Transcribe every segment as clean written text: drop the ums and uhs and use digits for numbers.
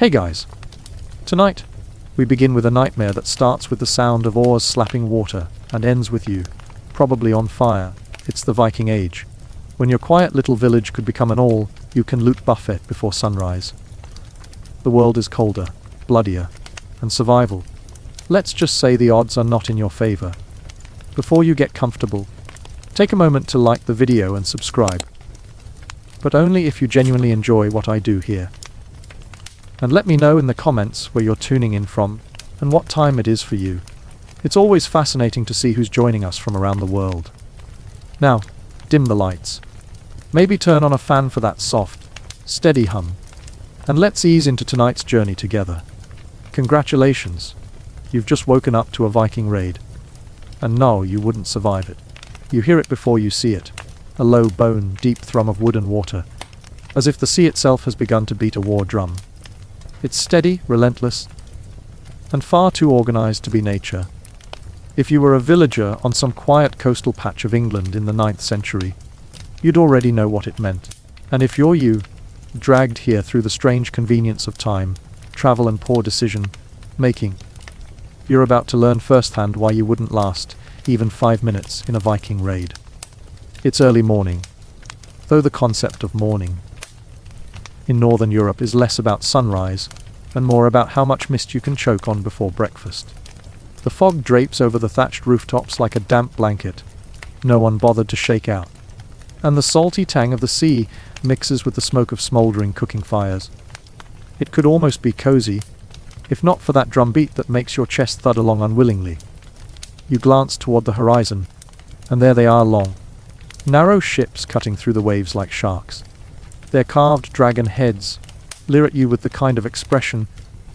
Hey guys! Tonight, we begin with a nightmare that starts with the sound of oars slapping water and ends with you, probably on fire. It's the Viking Age, when your quiet little village could become an all-you-can-loot buffet before sunrise. The world is colder, bloodier, and survival. Let's just say the odds are not in your favor. Before you get comfortable, take a moment to like the video and subscribe. But only if you genuinely enjoy what I do here. And let me know in the comments where you're tuning in from and what time it is for you. It's always fascinating to see who's joining us from around the world. Now, dim the lights. Maybe turn on a fan for that soft, steady hum. And let's ease into tonight's journey together. Congratulations. You've just woken up to a Viking raid. And no, you wouldn't survive it. You hear it before you see it. A low bone, deep thrum of wood and water. As if the sea itself has begun to beat a war drum. It's steady, relentless, and far too organized to be nature. If you were a villager on some quiet coastal patch of England in the 9th century, you'd already know what it meant. And if you're you, dragged here through the strange convenience of time, travel and poor decision-making, you're about to learn firsthand why you wouldn't last even 5 minutes in a Viking raid. It's early morning, though the concept of morning in Northern Europe is less about sunrise and more about how much mist you can choke on before breakfast. The fog drapes over the thatched rooftops like a damp blanket, no one bothered to shake out. And the salty tang of the sea mixes with the smoke of smoldering cooking fires. It could almost be cozy, if not for that drumbeat that makes your chest thud along unwillingly. You glance toward the horizon, and there they are, long, narrow ships cutting through the waves like sharks. Their carved dragon heads leer at you with the kind of expression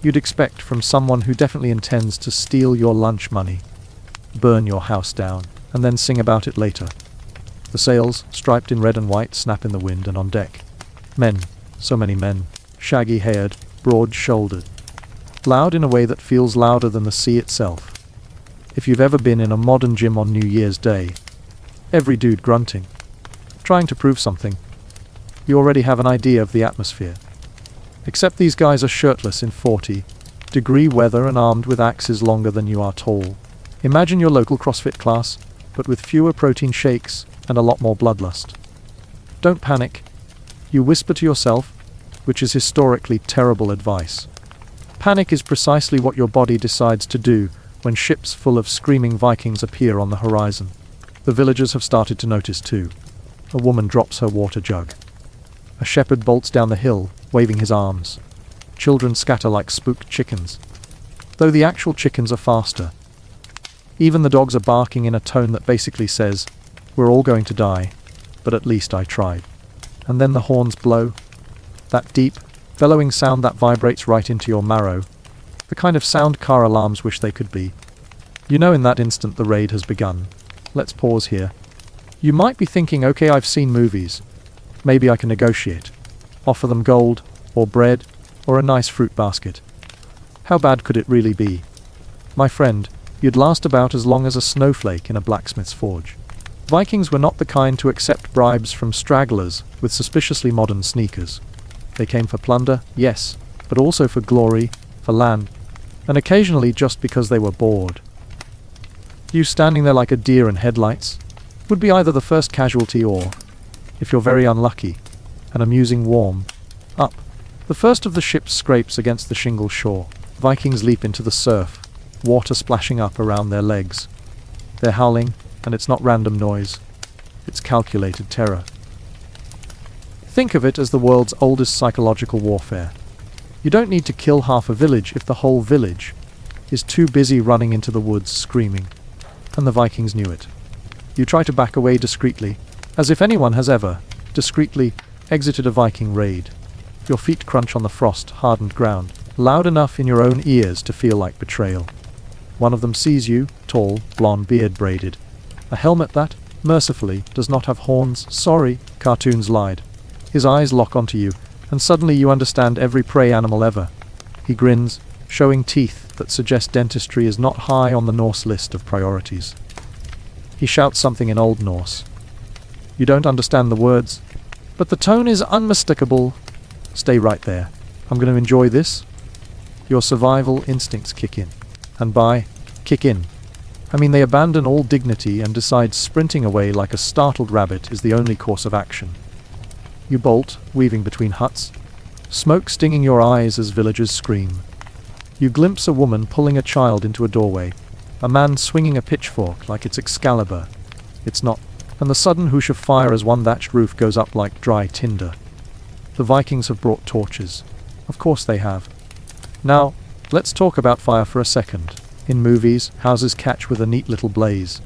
you'd expect from someone who definitely intends to steal your lunch money, burn your house down, and then sing about it later. The sails, striped in red and white, snap in the wind, and on deck, men, so many men, shaggy-haired, broad-shouldered, loud in a way that feels louder than the sea itself. If you've ever been in a modern gym on New Year's Day, every dude grunting, trying to prove something, you already have an idea of the atmosphere. Except these guys are shirtless in 40-degree weather and armed with axes longer than you are tall. Imagine your local CrossFit class, but with fewer protein shakes and a lot more bloodlust. Don't panic, you whisper to yourself, which is historically terrible advice. Panic is precisely what your body decides to do when ships full of screaming Vikings appear on the horizon. The villagers have started to notice too. A woman drops her water jug. A shepherd bolts down the hill, waving his arms. Children scatter like spooked chickens, though the actual chickens are faster. Even the dogs are barking in a tone that basically says, "We're all going to die, but at least I tried." And then the horns blow. That deep, bellowing sound that vibrates right into your marrow. The kind of sound car alarms wish they could be. You know in that instant the raid has begun. Let's pause here. You might be thinking, okay, I've seen movies. Maybe I can negotiate. Offer them gold, or bread, or a nice fruit basket. How bad could it really be? My friend, you'd last about as long as a snowflake in a blacksmith's forge. Vikings were not the kind to accept bribes from stragglers with suspiciously modern sneakers. They came for plunder, yes, but also for glory, for land, and occasionally just because they were bored. You standing there like a deer in headlights would be either the first casualty or, if you're very unlucky, an amusing warm-up. The first of the ships scrapes against the shingle shore. Vikings leap into the surf, water splashing up around their legs. They're howling, and it's not random noise. It's calculated terror. Think of it as the world's oldest psychological warfare. You don't need to kill half a village if the whole village is too busy running into the woods screaming. And the Vikings knew it. You try to back away discreetly, as if anyone has ever, discreetly, exited a Viking raid. Your feet crunch on the frost-hardened ground, loud enough in your own ears to feel like betrayal. One of them sees you, tall, blonde, beard braided. A helmet that, mercifully, does not have horns. Sorry, cartoons lied. His eyes lock onto you, and suddenly you understand every prey animal ever. He grins, showing teeth that suggest dentistry is not high on the Norse list of priorities. He shouts something in Old Norse. You don't understand the words, but the tone is unmistakable. Stay right there. I'm going to enjoy this. your survival instincts kick in. And by kick in, I mean they abandon all dignity and decide sprinting away like a startled rabbit is the only course of action. You bolt, weaving between huts, smoke stinging your eyes as villagers scream. You glimpse a woman pulling a child into a doorway, a man swinging a pitchfork like it's Excalibur. It's not, and the sudden whoosh of fire as one thatched roof goes up like dry tinder. The Vikings have brought torches. Of course they have. Now, let's talk about fire for a second. In movies, houses catch with a neat little blaze.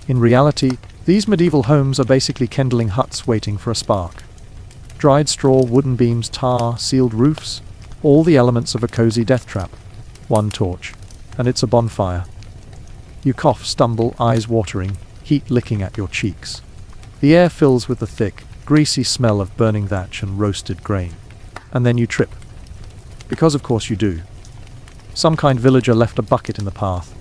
In reality, these medieval homes are basically kindling huts waiting for a spark. Dried straw, wooden beams, tar, sealed roofs, all the elements of a cozy death trap. One torch, and it's a bonfire. You cough, stumble, eyes watering, heat licking at your cheeks. The air fills with the thick, greasy smell of burning thatch and roasted grain. And then you trip. Because of course you do. Some kind villager left a bucket in the path,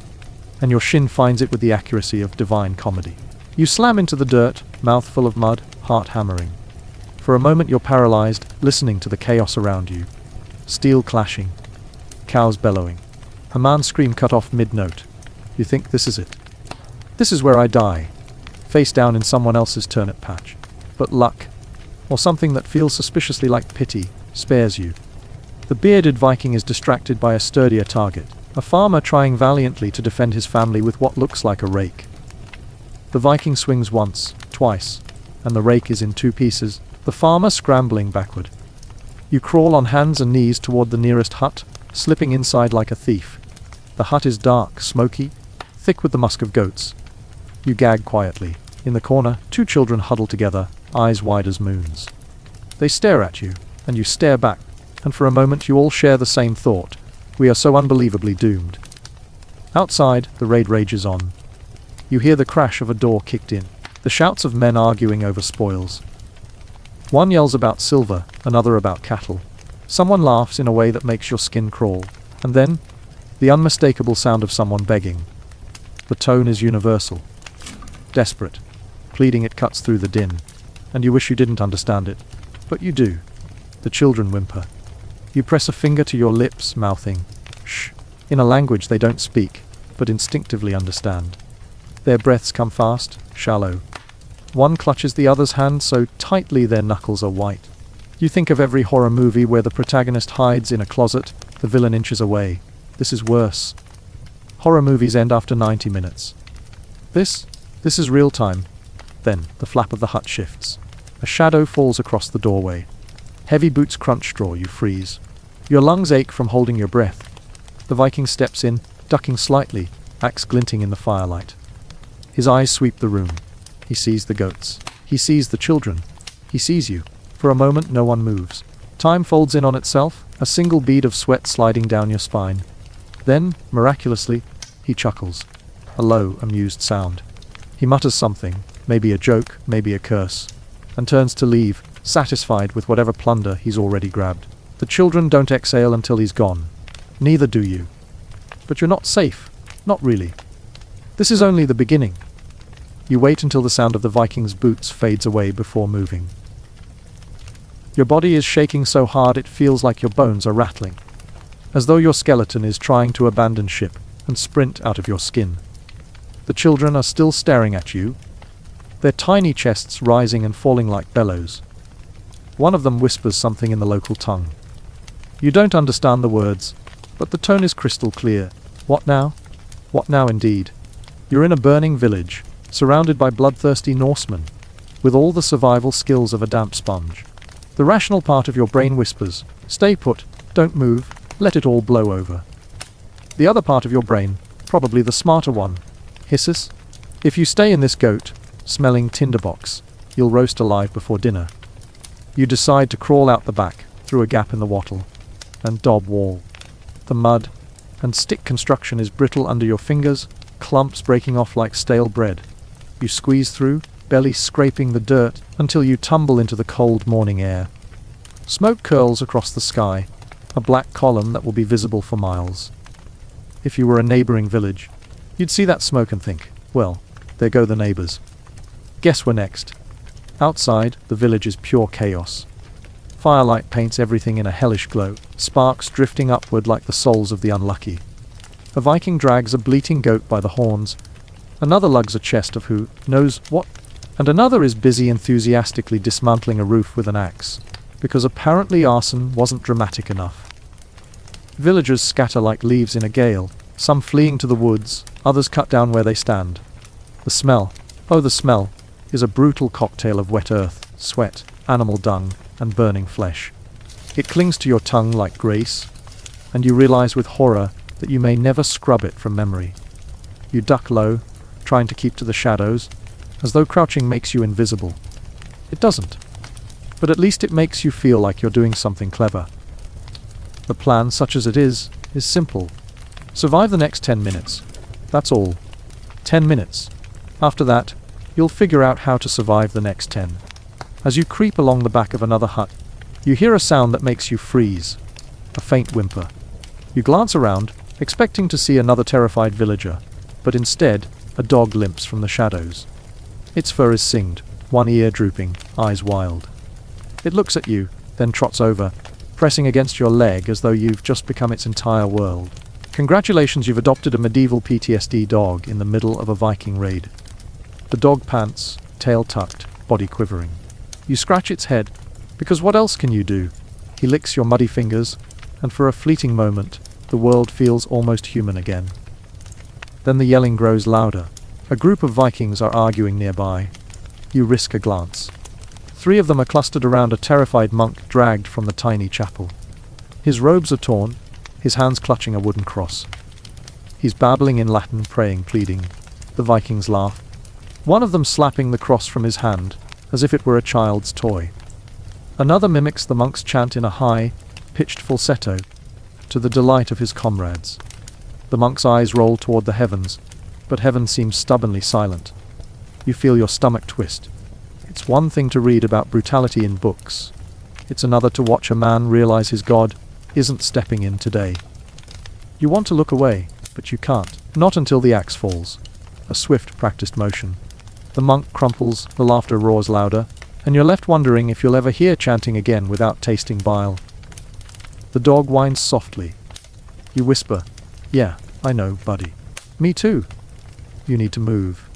and your shin finds it with the accuracy of divine comedy. You slam into the dirt, mouth full of mud, heart hammering. For a moment you're paralyzed, listening to the chaos around you. Steel clashing, cows bellowing, a man's scream cut off mid-note. You think this is it. This is where I die, face down in someone else's turnip patch. But luck, or something that feels suspiciously like pity, spares you. The bearded Viking is distracted by a sturdier target, a farmer trying valiantly to defend his family with what looks like a rake. The Viking swings once, twice, and the rake is in two pieces, the farmer scrambling backward. You crawl on hands and knees toward the nearest hut, slipping inside like a thief. The hut is dark, smoky, thick with the musk of goats. You gag quietly. In the corner, two children huddle together, eyes wide as moons. They stare at you, and you stare back. And for a moment you all share the same thought. We are so unbelievably doomed. Outside, the raid rages on. You hear the crash of a door kicked in, the shouts of men arguing over spoils. One yells about silver, another about cattle. Someone laughs in a way that makes your skin crawl. And then, the unmistakable sound of someone begging. The tone is universal. Desperate. Pleading, it cuts through the din. And you wish you didn't understand it. But you do. The children whimper. You press a finger to your lips, mouthing, shh, in a language they don't speak, but instinctively understand. Their breaths come fast, shallow. One clutches the other's hand so tightly their knuckles are white. You think of every horror movie where the protagonist hides in a closet, the villain inches away. This is worse. Horror movies end after 90 minutes. This is real time. Then, the flap of the hut shifts. A shadow falls across the doorway. Heavy boots crunch straw, you freeze. Your lungs ache from holding your breath. The Viking steps in, ducking slightly, axe glinting in the firelight. His eyes sweep the room. He sees the goats. He sees the children. He sees you. For a moment no one moves. Time folds in on itself, a single bead of sweat sliding down your spine. Then, miraculously, he chuckles. A low, amused sound. He mutters something, maybe a joke, maybe a curse, and turns to leave, satisfied with whatever plunder he's already grabbed. The children don't exhale until he's gone. Neither do you. But you're not safe. Not really. This is only the beginning. You wait until the sound of the Viking's boots fades away before moving. Your body is shaking so hard it feels like your bones are rattling, as though your skeleton is trying to abandon ship and sprint out of your skin. The children are still staring at you, their tiny chests rising and falling like bellows. One of them whispers something in the local tongue. You don't understand the words, but the tone is crystal clear. What now? What now indeed? You're in a burning village, surrounded by bloodthirsty Norsemen, with all the survival skills of a damp sponge. The rational part of your brain whispers, stay put, don't move, let it all blow over. The other part of your brain, probably the smarter one, hisses, if you stay in this goat, smelling tinderbox, you'll roast alive before dinner. You decide to crawl out the back, through a gap in the wattle, and daub wall. The mud and stick construction is brittle under your fingers, clumps breaking off like stale bread. You squeeze through, belly scraping the dirt, until you tumble into the cold morning air. Smoke curls across the sky, a black column that will be visible for miles. If you were a neighboring village, you'd see that smoke and think, well, there go the neighbors. Guess we're next. Outside, the village is pure chaos. Firelight paints everything in a hellish glow, sparks drifting upward like the souls of the unlucky. A Viking drags a bleating goat by the horns, another lugs a chest of who knows what, and another is busy enthusiastically dismantling a roof with an axe, because apparently arson wasn't dramatic enough. Villagers scatter like leaves in a gale, some fleeing to the woods, others cut down where they stand. The smell, oh the smell, is a brutal cocktail of wet earth, sweat, animal dung, and burning flesh. It clings to your tongue like grace, and you realize with horror that you may never scrub it from memory. You duck low, trying to keep to the shadows, as though crouching makes you invisible. It doesn't. But at least it makes you feel like you're doing something clever. The plan, such as it is simple. Survive the next 10 minutes. That's all. 10 minutes. After that, you'll figure out how to survive the next 10. As you creep along the back of another hut, you hear a sound that makes you freeze. A faint whimper. You glance around, expecting to see another terrified villager, but instead, a dog limps from the shadows. Its fur is singed, one ear drooping, eyes wild. It looks at you, then trots over, pressing against your leg as though you've just become its entire world. Congratulations, you've adopted a medieval PTSD dog in the middle of a Viking raid. The dog pants, tail tucked, body quivering. You scratch its head, because what else can you do? He licks your muddy fingers, and for a fleeting moment, the world feels almost human again. Then the yelling grows louder. A group of Vikings are arguing nearby. You risk a glance. 3 of them are clustered around a terrified monk dragged from the tiny chapel. His robes are torn, his hands clutching a wooden cross. He's babbling in Latin, praying, pleading. The Vikings laugh. One of them slapping the cross from his hand, as if it were a child's toy. Another mimics the monk's chant in a high, pitched falsetto, to the delight of his comrades. The monk's eyes roll toward the heavens, but heaven seems stubbornly silent. You feel your stomach twist. It's one thing to read about brutality in books. It's another to watch a man realize his God isn't stepping in today. You want to look away, but you can't. Not until the axe falls. A swift, practiced motion. The monk crumples, the laughter roars louder, and you're left wondering if you'll ever hear chanting again without tasting bile. The dog whines softly. You whisper, "Yeah, I know, buddy. Me too." You need to move.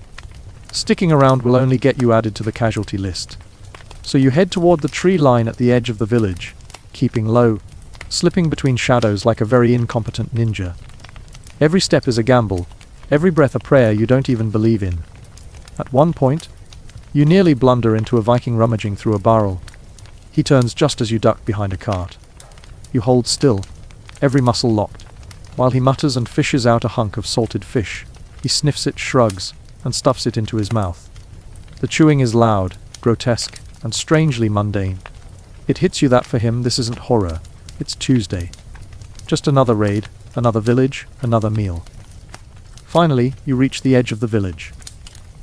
Sticking around will only get you added to the casualty list. So you head toward the tree line at the edge of the village, keeping low, slipping between shadows like a very incompetent ninja. Every step is a gamble, every breath a prayer you don't even believe in. At one point, you nearly blunder into a Viking rummaging through a barrel. He turns just as you duck behind a cart. You hold still, every muscle locked, while he mutters and fishes out a hunk of salted fish. He sniffs it, shrugs, and stuffs it into his mouth. The chewing is loud, grotesque, and strangely mundane. It hits you that for him this isn't horror, it's Tuesday. Just another raid, another village, another meal. Finally, you reach the edge of the village.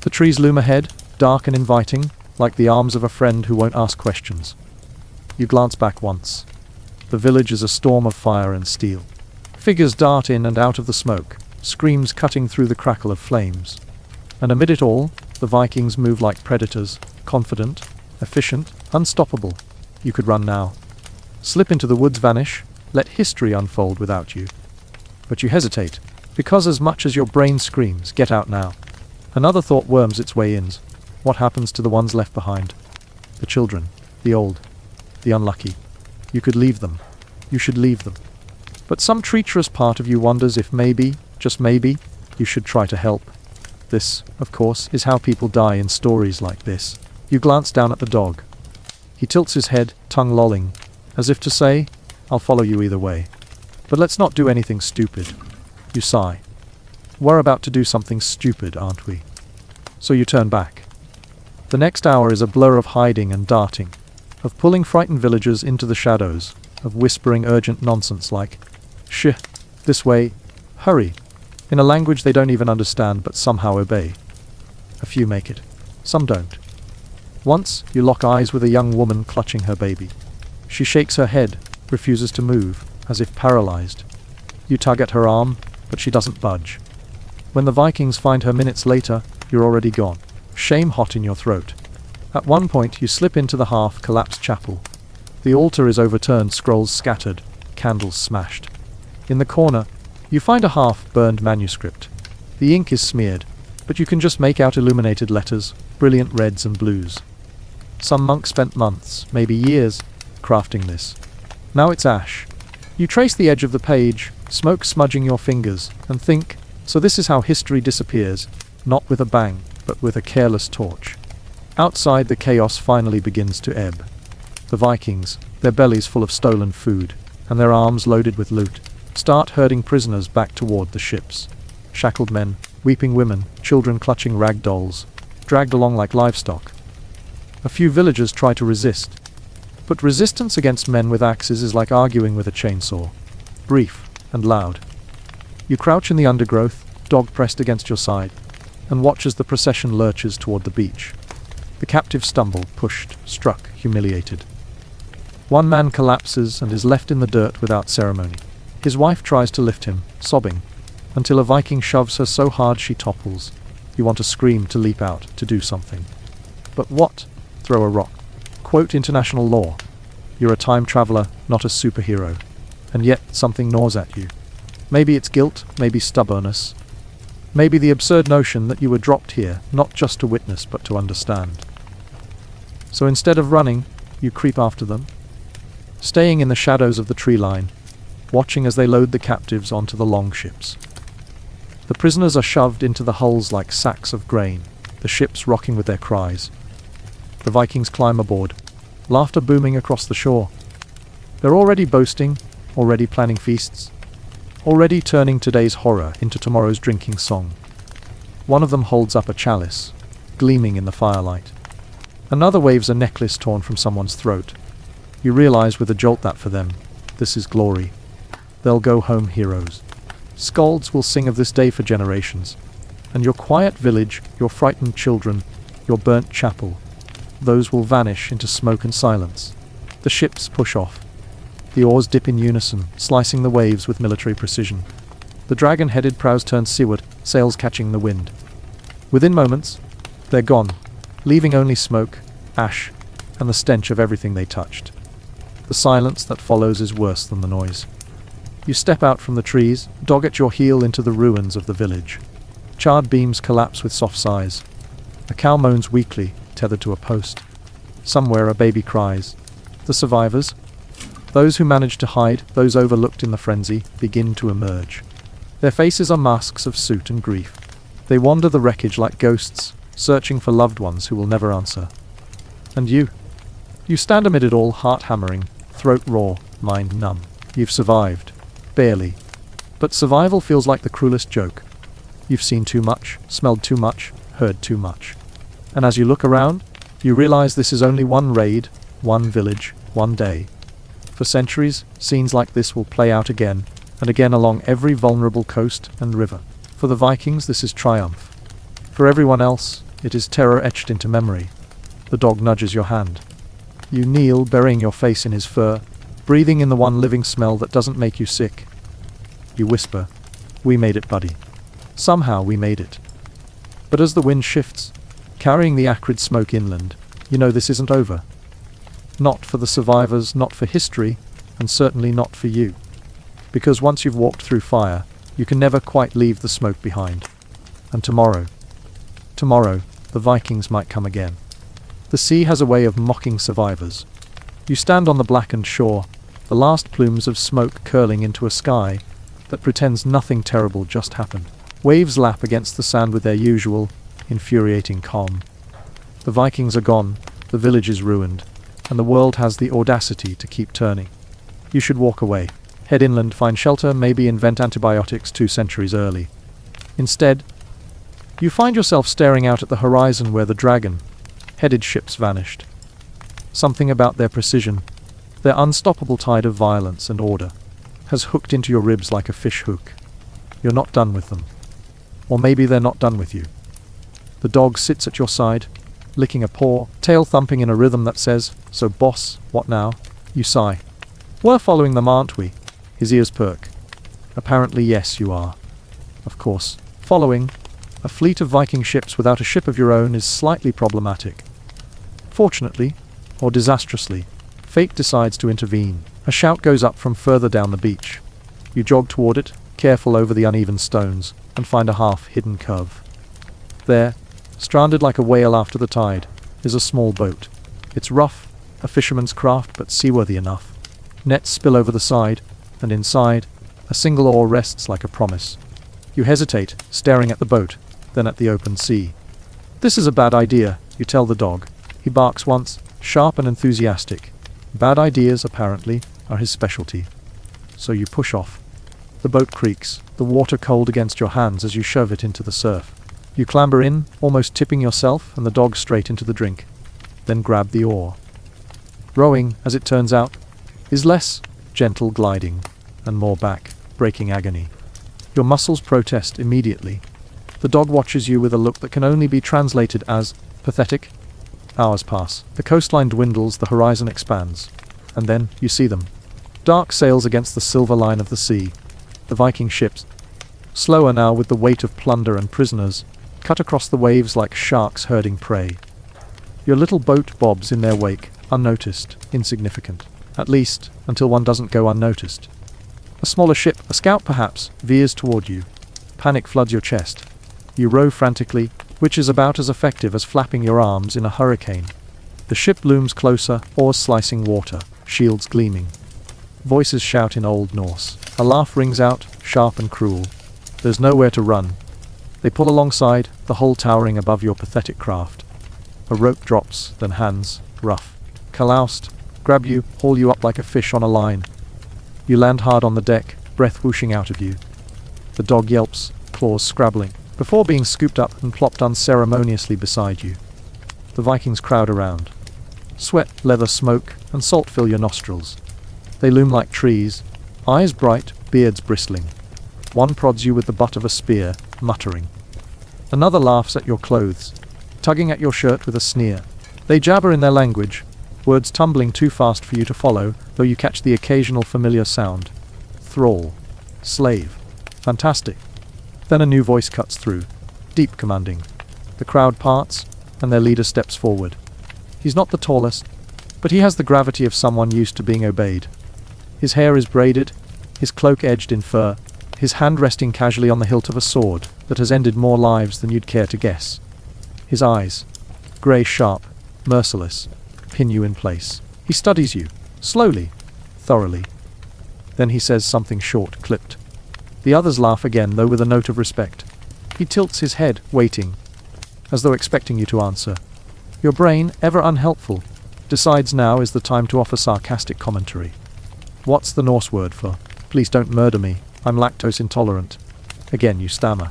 The trees loom ahead, dark and inviting, like the arms of a friend who won't ask questions. You glance back once. The village is a storm of fire and steel. Figures dart in and out of the smoke, screams cutting through the crackle of flames. And amid it all, the Vikings move like predators, confident, efficient, unstoppable. You could run now. Slip into the woods, vanish, let history unfold without you. But you hesitate, because as much as your brain screams, "Get out now," another thought worms its way in. What happens to the ones left behind? The children, the old, the unlucky. You could leave them. You should leave them. But some treacherous part of you wonders if maybe, just maybe, you should try to help. This, of course, is how people die in stories like this. You glance down at the dog. He tilts his head, tongue lolling, as if to say, "I'll follow you either way. But let's not do anything stupid." You sigh. We're about to do something stupid, aren't we? So you turn back. The next hour is a blur of hiding and darting, of pulling frightened villagers into the shadows, of whispering urgent nonsense like, "Shh, this way, hurry," in a language they don't even understand but somehow obey. A few make it. Some don't. Once, you lock eyes with a young woman clutching her baby. She shakes her head, refuses to move, as if paralyzed. You tug at her arm, but she doesn't budge. When the Vikings find her minutes later, you're already gone, shame hot in your throat. At one point, you slip into the half-collapsed chapel. The altar is overturned, scrolls scattered, candles smashed. In the corner, you find a half-burned manuscript. The ink is smeared, but you can just make out illuminated letters, brilliant reds and blues. Some monk spent months, maybe years, crafting this. Now it's ash. You trace the edge of the page, smoke smudging your fingers, and think, so this is how history disappears, not with a bang, but with a careless torch. Outside, the chaos finally begins to ebb. The Vikings, their bellies full of stolen food, and their arms loaded with loot, start herding prisoners back toward the ships. Shackled men, weeping women, children clutching rag dolls, dragged along like livestock. A few villagers try to resist, but resistance against men with axes is like arguing with a chainsaw. Brief and loud. You crouch in the undergrowth, dog pressed against your side, and watch as the procession lurches toward the beach. The captives stumble, pushed, struck, humiliated. One man collapses and is left in the dirt without ceremony. His wife tries to lift him, sobbing, until a Viking shoves her so hard she topples. You want to scream, to leap out, to do something. But what? Throw a rock. Quote international law. You're a time traveler, not a superhero. And yet something gnaws at you. Maybe it's guilt, maybe stubbornness. Maybe the absurd notion that you were dropped here, not just to witness, but to understand. So instead of running, you creep after them, staying in the shadows of the tree line, watching as they load the captives onto the longships. The prisoners are shoved into the hulls like sacks of grain, the ships rocking with their cries. The Vikings climb aboard, laughter booming across the shore. They're already boasting, already planning feasts, already turning today's horror into tomorrow's drinking song. One of them holds up a chalice, gleaming in the firelight. Another waves a necklace torn from someone's throat. You realize with a jolt that for them, this is glory. They'll go home heroes. Skalds will sing of this day for generations. And your quiet village, your frightened children, your burnt chapel, those will vanish into smoke and silence. The ships push off. The oars dip in unison, slicing the waves with military precision. The dragon-headed prows turn seaward, sails catching the wind. Within moments, they're gone, leaving only smoke, ash, and the stench of everything they touched. The silence that follows is worse than the noise. You step out from the trees, dog at your heel, into the ruins of the village. Charred beams collapse with soft sighs. A cow moans weakly, tethered to a post. Somewhere a baby cries. The survivors, those who managed to hide, those overlooked in the frenzy, begin to emerge. Their faces are masks of soot and grief. They wander the wreckage like ghosts, searching for loved ones who will never answer. And you? You stand amid it all, heart hammering, throat raw, mind numb. You've survived. Barely. But survival feels like the cruelest joke. You've seen too much, smelled too much, heard too much. And as you look around, you realize this is only one raid, one village, one day. For centuries, scenes like this will play out again and again along every vulnerable coast and river. For the Vikings, this is triumph. For everyone else, it is terror etched into memory. The dog nudges your hand. You kneel, burying your face in his fur, breathing in the one living smell that doesn't make you sick. You whisper, "We made it, buddy. Somehow we made it." But as the wind shifts, carrying the acrid smoke inland, you know this isn't over. Not for the survivors, not for history, and certainly not for you. Because once you've walked through fire, you can never quite leave the smoke behind. And tomorrow, the Vikings might come again. The sea has a way of mocking survivors. You stand on the blackened shore, the last plumes of smoke curling into a sky that pretends nothing terrible just happened. Waves lap against the sand with their usual, infuriating calm. The Vikings are gone, the village is ruined, and the world has the audacity to keep turning. You should walk away. Head inland, find shelter, maybe invent antibiotics 2 centuries early. Instead, you find yourself staring out at the horizon where the dragon-headed ships vanished. Something about their precision, their unstoppable tide of violence and order, has hooked into your ribs like a fish hook. You're not done with them. Or maybe they're not done with you. The dog sits at your side, licking a paw, tail thumping in a rhythm that says, "So boss, what now?" You sigh. "We're following them, aren't we?" His ears perk. Apparently yes, you are. Of course, following a fleet of Viking ships without a ship of your own is slightly problematic. Fortunately, or disastrously, Fate decides to intervene. A shout goes up from further down the beach. You jog toward it, careful over the uneven stones, and find a half-hidden cove. There, stranded like a whale after the tide, is a small boat. It's rough, a fisherman's craft, but seaworthy enough. Nets spill over the side, and inside, a single oar rests like a promise. You hesitate, staring at the boat, then at the open sea. This is a bad idea, you tell the dog. He barks once, sharp and enthusiastic. Bad ideas, apparently, are his specialty. So you push off. The boat creaks, the water cold against your hands as you shove it into the surf. You clamber in, almost tipping yourself and the dog straight into the drink. Then grab the oar. Rowing, as it turns out, is less gentle gliding and more back-breaking agony. Your muscles protest immediately. The dog watches you with a look that can only be translated as pathetic. Hours pass. The coastline dwindles, the horizon expands. And then you see them. Dark sails against the silver line of the sea. The Viking ships, slower now with the weight of plunder and prisoners, cut across the waves like sharks herding prey. Your little boat bobs in their wake, unnoticed, insignificant. At least, until one doesn't go unnoticed. A smaller ship, a scout perhaps, veers toward you. Panic floods your chest. You row frantically, which is about as effective as flapping your arms in a hurricane. The ship looms closer, oars slicing water, shields gleaming. Voices shout in Old Norse. A laugh rings out, sharp and cruel. There's nowhere to run. They pull alongside, the hull towering above your pathetic craft. A rope drops, then hands, rough, caloused, grab you, haul you up like a fish on a line. You land hard on the deck, breath whooshing out of you. The dog yelps, claws scrabbling, before being scooped up and plopped unceremoniously beside you. The Vikings crowd around. Sweat, leather, smoke, and salt fill your nostrils. They loom like trees, eyes bright, beards bristling. One prods you with the butt of a spear, muttering. Another laughs at your clothes, tugging at your shirt with a sneer. They jabber in their language, words tumbling too fast for you to follow, though you catch the occasional familiar sound. Thrall. Slave. Fantastic. Then a new voice cuts through, deep commanding. The crowd parts, and their leader steps forward. He's not the tallest, but he has the gravity of someone used to being obeyed. His hair is braided, his cloak edged in fur, his hand resting casually on the hilt of a sword that has ended more lives than you'd care to guess. His eyes, grey sharp, merciless, pin you in place. He studies you, slowly, thoroughly. Then he says something short, clipped. The others laugh again, though with a note of respect. He tilts his head, waiting, as though expecting you to answer. Your brain, ever unhelpful, decides now is the time to offer sarcastic commentary. What's the Norse word for, "Please don't murder me, I'm lactose intolerant"? Again you stammer.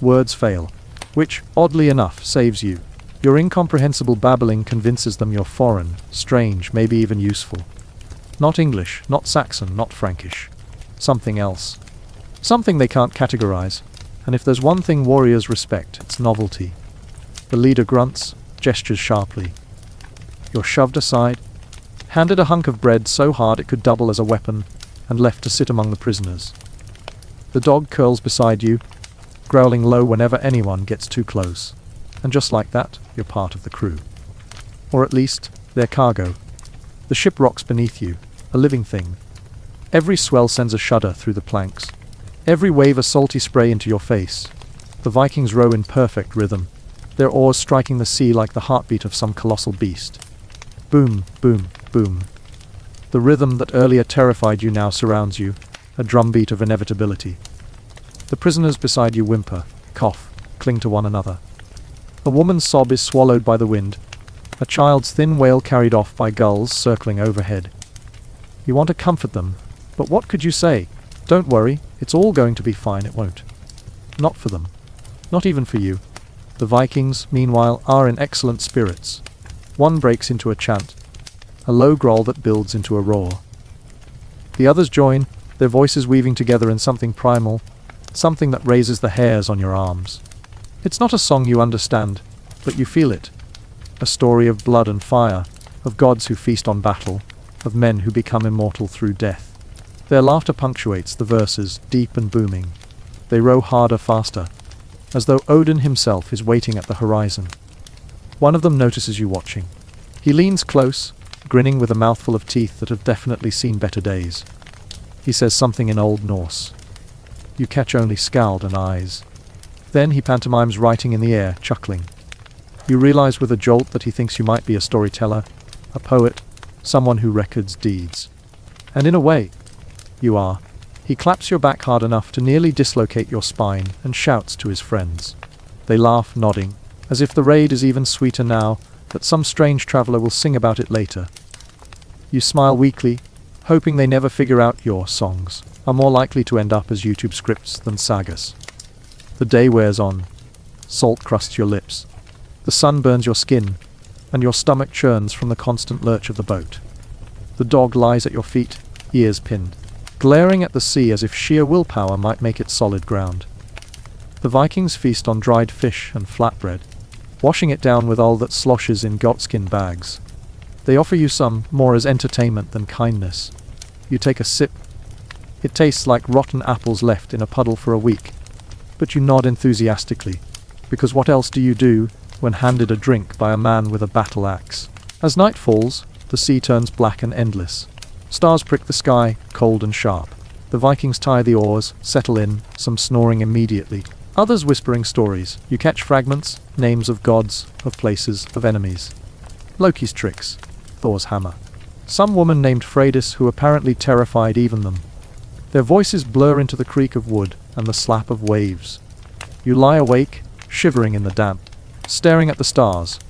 Words fail, which, oddly enough, saves you. Your incomprehensible babbling convinces them you're foreign, strange, maybe even useful. Not English, not Saxon, not Frankish. Something else. Something they can't categorize. And if there's one thing warriors respect, it's novelty. The leader grunts, gestures sharply. You're shoved aside, handed a hunk of bread so hard it could double as a weapon, and left to sit among the prisoners. The dog curls beside you, growling low whenever anyone gets too close. And just like that, you're part of the crew. Or at least, their cargo. The ship rocks beneath you, a living thing. Every swell sends a shudder through the planks. Every wave a salty spray into your face. The Vikings row in perfect rhythm, their oars striking the sea like the heartbeat of some colossal beast. Boom, boom, boom. The rhythm that earlier terrified you now surrounds you, a drumbeat of inevitability. The prisoners beside you whimper, cough, cling to one another. A woman's sob is swallowed by the wind, a child's thin wail carried off by gulls circling overhead. You want to comfort them, but what could you say? Don't worry, it's all going to be fine. It won't. Not for them. Not even for you. The Vikings, meanwhile, are in excellent spirits. One breaks into a chant, a low growl that builds into a roar. The others join, their voices weaving together in something primal, something that raises the hairs on your arms. It's not a song you understand, but you feel it. A story of blood and fire, of gods who feast on battle, of men who become immortal through death. Their laughter punctuates the verses, deep and booming. They row harder, faster, as though Odin himself is waiting at the horizon. One of them notices you watching. He leans close, grinning with a mouthful of teeth that have definitely seen better days. He says something in Old Norse. You catch only scowled and eyes. Then he pantomimes writing in the air, chuckling. You realize with a jolt that he thinks you might be a storyteller, a poet, someone who records deeds. And in a way, you are. He claps your back hard enough to nearly dislocate your spine and shouts to his friends. They laugh, nodding, as if the raid is even sweeter now, that some strange traveler will sing about it later. You smile weakly, hoping they never figure out your songs are more likely to end up as YouTube scripts than sagas. The day wears on. Salt crusts your lips. The sun burns your skin, and your stomach churns from the constant lurch of the boat. The dog lies at your feet, ears pinned, glaring at the sea as if sheer willpower might make it solid ground. The Vikings feast on dried fish and flatbread, washing it down with all that sloshes in goatskin bags. They offer you some, more as entertainment than kindness. You take a sip. It tastes like rotten apples left in a puddle for a week, but you nod enthusiastically, because what else do you do when handed a drink by a man with a battle axe? As night falls, the sea turns black and endless. Stars prick the sky, cold and sharp. The Vikings tie the oars, settle in, some snoring immediately, others whispering stories. You catch fragments, names of gods, of places, of enemies. Loki's tricks, Thor's hammer. Some woman named Freydis who apparently terrified even them. Their voices blur into the creak of wood and the slap of waves. You lie awake, shivering in the damp, staring at the stars.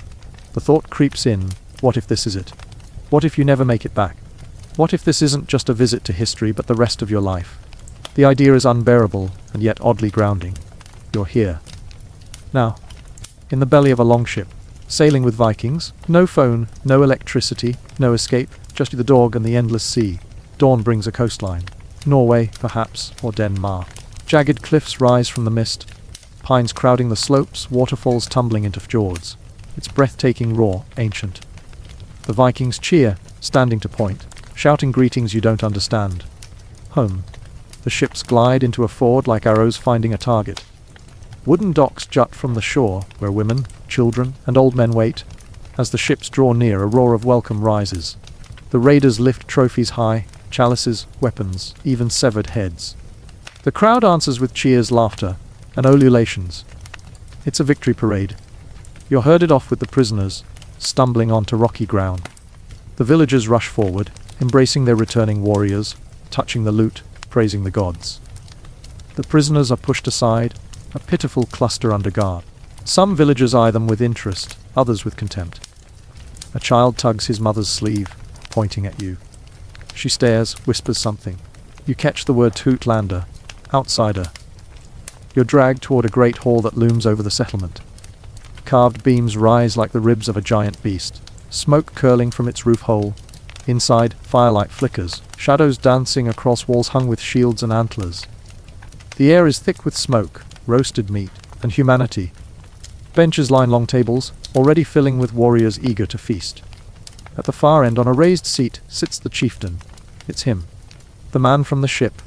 The thought creeps in, what if this is it? What if you never make it back? What if this isn't just a visit to history but the rest of your life? The idea is unbearable and yet oddly grounding. You're here. Now, in the belly of a longship, sailing with Vikings, no phone, no electricity, no escape, just the dog and the endless sea. Dawn brings a coastline. Norway, perhaps, or Denmark. Jagged cliffs rise from the mist, pines crowding the slopes, waterfalls tumbling into fjords. It's breathtaking, raw, ancient. The Vikings cheer, standing to point, shouting greetings you don't understand. Home. The ships glide into a ford like arrows finding a target. Wooden docks jut from the shore, where women, children, and old men wait. As the ships draw near, a roar of welcome rises. The raiders lift trophies high, chalices, weapons, even severed heads. The crowd answers with cheers, laughter, and ululations. It's a victory parade. You're herded off with the prisoners, stumbling onto rocky ground. The villagers rush forward, embracing their returning warriors, touching the loot, praising the gods. The prisoners are pushed aside, a pitiful cluster under guard. Some villagers eye them with interest, others with contempt. A child tugs his mother's sleeve, pointing at you. She stares, whispers something. You catch the word Tootlander, outsider. You're dragged toward a great hall that looms over the settlement. Carved beams rise like the ribs of a giant beast, smoke curling from its roof hole. Inside, firelight flickers, shadows dancing across walls hung with shields and antlers. The air is thick with smoke, roasted meat, and humanity. Benches line long tables, already filling with warriors eager to feast. At the far end, on a raised seat, sits the chieftain. It's him, the man from the ship.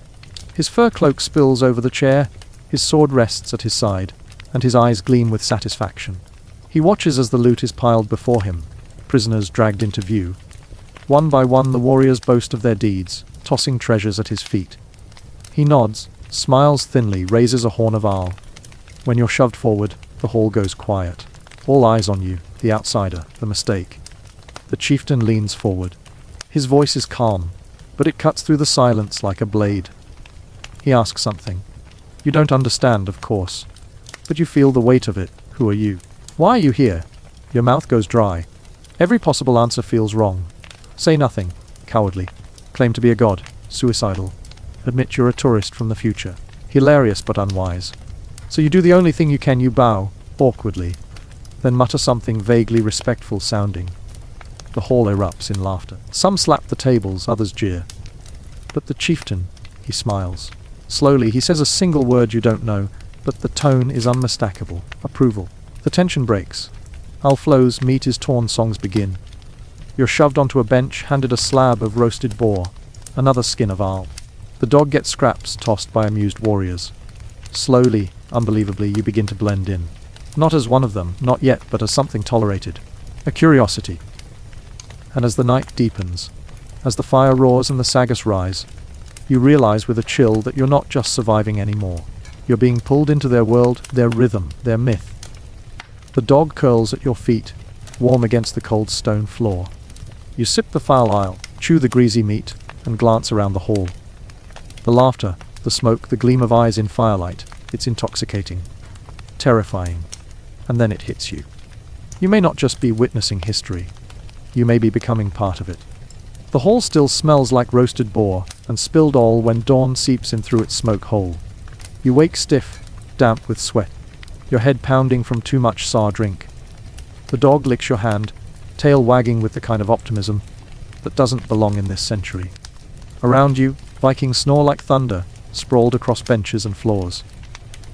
His fur cloak spills over the chair, his sword rests at his side, and his eyes gleam with satisfaction. He watches as the loot is piled before him, prisoners dragged into view. One by one the warriors boast of their deeds, tossing treasures at his feet. He nods, smiles thinly, raises a horn of owl. When you're shoved forward, the hall goes quiet. All eyes on you, the outsider, the mistake. The chieftain leans forward. His voice is calm, but it cuts through the silence like a blade. He asks something. You don't understand, of course, but you feel the weight of it. Who are you? Why are you here? Your mouth goes dry. Every possible answer feels wrong. Say nothing. Cowardly. Claim to be a god. Suicidal. Admit you're a tourist from the future. Hilarious but unwise. So you do the only thing you can, you bow, awkwardly, then mutter something vaguely respectful sounding. The hall erupts in laughter. Some slap the tables, others jeer. But the chieftain, he smiles. Slowly, he says a single word you don't know, but the tone is unmistakable. Approval. The tension breaks. Al flows, meat is torn, songs begin. You're shoved onto a bench, handed a slab of roasted boar, another skin of Al. The dog gets scraps tossed by amused warriors. Slowly, unbelievably, you begin to blend in. Not as one of them, not yet, but as something tolerated. A curiosity. And as the night deepens, as the fire roars and the sagas rise, you realize with a chill that you're not just surviving anymore. You're being pulled into their world, their rhythm, their myth. The dog curls at your feet, warm against the cold stone floor. You sip the foul ale, chew the greasy meat, and glance around the hall. The laughter, the smoke, the gleam of eyes in firelight, it's intoxicating, terrifying, and then it hits you. You may not just be witnessing history, you may be becoming part of it. The hall still smells like roasted boar and spilled oil when dawn seeps in through its smoke hole. You wake stiff, damp with sweat, your head pounding from too much sour drink. The dog licks your hand, tail wagging with the kind of optimism that doesn't belong in this century. Around you, Vikings snore like thunder, sprawled across benches and floors.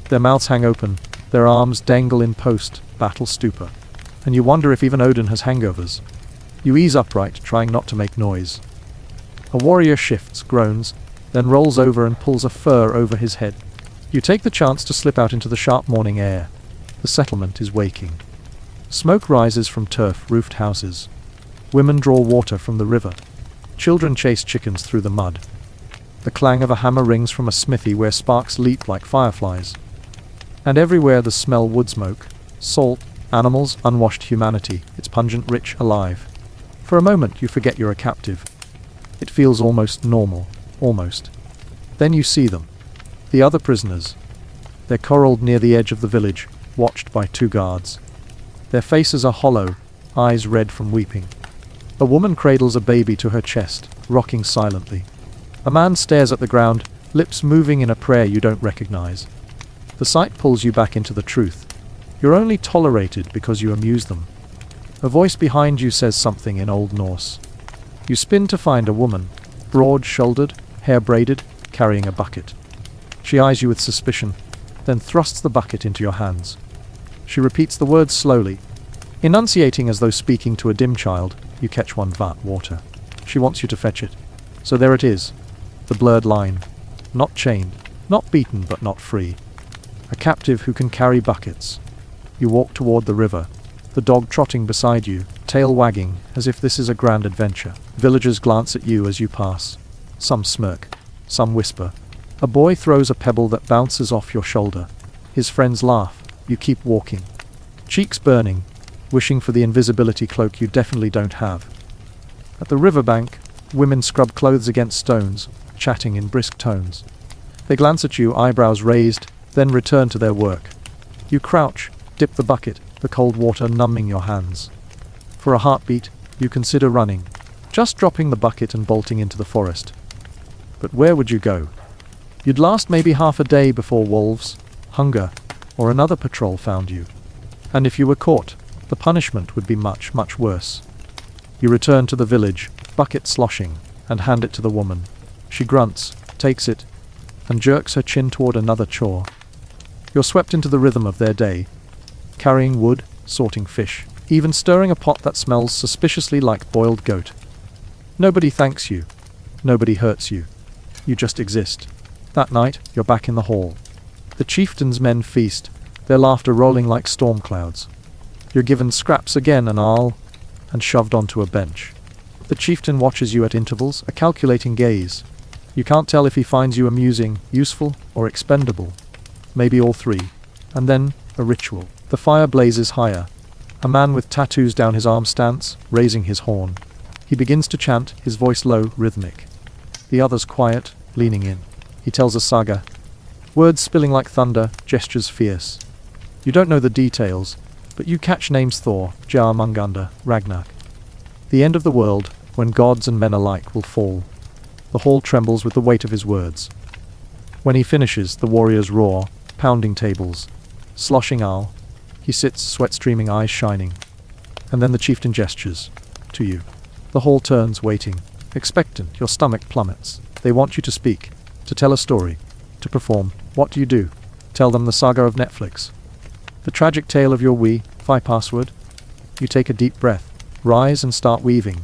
Their mouths hang open, their arms dangle in post-battle stupor, and you wonder if even Odin has hangovers. You ease upright, trying not to make noise. A warrior shifts, groans, then rolls over and pulls a fur over his head. You take the chance to slip out into the sharp morning air. The settlement is waking. Smoke rises from turf-roofed houses. Women draw water from the river. Children chase chickens through the mud. The clang of a hammer rings from a smithy where sparks leap like fireflies. And everywhere the smell wood smoke, salt, animals, unwashed humanity. It's pungent, rich, alive. For a moment you forget you're a captive. It feels almost normal, almost. Then you see them. The other prisoners. They're corralled near the edge of the village, watched by 2 guards. Their faces are hollow, eyes red from weeping. A woman cradles a baby to her chest, rocking silently. A man stares at the ground, lips moving in a prayer you don't recognize. The sight pulls you back into the truth. You're only tolerated because you amuse them. A voice behind you says something in Old Norse. You spin to find a woman, broad-shouldered, hair-braided, carrying a bucket. She eyes you with suspicion, then thrusts the bucket into your hands. She repeats the words slowly, enunciating as though speaking to a dim child. You catch 1 vat water. She wants you to fetch it. So there it is, the blurred line. Not chained, not beaten but not free. A captive who can carry buckets. You walk toward the river, the dog trotting beside you, tail wagging, as if this is a grand adventure. Villagers glance at you as you pass. Some smirk, some whisper. A boy throws a pebble that bounces off your shoulder. His friends laugh. You keep walking. Cheeks burning, wishing for the invisibility cloak you definitely don't have. At the riverbank, women scrub clothes against stones, chatting in brisk tones. They glance at you, eyebrows raised, then return to their work. You crouch, dip the bucket, the cold water numbing your hands. For a heartbeat, you consider running, just dropping the bucket and bolting into the forest. But where would you go? You'd last maybe half a day before wolves, hunger, or another patrol found you. And if you were caught, the punishment would be much, much worse. You return to the village, bucket sloshing, and hand it to the woman. She grunts, takes it, and jerks her chin toward another chore. You're swept into the rhythm of their day, carrying wood, sorting fish, even stirring a pot that smells suspiciously like boiled goat. Nobody thanks you. Nobody hurts you. You just exist. That night, you're back in the hall. The chieftain's men feast, their laughter rolling like storm clouds. You're given scraps again and all, and shoved onto a bench. The chieftain watches you at intervals, a calculating gaze. You can't tell if he finds you amusing, useful, or expendable. Maybe all 3. And then, a ritual. The fire blazes higher. A man with tattoos down his arm stands, raising his horn. He begins to chant, his voice low, rhythmic. The others quiet, leaning in. He tells a saga. Words spilling like thunder, gestures fierce. You don't know the details, but you catch names Thor, Jarmungandr, Ragnar. The end of the world, when gods and men alike will fall. The hall trembles with the weight of his words. When he finishes, the warriors roar, pounding tables, sloshing ale. He sits, sweat streaming, eyes shining. And then the chieftain gestures. To you. The hall turns, waiting. Expectant, your stomach plummets. They want you to speak. To tell a story. To perform. What do you do? Tell them the saga of Netflix. The tragic tale of your Wi-Fi password. You take a deep breath. Rise and start weaving.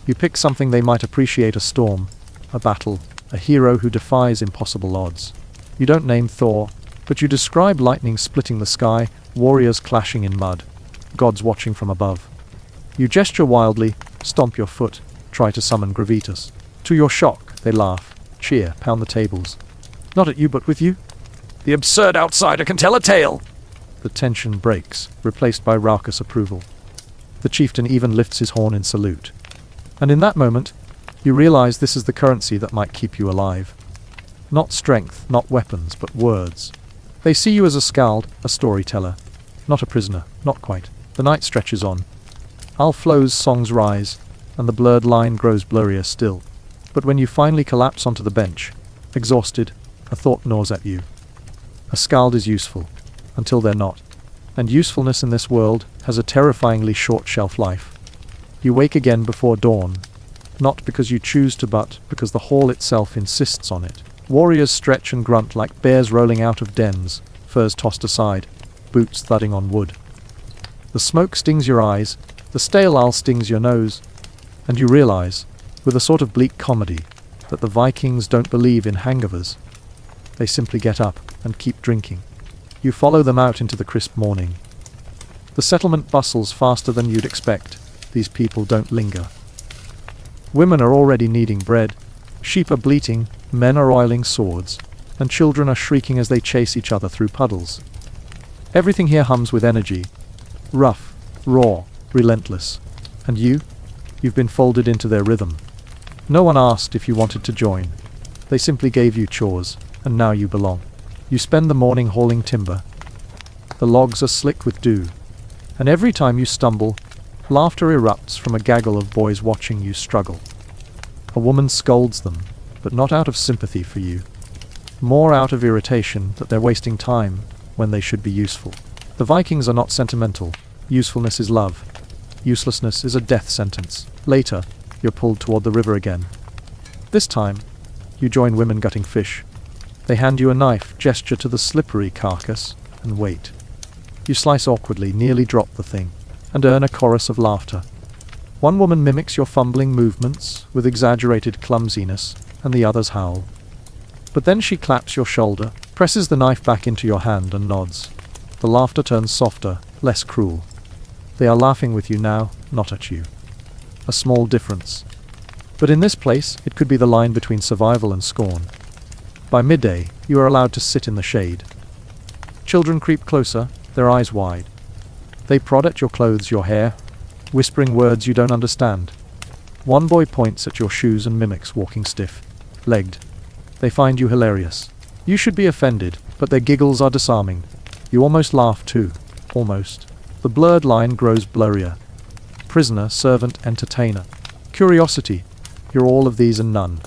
You pick something they might appreciate: a storm, a battle, a hero who defies impossible odds. You don't name Thor, but you describe lightning splitting the sky, warriors clashing in mud, gods watching from above. You gesture wildly, Stomp your foot, try to summon gravitas. To your shock, they laugh, cheer, pound the tables. Not at you, but with you? The absurd outsider can tell a tale! The tension breaks, replaced by raucous approval. The chieftain even lifts his horn in salute. And in that moment, you realize this is the currency that might keep you alive. Not strength, not weapons, but words. They see you as a skald, a storyteller. Not a prisoner, not quite. The night stretches on. Al-Flow's songs rise, and the blurred line grows blurrier still. But when you finally collapse onto the bench, exhausted, a thought gnaws at you. A skald is useful, until they're not. And usefulness in this world has a terrifyingly short shelf life. You wake again before dawn, not because you choose to but because the hall itself insists on it. Warriors stretch and grunt like bears rolling out of dens, furs tossed aside, boots thudding on wood. The smoke stings your eyes, the stale ale stings your nose, and you realize, with a sort of bleak comedy, that the Vikings don't believe in hangovers. They simply get up and keep drinking. You follow them out into the crisp morning. The settlement bustles faster than you'd expect. These people don't linger. Women are already kneading bread, sheep are bleating, men are oiling swords, and children are shrieking as they chase each other through puddles. Everything here hums with energy. Rough, raw, relentless. And you've been folded into their rhythm. No one asked if you wanted to join. They simply gave you chores, and now you belong. You spend the morning hauling timber. The logs are slick with dew, and every time you stumble, laughter erupts from a gaggle of boys watching you struggle. A woman scolds them, but not out of sympathy for you. More out of irritation that they're wasting time when they should be useful. The Vikings are not sentimental. Usefulness is love. Uselessness is a death sentence. Later, you're pulled toward the river again. This time, you join women gutting fish. They hand you a knife, gesture to the slippery carcass, and wait. You slice awkwardly, nearly drop the thing, and earn a chorus of laughter. One woman mimics your fumbling movements with exaggerated clumsiness, and the others howl. But then she claps your shoulder, presses the knife back into your hand, and nods. The laughter turns softer, less cruel. They are laughing with you now, not at you. A small difference. But in this place, it could be the line between survival and scorn. By midday, you are allowed to sit in the shade. Children creep closer, their eyes wide. They prod at your clothes, your hair, whispering words you don't understand. One boy points at your shoes and mimics walking stiff-legged. They find you hilarious. You should be offended, but their giggles are disarming. You almost laugh too. Almost. The blurred line grows blurrier. Prisoner, servant, entertainer. Curiosity. You're all of these and none.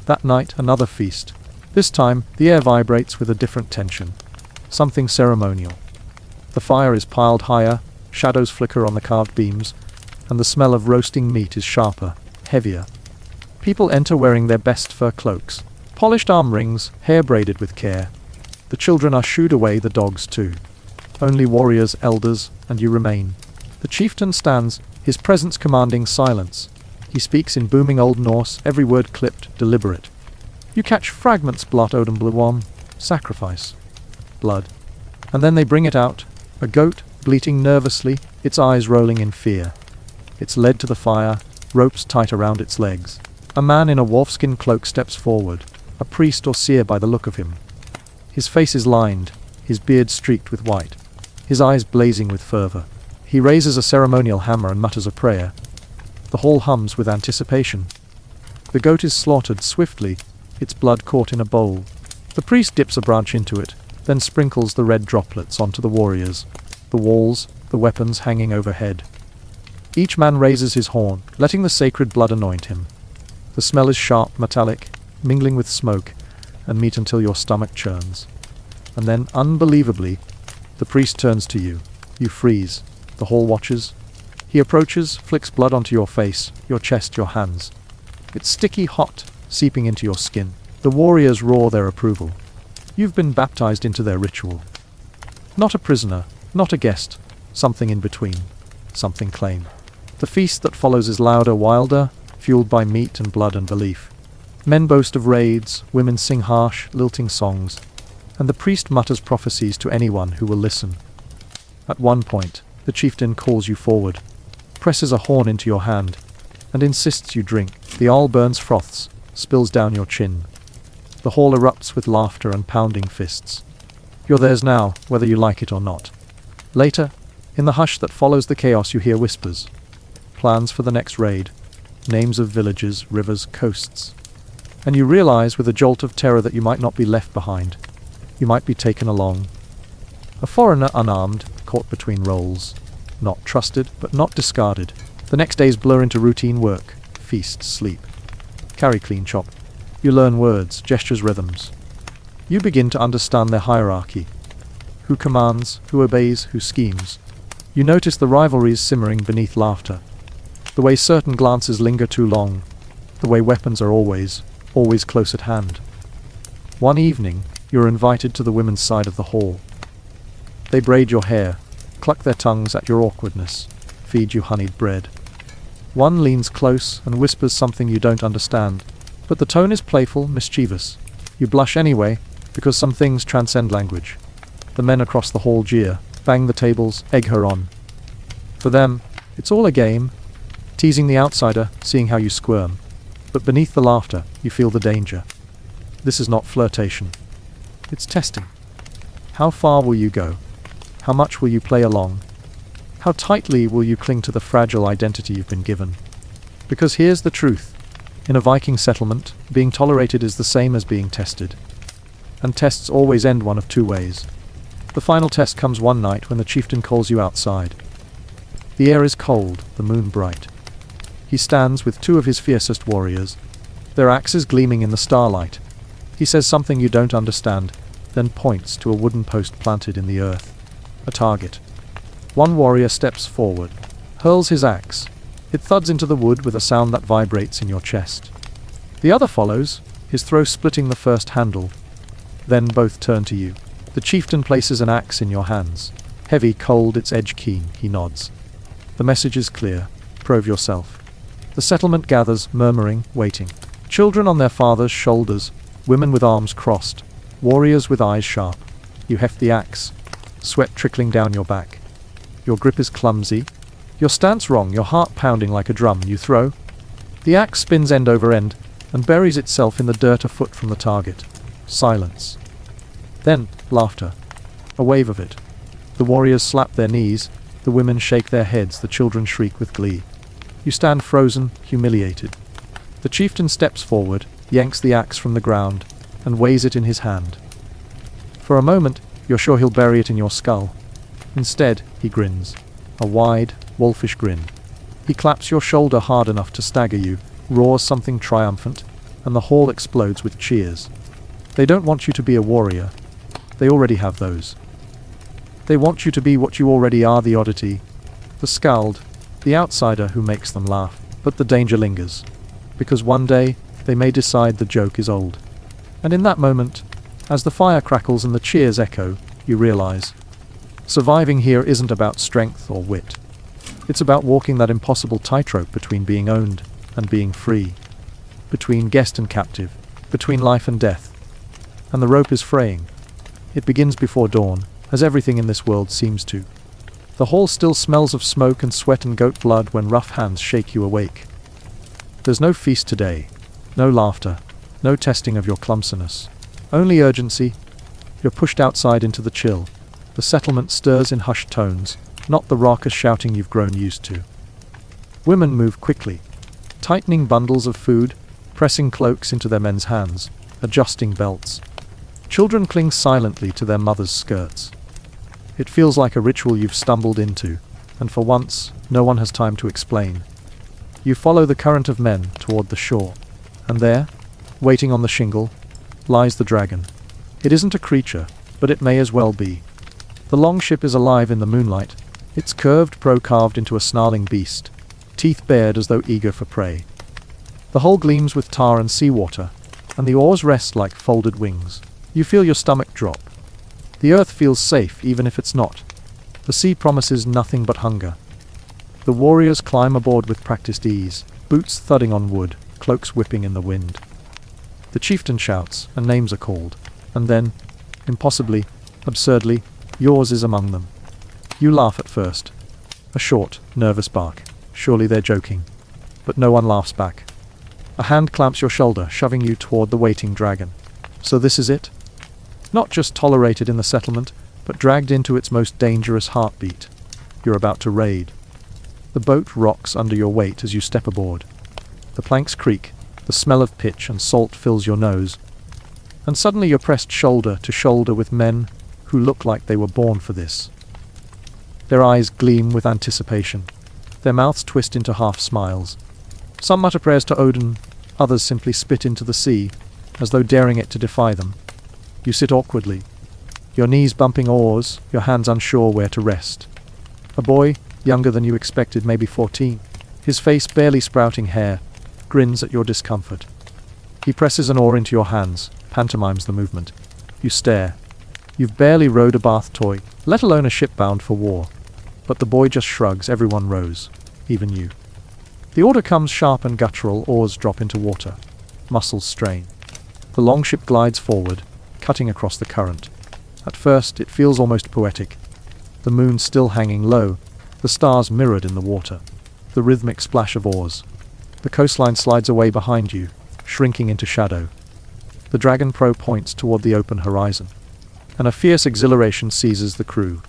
That night, another feast. This time, the air vibrates with a different tension. Something ceremonial. The fire is piled higher, shadows flicker on the carved beams, and the smell of roasting meat is sharper, heavier. People enter wearing their best fur cloaks, polished arm rings, hair braided with care. The children are shooed away, the dogs too. Only warriors, elders, and you remain. The chieftain stands, his presence commanding silence. He speaks in booming Old Norse, every word clipped, deliberate. You catch fragments, blot odem bluwam, sacrifice, blood. And then they bring it out, a goat, bleating nervously, its eyes rolling in fear. It's led to the fire, ropes tight around its legs. A man in a wolfskin cloak steps forward, a priest or seer by the look of him. His face is lined, his beard streaked with white, his eyes blazing with fervor. He raises a ceremonial hammer and mutters a prayer. The hall hums with anticipation. The goat is slaughtered swiftly, its blood caught in a bowl. The priest dips a branch into it, then sprinkles the red droplets onto the warriors, the walls, the weapons hanging overhead. Each man raises his horn, letting the sacred blood anoint him. The smell is sharp, metallic, mingling with smoke and meat until your stomach churns. And then, unbelievably, the priest turns to you. You freeze. The hall watches. He approaches, flicks blood onto your face, your chest, your hands. It's sticky hot, seeping into your skin. The warriors roar their approval. You've been baptized into their ritual. Not a prisoner, not a guest, something in between, something claim. The feast that follows is louder, wilder, fueled by meat and blood and belief. Men boast of raids, women sing harsh, lilting songs, and the priest mutters prophecies to anyone who will listen. At one point, the chieftain calls you forward, presses a horn into your hand. and insists you drink. The owl burns froths, spills down your chin. The hall erupts with laughter and pounding fists. You're theirs now, whether you like it or not. Later, in the hush that follows the chaos, you hear whispers. Plans for the next raid. Names of villages, rivers, coasts. And you realize with a jolt of terror that you might not be left behind. You might be taken along. A foreigner unarmed, caught between roles. Not trusted, but not discarded. The next days blur into routine work. Feast, sleep. Carry, clean, chop. You learn words, gestures, rhythms. You begin to understand their hierarchy. Who commands, who obeys, who schemes. You notice the rivalries simmering beneath laughter. The way certain glances linger too long. The way weapons are always close at hand. One evening, you're invited to the women's side of the hall. They braid your hair, cluck their tongues at your awkwardness, feed you honeyed bread. One leans close and whispers something you don't understand, but the tone is playful, mischievous. You blush anyway, because some things transcend language. The men across the hall jeer, bang the tables, egg her on. For them, it's all a game, teasing the outsider, seeing how you squirm. But beneath the laughter, you feel the danger. This is not flirtation. It's testing. How far will you go? How much will you play along? How tightly will you cling to the fragile identity you've been given? Because here's the truth. In a Viking settlement, being tolerated is the same as being tested. And tests always end one of two ways. The final test comes one night when the chieftain calls you outside. The air is cold, the moon bright. He stands with two of his fiercest warriors, their axes gleaming in the starlight. He says something you don't understand, then points to a wooden post planted in the earth. A target. One warrior steps forward, hurls his axe. It thuds into the wood with a sound that vibrates in your chest. The other follows, his throw splitting the first handle. Then both turn to you. The chieftain places an axe in your hands. Heavy, cold, its edge keen, he nods. The message is clear. Prove yourself. The settlement gathers, murmuring, waiting. Children on their fathers' shoulders, women with arms crossed, warriors with eyes sharp. You heft the axe, sweat trickling down your back. Your grip is clumsy, your stance wrong, your heart pounding like a drum. You throw. The axe spins end over end and buries itself in the dirt a foot from the target. Silence. Then, laughter. A wave of it. The warriors slap their knees, the women shake their heads, the children shriek with glee. You stand frozen, humiliated. The chieftain steps forward, yanks the axe from the ground, and weighs it in his hand. For a moment, you're sure he'll bury it in your skull. Instead, he grins. A wide, wolfish grin. He claps your shoulder hard enough to stagger you, roars something triumphant, and the hall explodes with cheers. They don't want you to be a warrior. They already have those. They want you to be what you already are, the oddity, the skald, the outsider who makes them laugh. But the danger lingers, because one day they may decide the joke is old. And in that moment, as the fire crackles and the cheers echo, you realize surviving here isn't about strength or wit. It's about walking that impossible tightrope between being owned and being free, between guest and captive, between life and death. And the rope is fraying. It begins before dawn, as everything in this world seems to. The hall still smells of smoke and sweat and goat blood when rough hands shake you awake. There's no feast today, no laughter, no testing of your clumsiness. Only urgency. You're pushed outside into the chill. The settlement stirs in hushed tones, not the raucous shouting you've grown used to. Women move quickly, tightening bundles of food, pressing cloaks into their men's hands, adjusting belts. Children cling silently to their mothers' skirts. It feels like a ritual you've stumbled into, and for once, no one has time to explain. You follow the current of men toward the shore, and there, waiting on the shingle, lies the dragon. It isn't a creature, but it may as well be. The longship is alive in the moonlight, its curved prow carved into a snarling beast, teeth bared as though eager for prey. The hull gleams with tar and seawater, and the oars rest like folded wings. You feel your stomach drop. The earth feels safe even if it's not. The sea promises nothing but hunger. The warriors climb aboard with practiced ease, boots thudding on wood, cloaks whipping in the wind. The chieftain shouts, and names are called, and then, impossibly, absurdly, yours is among them. You laugh at first. A short, nervous bark. Surely they're joking. but no one laughs back. A hand clamps your shoulder, shoving you toward the waiting dragon. So this is it? Not just tolerated in the settlement, but dragged into its most dangerous heartbeat. You're about to raid. The boat rocks under your weight as you step aboard. The planks creak, the smell of pitch and salt fills your nose, and suddenly you're pressed shoulder to shoulder with men who look like they were born for this. Their eyes gleam with anticipation. Their mouths twist into half smiles. Some mutter prayers to Odin, others simply spit into the sea, as though daring it to defy them. You sit awkwardly, your knees bumping oars, your hands unsure where to rest. A boy, younger than you expected, maybe 14, his face barely sprouting hair, grins at your discomfort. He presses an oar into your hands, pantomimes the movement. You stare. You've barely rowed a bath toy, let alone a ship bound for war. But the boy just shrugs. Everyone rows, even you. The order comes sharp and guttural. Oars drop into water. Muscles strain. The longship glides forward, cutting across the current. At first, it feels almost poetic. The moon still hanging low, the stars mirrored in the water. The rhythmic splash of oars. The coastline slides away behind you, shrinking into shadow. The Dragon Pro points toward the open horizon, and a fierce exhilaration seizes the crew.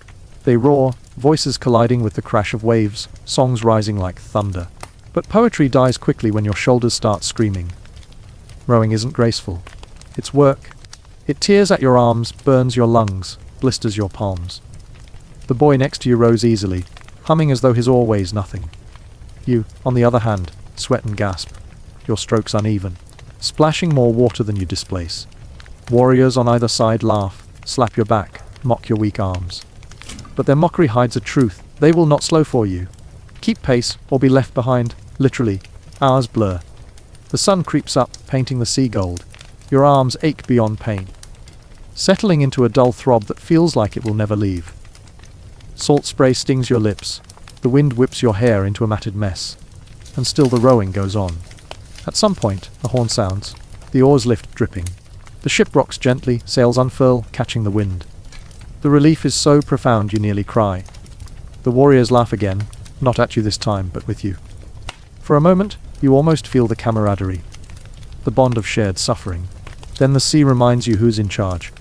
They roar, voices colliding with the crash of waves, songs rising like thunder. But poetry dies quickly when your shoulders start screaming. Rowing isn't graceful. It's work. It tears at your arms, burns your lungs, blisters your palms. The boy next to you rows easily, humming as though his oar weighs nothing. You, on the other hand, sweat and gasp, your strokes uneven, splashing more water than you displace. Warriors on either side laugh, slap your back, mock your weak arms. But their mockery hides a truth. They will not slow for you. Keep pace or be left behind, literally. Hours blur. The sun creeps up, painting the sea gold. Your arms ache beyond pain, settling into a dull throb that feels like it will never leave. Salt spray stings your lips. The wind whips your hair into a matted mess. And still the rowing goes on. At some point, a horn sounds. The oars lift, dripping. The ship rocks gently, sails unfurl, catching the wind. The relief is so profound you nearly cry. The warriors laugh again, not at you this time, but with you. For a moment, you almost feel the camaraderie, the bond of shared suffering. Then the sea reminds you who's in charge.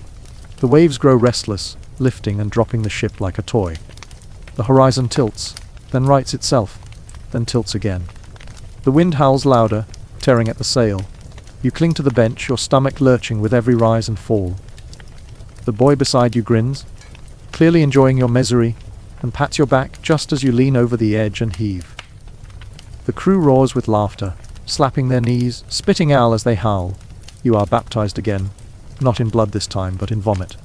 The waves grow restless, lifting and dropping the ship like a toy. The horizon tilts, then rights itself, then tilts again. The wind howls louder, tearing at the sail. You cling to the bench, your stomach lurching with every rise and fall. The boy beside you grins, clearly enjoying your misery, and pats your back just as you lean over the edge and heave. The crew roars with laughter, slapping their knees, spitting out as they howl. You are baptized again, not in blood this time, but in vomit.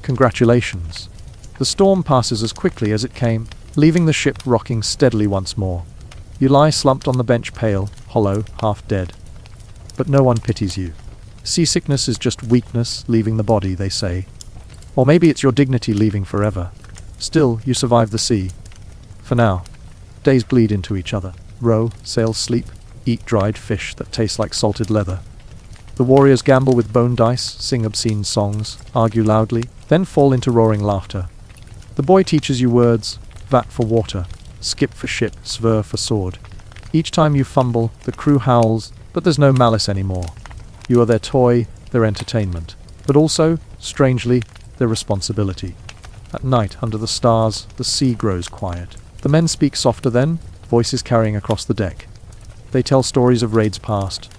Congratulations. The storm passes as quickly as it came, leaving the ship rocking steadily once more. You lie slumped on the bench, pale, hollow, half dead. But no one pities you. Seasickness is just weakness leaving the body, they say. Or maybe it's your dignity leaving forever. Still, you survive the sea. For now. Days bleed into each other. Row, sail, sleep, eat dried fish that taste like salted leather. The warriors gamble with bone dice, sing obscene songs, argue loudly, then fall into roaring laughter. The boy teaches you words, vat for water, skip for ship, sver for sword. Each time you fumble, the crew howls, but there's no malice anymore. You are their toy, their entertainment, but also, strangely, their responsibility. At night, under the stars, the sea grows quiet. The men speak softer then, voices carrying across the deck. They tell stories of raids past,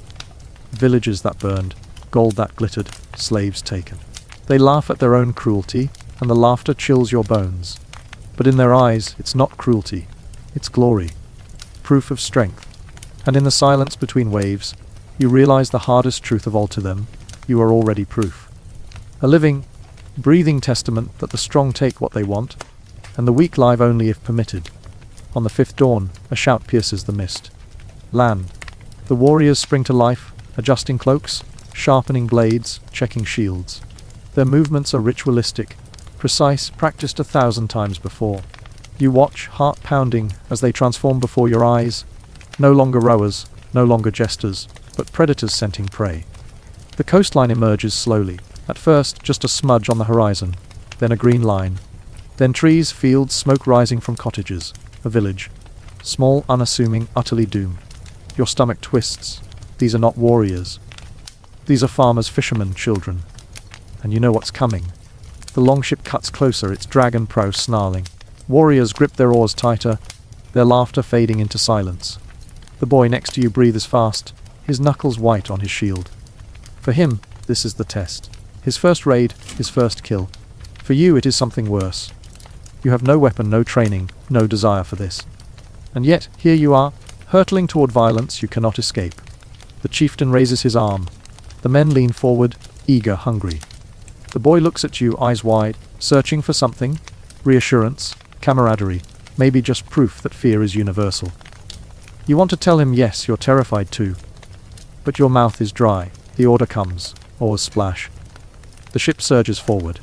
villages that burned, gold that glittered, slaves taken. They laugh at their own cruelty, and the laughter chills your bones. But in their eyes, it's not cruelty, it's glory, proof of strength. And in the silence between waves, you realize the hardest truth of all to them: you are already proof. A living, breathing testament that the strong take what they want, and the weak live only if permitted. On the fifth dawn, a shout pierces the mist. Land. The warriors spring to life, adjusting cloaks, sharpening blades, checking shields. Their movements are ritualistic, precise, practiced 1,000 times before. You watch, heart pounding, as they transform before your eyes. No longer rowers, no longer jesters, but predators scenting prey. The coastline emerges slowly, at first just a smudge on the horizon, then a green line, then trees, fields, smoke rising from cottages, a village, small, unassuming, utterly doomed. Your stomach twists. These are not warriors. These are farmers' fishermen children. And you know what's coming. The longship cuts closer, its dragon prow snarling. Warriors grip their oars tighter, their laughter fading into silence. The boy next to you breathes fast, his knuckles white on his shield. For him, this is the test. His first raid, his first kill. For you, it is something worse. You have no weapon, no training, no desire for this. And yet, here you are, hurtling toward violence you cannot escape. The chieftain raises his arm. The men lean forward, eager, hungry. The boy looks at you, eyes wide, searching for something. Reassurance, camaraderie, maybe just proof that fear is universal. You want to tell him yes, you're terrified too. But your mouth is dry. The order comes. Oars splash. The ship surges forward.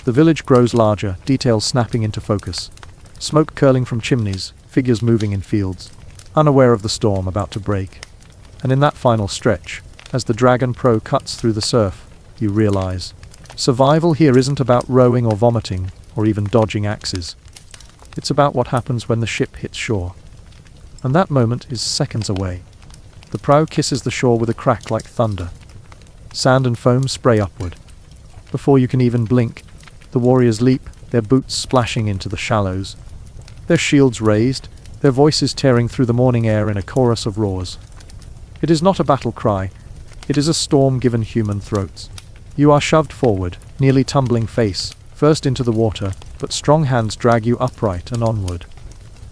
The village grows larger, details snapping into focus. Smoke curling from chimneys, figures moving in fields, unaware of the storm about to break. And in that final stretch, as the dragon prow cuts through the surf, you realize survival here isn't about rowing or vomiting, or even dodging axes. It's about what happens when the ship hits shore. And that moment is seconds away. The prow kisses the shore with a crack like thunder. Sand and foam spray upward. Before you can even blink, the warriors leap, their boots splashing into the shallows. Their shields raised, their voices tearing through the morning air in a chorus of roars. It is not a battle cry. It is a storm given human throats. You are shoved forward, nearly tumbling face, first into the water, but strong hands drag you upright and onward.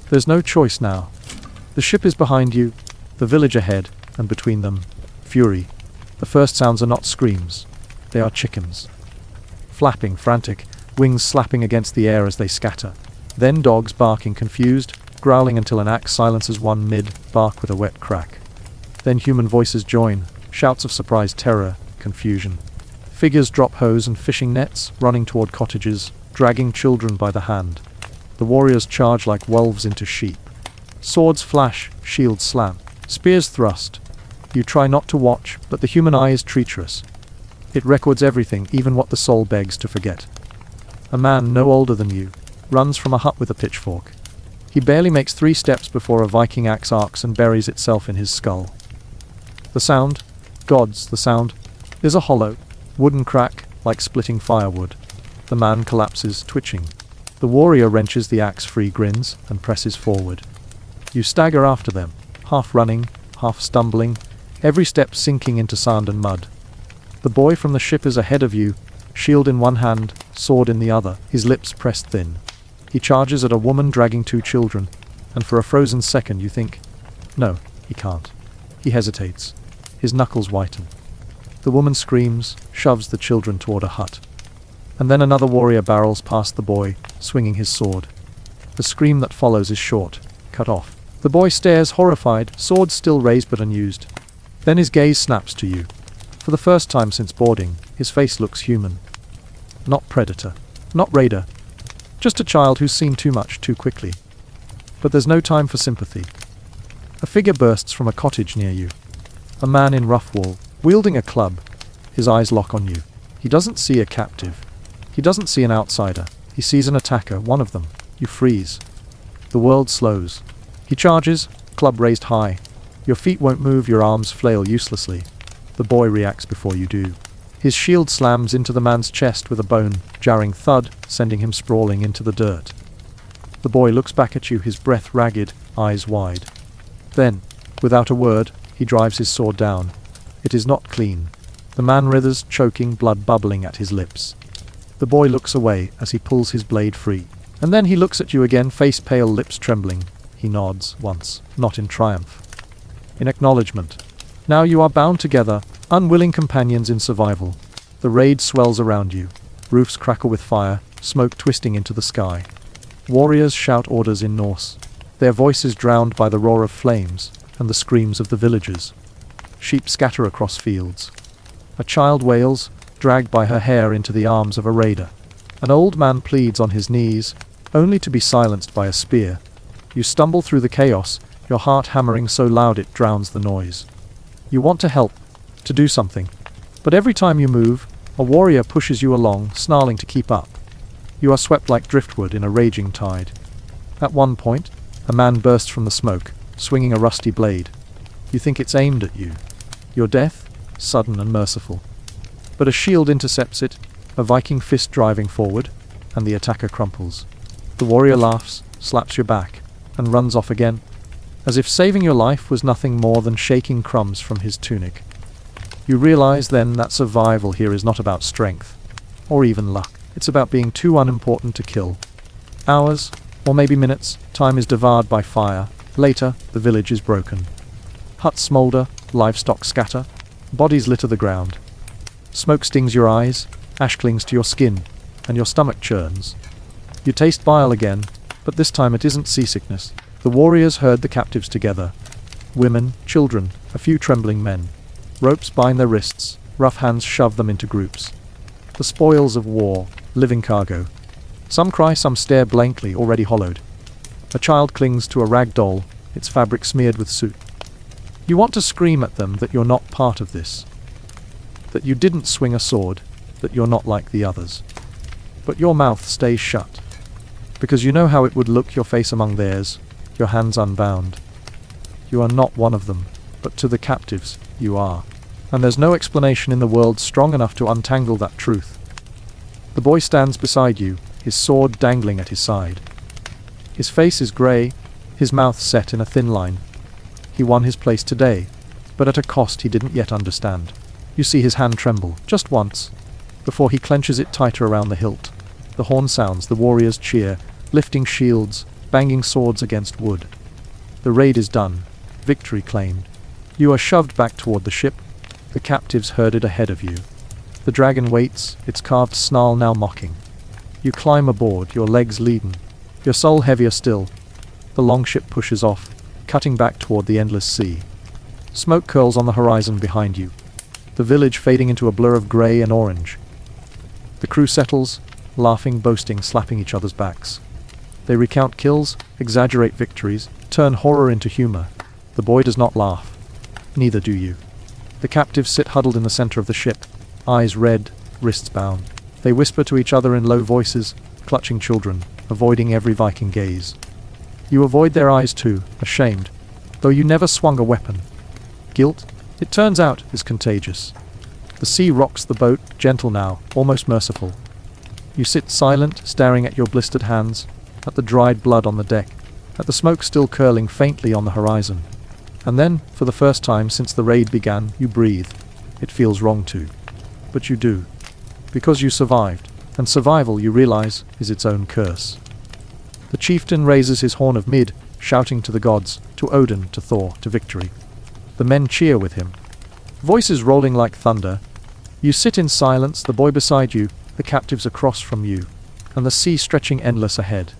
There's no choice now. The ship is behind you, the village ahead, and between them, fury. The first sounds are not screams. They are chickens. Flapping, frantic, wings slapping against the air as they scatter. Then dogs barking confused, growling until an axe silences one mid-bark with a wet crack. Then human voices join, shouts of surprised terror, confusion. Figures drop hose and fishing nets, running toward cottages, dragging children by the hand. The warriors charge like wolves into sheep. Swords flash, shields slam, spears thrust. You try not to watch, but the human eye is treacherous. It records everything, even what the soul begs to forget. A man no older than you runs from a hut with a pitchfork. He barely makes 3 steps before a Viking axe arcs and buries itself in his skull. The sound, gods, the sound, is a hollow, wooden crack, like splitting firewood. The man collapses, twitching. The warrior wrenches the axe free, grins, and presses forward. You stagger after them, half running, half stumbling, every step sinking into sand and mud. The boy from the ship is ahead of you, shield in one hand, sword in the other, his lips pressed thin. He charges at a woman dragging 2 children, and for a frozen second you think, no, he can't. He hesitates. His knuckles whiten. The woman screams, shoves the children toward a hut. And then another warrior barrels past the boy, swinging his sword. The scream that follows is short, cut off. The boy stares horrified, sword still raised but unused. Then his gaze snaps to you. For the first time since boarding, his face looks human. Not predator, not raider. Just a child who's seen too much too quickly. But there's no time for sympathy. A figure bursts from a cottage near you. A man in rough wool, wielding a club. His eyes lock on you. He doesn't see a captive. He doesn't see an outsider. He sees an attacker, one of them. You freeze. The world slows. He charges, club raised high. Your feet won't move, your arms flail uselessly. The boy reacts before you do. His shield slams into the man's chest with a bone, jarring thud, sending him sprawling into the dirt. The boy looks back at you, his breath ragged, eyes wide. Then, without a word, he drives his sword down. It is not clean. The man writhers, choking, blood bubbling at his lips. The boy looks away as he pulls his blade free. And then he looks at you again, face pale, lips trembling. He nods once, not in triumph. In acknowledgement. Now you are bound together, unwilling companions in survival. The raid swells around you. Roofs crackle with fire, smoke twisting into the sky. Warriors shout orders in Norse, their voices drowned by the roar of flames and the screams of the villagers. Sheep scatter across fields. A child wails, dragged by her hair into the arms of a raider. An old man pleads on his knees, only to be silenced by a spear. You stumble through the chaos, your heart hammering so loud it drowns the noise. You want to help, to do something. But every time you move, a warrior pushes you along, snarling to keep up. You are swept like driftwood in a raging tide. At one point, a man bursts from the smoke, swinging a rusty blade. You think it's aimed at you. Your death, sudden and merciful. But a shield intercepts it, a Viking fist driving forward, and the attacker crumples. The warrior laughs, slaps your back, and runs off again, as if saving your life was nothing more than shaking crumbs from his tunic. You realize then that survival here is not about strength, or even luck. It's about being too unimportant to kill. Hours, or maybe minutes, time is devoured by fire. Later, the village is broken. Huts smolder, livestock scatter, bodies litter the ground. Smoke stings your eyes, ash clings to your skin, and your stomach churns. You taste bile again, but this time it isn't seasickness. The warriors herd the captives together. Women, children, a few trembling men. Ropes bind their wrists, rough hands shove them into groups. The spoils of war, living cargo. Some cry, some stare blankly, already hollowed. A child clings to a rag doll, its fabric smeared with soot. You want to scream at them that you're not part of this. That you didn't swing a sword, that you're not like the others. But your mouth stays shut. Because you know how it would look, your face among theirs, your hands unbound. You are not one of them, but to the captives, you are. And there's no explanation in the world strong enough to untangle that truth. The boy stands beside you, his sword dangling at his side. His face is grey, his mouth set in a thin line. He won his place today, but at a cost he didn't yet understand. You see his hand tremble, just once, before he clenches it tighter around the hilt. The horn sounds, the warriors cheer, lifting shields, banging swords against wood. The raid is done, victory claimed. You are shoved back toward the ship, the captives herded ahead of you. The dragon waits, its carved snarl now mocking. You climb aboard, your legs leaden, your soul heavier still. The longship pushes off, cutting back toward the endless sea. Smoke curls on the horizon behind you, the village fading into a blur of grey and orange. The crew settles, laughing, boasting, slapping each other's backs. They recount kills, exaggerate victories, turn horror into humor. The boy does not laugh. Neither do you. The captives sit huddled in the center of the ship, eyes red, wrists bound. They whisper to each other in low voices, clutching children, avoiding every Viking gaze. You avoid their eyes too, ashamed, though you never swung a weapon. Guilt, it turns out, is contagious. The sea rocks the boat, gentle now, almost merciful. You sit silent, staring at your blistered hands, at the dried blood on the deck, at the smoke still curling faintly on the horizon. And then, for the first time since the raid began, you breathe. It feels wrong to. But you do. Because you survived, and survival, you realize, is its own curse. The chieftain raises his horn of mid, shouting to the gods, to Odin, to Thor, to victory. The men cheer with him. Voices rolling like thunder. You sit in silence, the boy beside you, the captives across from you, and the sea stretching endless ahead.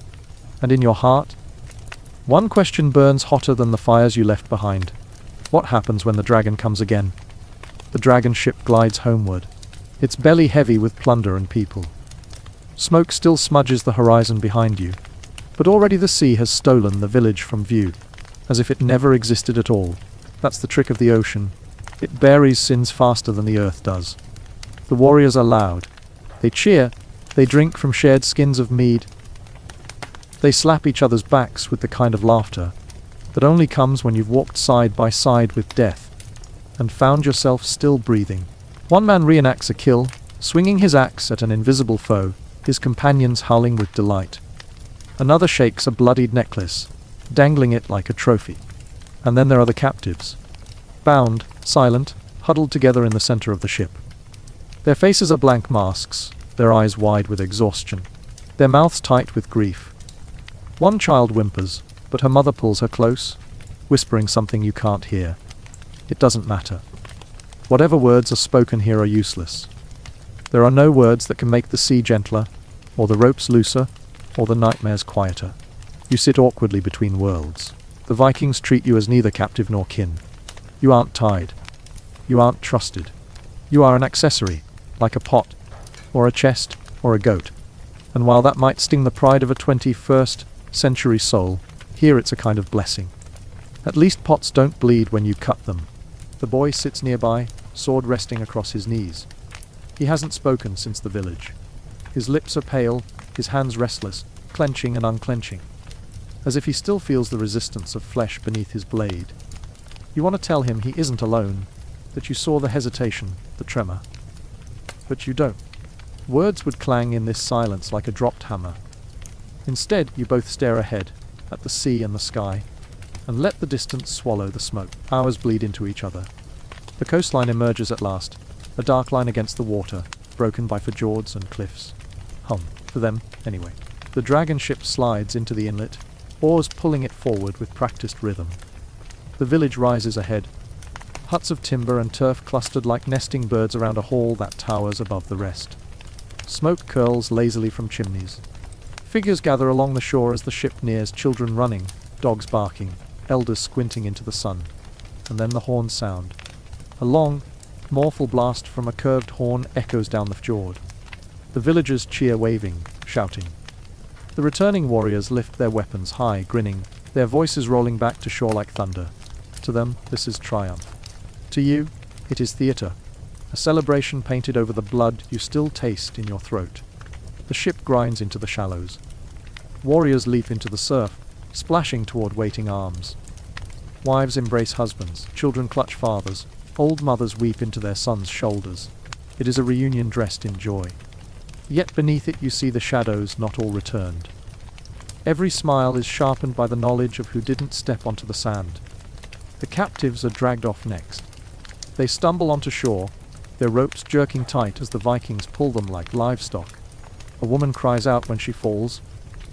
And in your heart, one question burns hotter than the fires you left behind. What happens when the dragon comes again? The dragon ship glides homeward, its belly heavy with plunder and people. Smoke still smudges the horizon behind you, but already the sea has stolen the village from view, as if it never existed at all. That's the trick of the ocean. It buries sins faster than the earth does. The warriors are loud. They cheer. They drink from shared skins of mead. They slap each other's backs with the kind of laughter that only comes when you've walked side by side with death and found yourself still breathing. One man reenacts a kill, swinging his axe at an invisible foe, his companions howling with delight. Another shakes a bloodied necklace, dangling it like a trophy. And then there are the captives, bound, silent, huddled together in the center of the ship. Their faces are blank masks, their eyes wide with exhaustion, their mouths tight with grief. One child whimpers, but her mother pulls her close, whispering something you can't hear. It doesn't matter. Whatever words are spoken here are useless. There are no words that can make the sea gentler, or the ropes looser, or the nightmares quieter. You sit awkwardly between worlds. The Vikings treat you as neither captive nor kin. You aren't tied. You aren't trusted. You are an accessory, like a pot, or a chest, or a goat. And while that might sting the pride of a 21st century soul, here it's a kind of blessing. At least pots don't bleed when you cut them. The boy sits nearby, sword resting across his knees. He hasn't spoken since the village. His lips are pale, his hands restless, clenching and unclenching, as if he still feels the resistance of flesh beneath his blade. You want to tell him he isn't alone, that you saw the hesitation, the tremor. But you don't. Words would clang in this silence like a dropped hammer. Instead, you both stare ahead, at the sea and the sky, and let the distance swallow the smoke. Hours bleed into each other. The coastline emerges at last, a dark line against the water, broken by fjords and cliffs. For them, anyway. The dragon ship slides into the inlet, oars pulling it forward with practiced rhythm. The village rises ahead, huts of timber and turf clustered like nesting birds around a hall that towers above the rest. Smoke curls lazily from chimneys. Figures gather along the shore as the ship nears, children running, dogs barking, elders squinting into the sun. And then the horns sound. A long, mournful blast from a curved horn echoes down the fjord. The villagers cheer, waving, shouting. The returning warriors lift their weapons high, grinning, their voices rolling back to shore like thunder. To them, this is triumph. To you, it is theatre, a celebration painted over the blood you still taste in your throat. The ship grinds into the shallows. Warriors leap into the surf, splashing toward waiting arms. Wives embrace husbands, children clutch fathers, old mothers weep into their sons' shoulders. It is a reunion dressed in joy. Yet beneath it you see the shadows not all returned. Every smile is sharpened by the knowledge of who didn't step onto the sand. The captives are dragged off next. They stumble onto shore, their ropes jerking tight as the Vikings pull them like livestock. A woman cries out when she falls,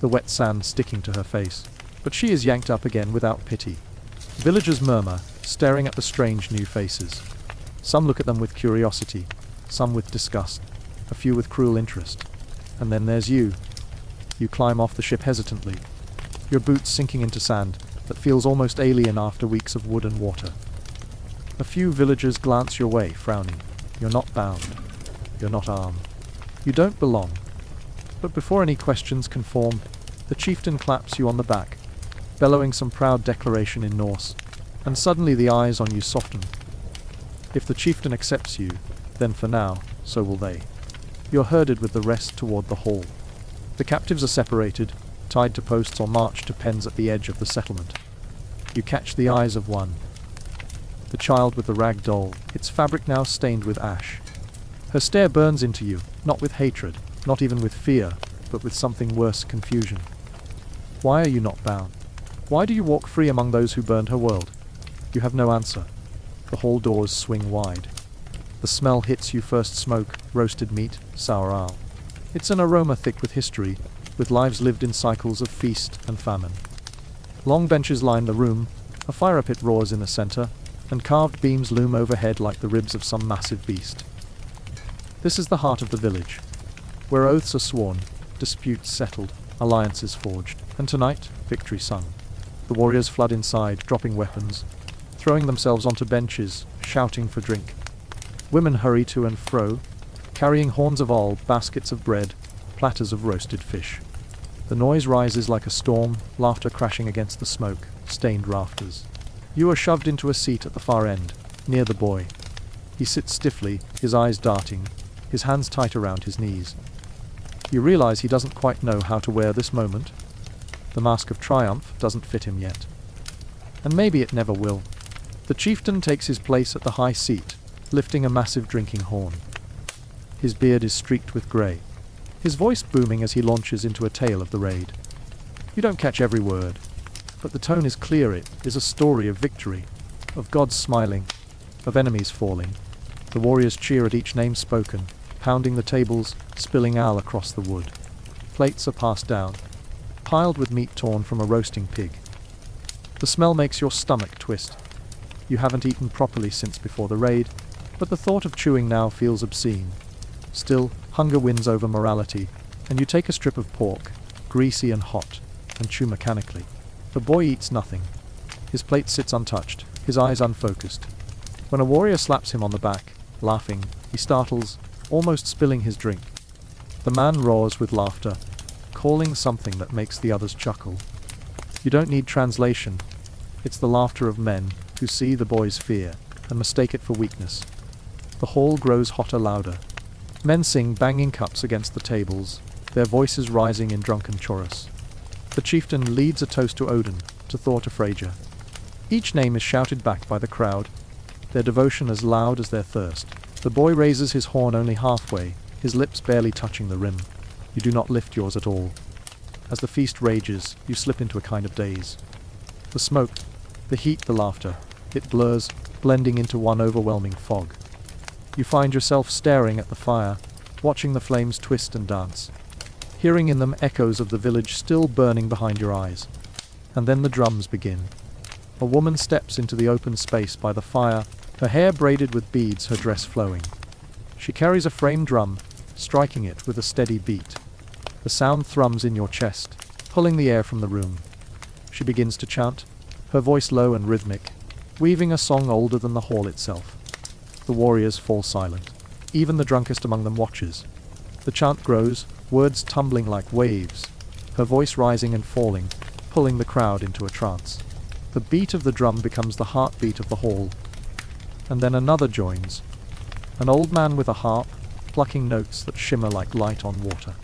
the wet sand sticking to her face, but she is yanked up again without pity. Villagers murmur, staring at the strange new faces. Some look at them with curiosity, some with disgust, a few with cruel interest. And then there's you. You climb off the ship hesitantly, your boots sinking into sand that feels almost alien after weeks of wood and water. A few villagers glance your way, frowning. You're not bound. You're not armed. You don't belong. But before any questions can form, the chieftain claps you on the back, bellowing some proud declaration in Norse, and suddenly the eyes on you soften. If the chieftain accepts you, then for now, so will they. You're herded with the rest toward the hall. The captives are separated, tied to posts or marched to pens at the edge of the settlement. You catch the eyes of one. The child with the rag doll, its fabric now stained with ash. Her stare burns into you, not with hatred, not even with fear, but with something worse, confusion. Why are you not bound? Why do you walk free among those who burned her world? You have no answer. The hall doors swing wide. The smell hits you, first smoke, roasted meat, sour ale. It's an aroma thick with history, with lives lived in cycles of feast and famine. Long benches line the room, a fire pit roars in the center, and carved beams loom overhead like the ribs of some massive beast. This is the heart of the village, where oaths are sworn, disputes settled, alliances forged, and tonight, victory sung. The warriors flood inside, dropping weapons, throwing themselves onto benches, shouting for drink. Women hurry to and fro, carrying horns of ale, baskets of bread, platters of roasted fish. The noise rises like a storm, laughter crashing against the smoke, stained rafters. You are shoved into a seat at the far end, near the boy. He sits stiffly, his eyes darting, his hands tight around his knees. You realize he doesn't quite know how to wear this moment. The mask of triumph doesn't fit him yet. And maybe it never will. The chieftain takes his place at the high seat, lifting a massive drinking horn. His beard is streaked with grey, his voice booming as he launches into a tale of the raid. You don't catch every word, but the tone is clear. It is a story of victory, of gods smiling, of enemies falling. The warriors cheer at each name spoken, pounding the tables, spilling ale across the wood. Plates are passed down, piled with meat torn from a roasting pig. The smell makes your stomach twist. You haven't eaten properly since before the raid, but the thought of chewing now feels obscene. Still, hunger wins over morality, and you take a strip of pork, greasy and hot, and chew mechanically. The boy eats nothing. His plate sits untouched, his eyes unfocused. When a warrior slaps him on the back, laughing, he startles, almost spilling his drink. The man roars with laughter, calling something that makes the others chuckle. You don't need translation. It's the laughter of men who see the boy's fear and mistake it for weakness. The hall grows hotter, louder. Men sing, banging cups against the tables, their voices rising in drunken chorus. The chieftain leads a toast to Odin, to Thor, to Freyja. Each name is shouted back by the crowd, their devotion as loud as their thirst. The boy raises his horn only halfway, his lips barely touching the rim. You do not lift yours at all. As the feast rages, you slip into a kind of daze. The smoke, the heat, the laughter, it blurs, blending into one overwhelming fog. You find yourself staring at the fire, watching the flames twist and dance, hearing in them echoes of the village still burning behind your eyes. And then the drums begin. A woman steps into the open space by the fire, her hair braided with beads, her dress flowing. She carries a frame drum, striking it with a steady beat. The sound thrums in your chest, pulling the air from the room. She begins to chant, her voice low and rhythmic, weaving a song older than the hall itself. The warriors fall silent. Even the drunkest among them watches. The chant grows, words tumbling like waves, her voice rising and falling, pulling the crowd into a trance. The beat of the drum becomes the heartbeat of the hall. And then another joins. An old man with a harp, plucking notes that shimmer like light on water.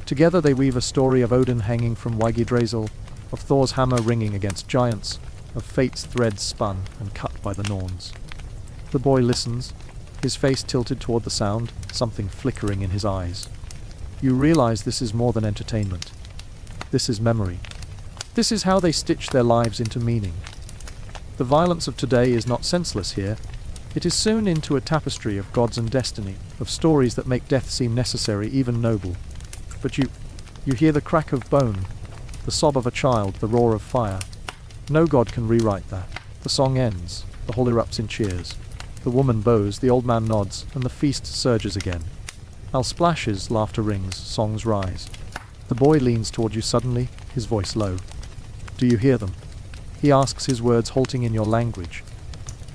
Together they weave a story of Odin hanging from Yggdrasil, of Thor's hammer ringing against giants, of fate's threads spun and cut by the Norns. The boy listens, his face tilted toward the sound, something flickering in his eyes. You realize this is more than entertainment. This is memory. This is how they stitch their lives into meaning. The violence of today is not senseless here. It is sewn into a tapestry of gods and destiny, of stories that make death seem necessary, even noble. But you hear the crack of bone, the sob of a child, the roar of fire. No god can rewrite that. The song ends, the hall erupts in cheers. The woman bows, the old man nods, and the feast surges again. Al splashes, laughter rings, songs rise. The boy leans toward you suddenly, his voice low. Do you hear them? He asks, his words halting in your language.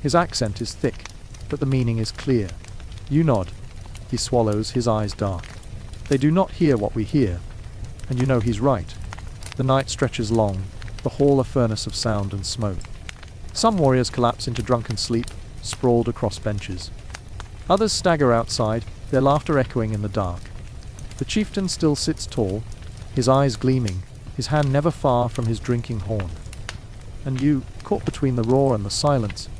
His accent is thick, but the meaning is clear. You nod. He swallows, his eyes dark. They do not hear what we hear, and you know he's right. The night stretches long, the hall a furnace of sound and smoke. Some warriors collapse into drunken sleep, sprawled across benches. Others stagger outside, their laughter echoing in the dark. The chieftain still sits tall, his eyes gleaming, his hand never far from his drinking horn. And you, caught between the roar and the silence,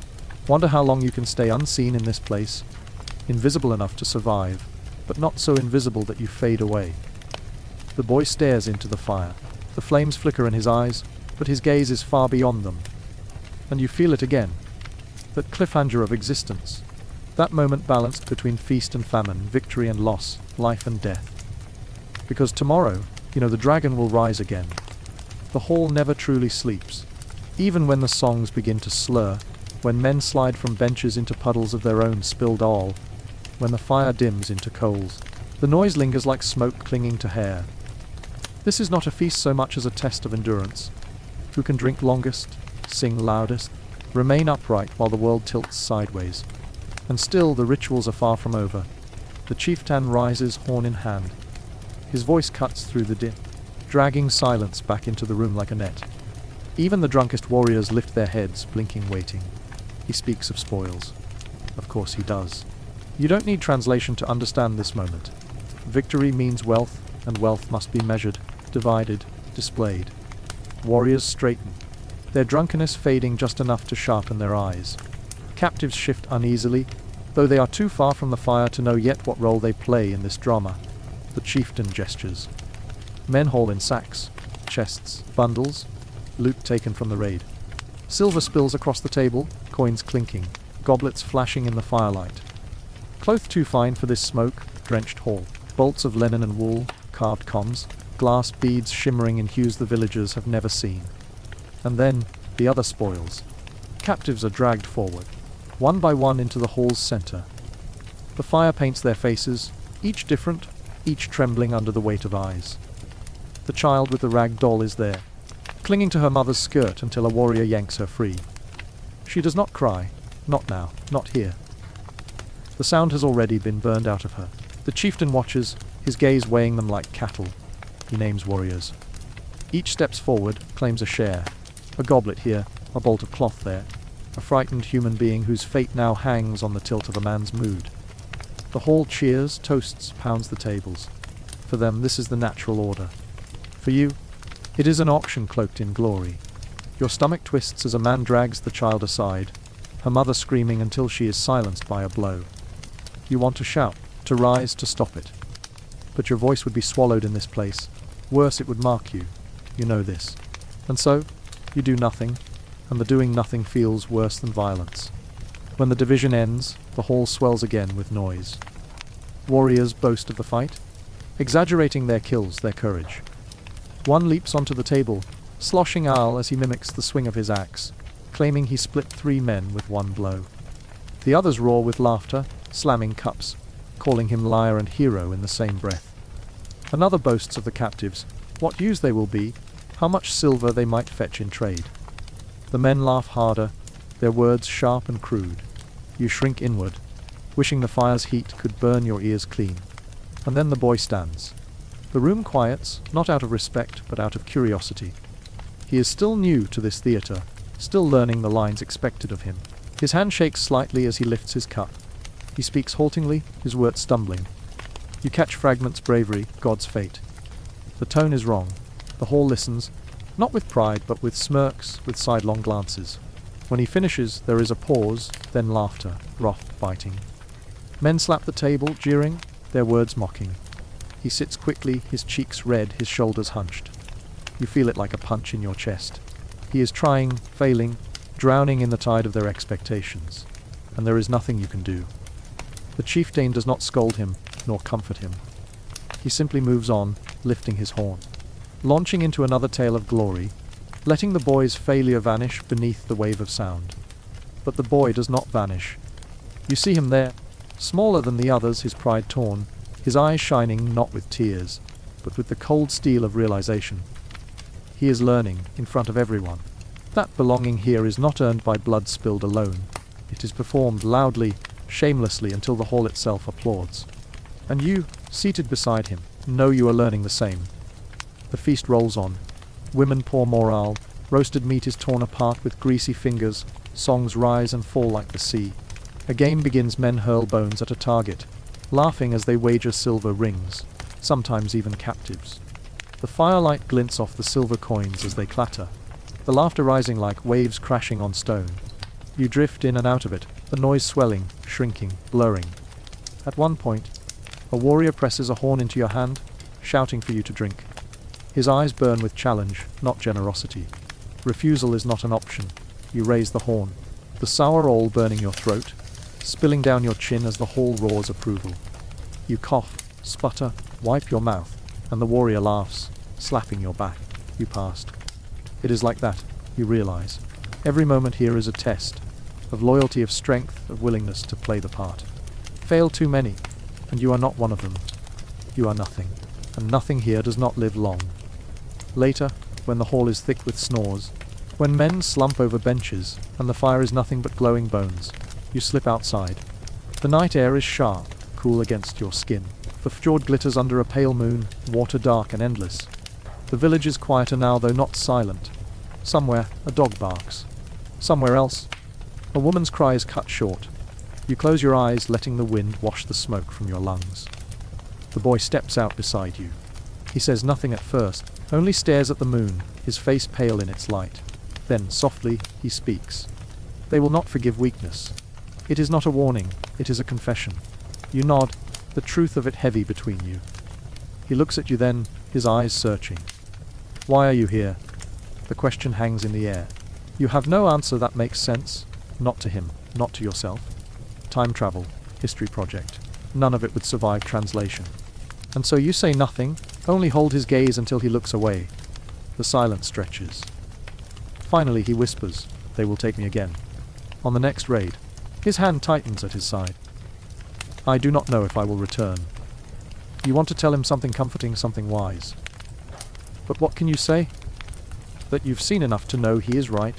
wonder how long you can stay unseen in this place, invisible enough to survive, but not so invisible that you fade away. The boy stares into the fire. The flames flicker in his eyes, but his gaze is far beyond them. And you feel it again. That cliffhanger of existence. That moment balanced between feast and famine, victory and loss, life and death. Because tomorrow, the dragon will rise again. The hall never truly sleeps. Even when the songs begin to slur, when men slide from benches into puddles of their own spilled oil, when the fire dims into coals, the noise lingers like smoke clinging to hair. This is not a feast so much as a test of endurance. Who can drink longest, sing loudest, remain upright while the world tilts sideways. And still the rituals are far from over. The chieftain rises, horn in hand. His voice cuts through the din, dragging silence back into the room like a net. Even the drunkest warriors lift their heads, blinking, waiting. He speaks of spoils. Of course he does. You don't need translation to understand this moment. Victory means wealth, and wealth must be measured, divided, displayed. Warriors straighten, their drunkenness fading just enough to sharpen their eyes. Captives shift uneasily, though they are too far from the fire to know yet what role they play in this drama. The chieftain gestures. Men haul in sacks, chests, bundles, loot taken from the raid. Silver spills across the table, coins clinking, goblets flashing in the firelight. Cloth too fine for this smoke-drenched hall. Bolts of linen and wool, carved comms, glass beads shimmering in hues the villagers have never seen. And then, the other spoils. Captives are dragged forward, one by one into the hall's center. The fire paints their faces, each different, each trembling under the weight of eyes. The child with the rag doll is there, clinging to her mother's skirt until a warrior yanks her free. She does not cry, not now, not here. The sound has already been burned out of her. The chieftain watches, his gaze weighing them like cattle. He names warriors. Each steps forward, claims a share. A goblet here, a bolt of cloth there. A frightened human being whose fate now hangs on the tilt of a man's mood. The hall cheers, toasts, pounds the tables. For them, this is the natural order. For you, it is an auction cloaked in glory. Your stomach twists as a man drags the child aside, her mother screaming until she is silenced by a blow. You want to shout, to rise, to stop it. But your voice would be swallowed in this place. Worse, it would mark you. You know this. And so, you do nothing, and the doing nothing feels worse than violence. When the division ends, the hall swells again with noise. Warriors boast of the fight, exaggerating their kills, their courage. One leaps onto the table, sloshing Al as he mimics the swing of his axe, claiming he split 3 men with 1 blow. The others roar with laughter, slamming cups, calling him liar and hero in the same breath. Another boasts of the captives, what use they will be, how much silver they might fetch in trade. The men laugh harder, their words sharp and crude. You shrink inward, wishing the fire's heat could burn your ears clean. And then the boy stands. The room quiets, not out of respect, but out of curiosity. He is still new to this theatre, still learning the lines expected of him. His hand shakes slightly as he lifts his cup. He speaks haltingly, his words stumbling. You catch fragments: bravery, God's fate. The tone is wrong. The hall listens, not with pride, but with smirks, with sidelong glances. When he finishes, there is a pause, then laughter, wrath biting. Men slap the table, jeering, their words mocking. He sits quickly, his cheeks red, his shoulders hunched. You feel it like a punch in your chest. He is trying, failing, drowning in the tide of their expectations. And there is nothing you can do. The chieftain does not scold him, nor comfort him. He simply moves on, lifting his horn, launching into another tale of glory, letting the boy's failure vanish beneath the wave of sound. But the boy does not vanish. You see him there, smaller than the others, his pride torn, his eyes shining not with tears, but with the cold steel of realization. He is learning, in front of everyone, that belonging here is not earned by blood spilled alone. It is performed loudly, shamelessly, until the hall itself applauds. And you, seated beside him, know you are learning the same. The feast rolls on. Women pour morale, roasted meat is torn apart with greasy fingers, songs rise and fall like the sea. A game begins, men hurl bones at a target, laughing as they wager silver rings, sometimes even captives. The firelight glints off the silver coins as they clatter, the laughter rising like waves crashing on stone. You drift in and out of it, the noise swelling, shrinking, blurring. At one point, a warrior presses a horn into your hand, shouting for you to drink. His eyes burn with challenge, not generosity. Refusal is not an option. You raise the horn, the sour oil burning your throat, spilling down your chin as the hall roars approval. You cough, sputter, wipe your mouth, and the warrior laughs, slapping your back. You passed. It is like that, you realize. Every moment here is a test, of loyalty, of strength, of willingness to play the part. Fail too many, and you are not one of them. You are nothing, and nothing here does not live long. Later, when the hall is thick with snores, when men slump over benches, and the fire is nothing but glowing bones, you slip outside. The night air is sharp, cool against your skin. The fjord glitters under a pale moon, water dark and endless. The village is quieter now, though not silent. Somewhere, a dog barks. Somewhere else, a woman's cry is cut short. You close your eyes, letting the wind wash the smoke from your lungs. The boy steps out beside you. He says nothing at first, only stares at the moon, his face pale in its light. Then, softly, he speaks. They will not forgive weakness. It is not a warning, it is a confession. You nod, the truth of it heavy between you. He looks at you then, his eyes searching. Why are you here? The question hangs in the air. You have no answer that makes sense, not to him, not to yourself. Time travel, history project, none of it would survive translation. And so you say nothing, only hold his gaze until he looks away. The silence stretches. Finally he whispers, "They will take me again. On the next raid." His hand tightens at his side. "I do not know if I will return." You want to tell him something comforting, something wise. But what can you say? That you've seen enough to know he is right.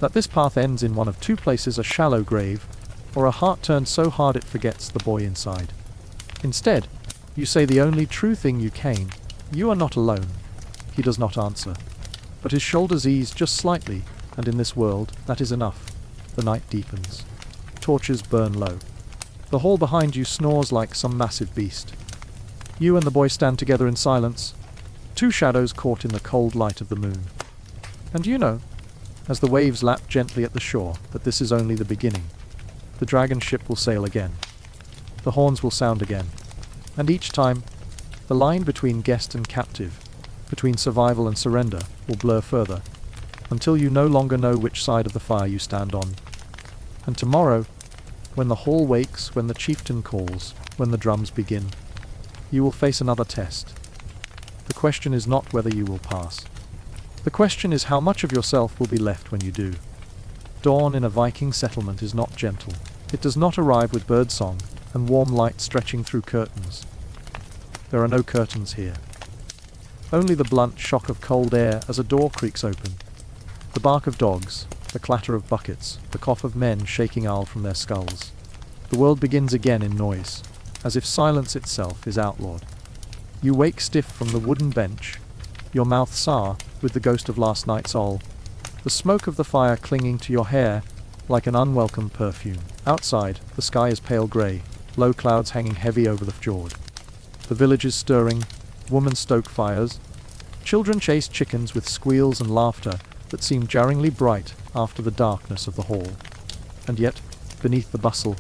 That this path ends in one of two places, a shallow grave, or a heart turned so hard it forgets the boy inside. Instead, you say the only true thing you can. You are not alone. He does not answer. But his shoulders ease just slightly, and in this world, that is enough. The night deepens. Torches burn low. The hall behind you snores like some massive beast. You and the boy stand together in silence, two shadows caught in the cold light of the moon. And you know, as the waves lap gently at the shore, that this is only the beginning. The dragon ship will sail again. The horns will sound again. And each time, the line between guest and captive, between survival and surrender, will blur further, until you no longer know which side of the fire you stand on. And tomorrow, when the hall wakes, when the chieftain calls, when the drums begin, you will face another test. The question is not whether you will pass. The question is how much of yourself will be left when you do. Dawn in a Viking settlement is not gentle. It does not arrive with birdsong and warm light stretching through curtains. There are no curtains here. Only the blunt shock of cold air as a door creaks open. The bark of dogs, the clatter of buckets, the cough of men shaking ale from their skulls. The world begins again in noise, as if silence itself is outlawed. You wake stiff from the wooden bench, your mouth sour with the ghost of last night's ale, the smoke of the fire clinging to your hair like an unwelcome perfume. Outside, the sky is pale grey, low clouds hanging heavy over the fjord. The village is stirring, women stoke fires, children chase chickens with squeals and laughter that seem jarringly bright after the darkness of the hall. And yet, beneath the bustle,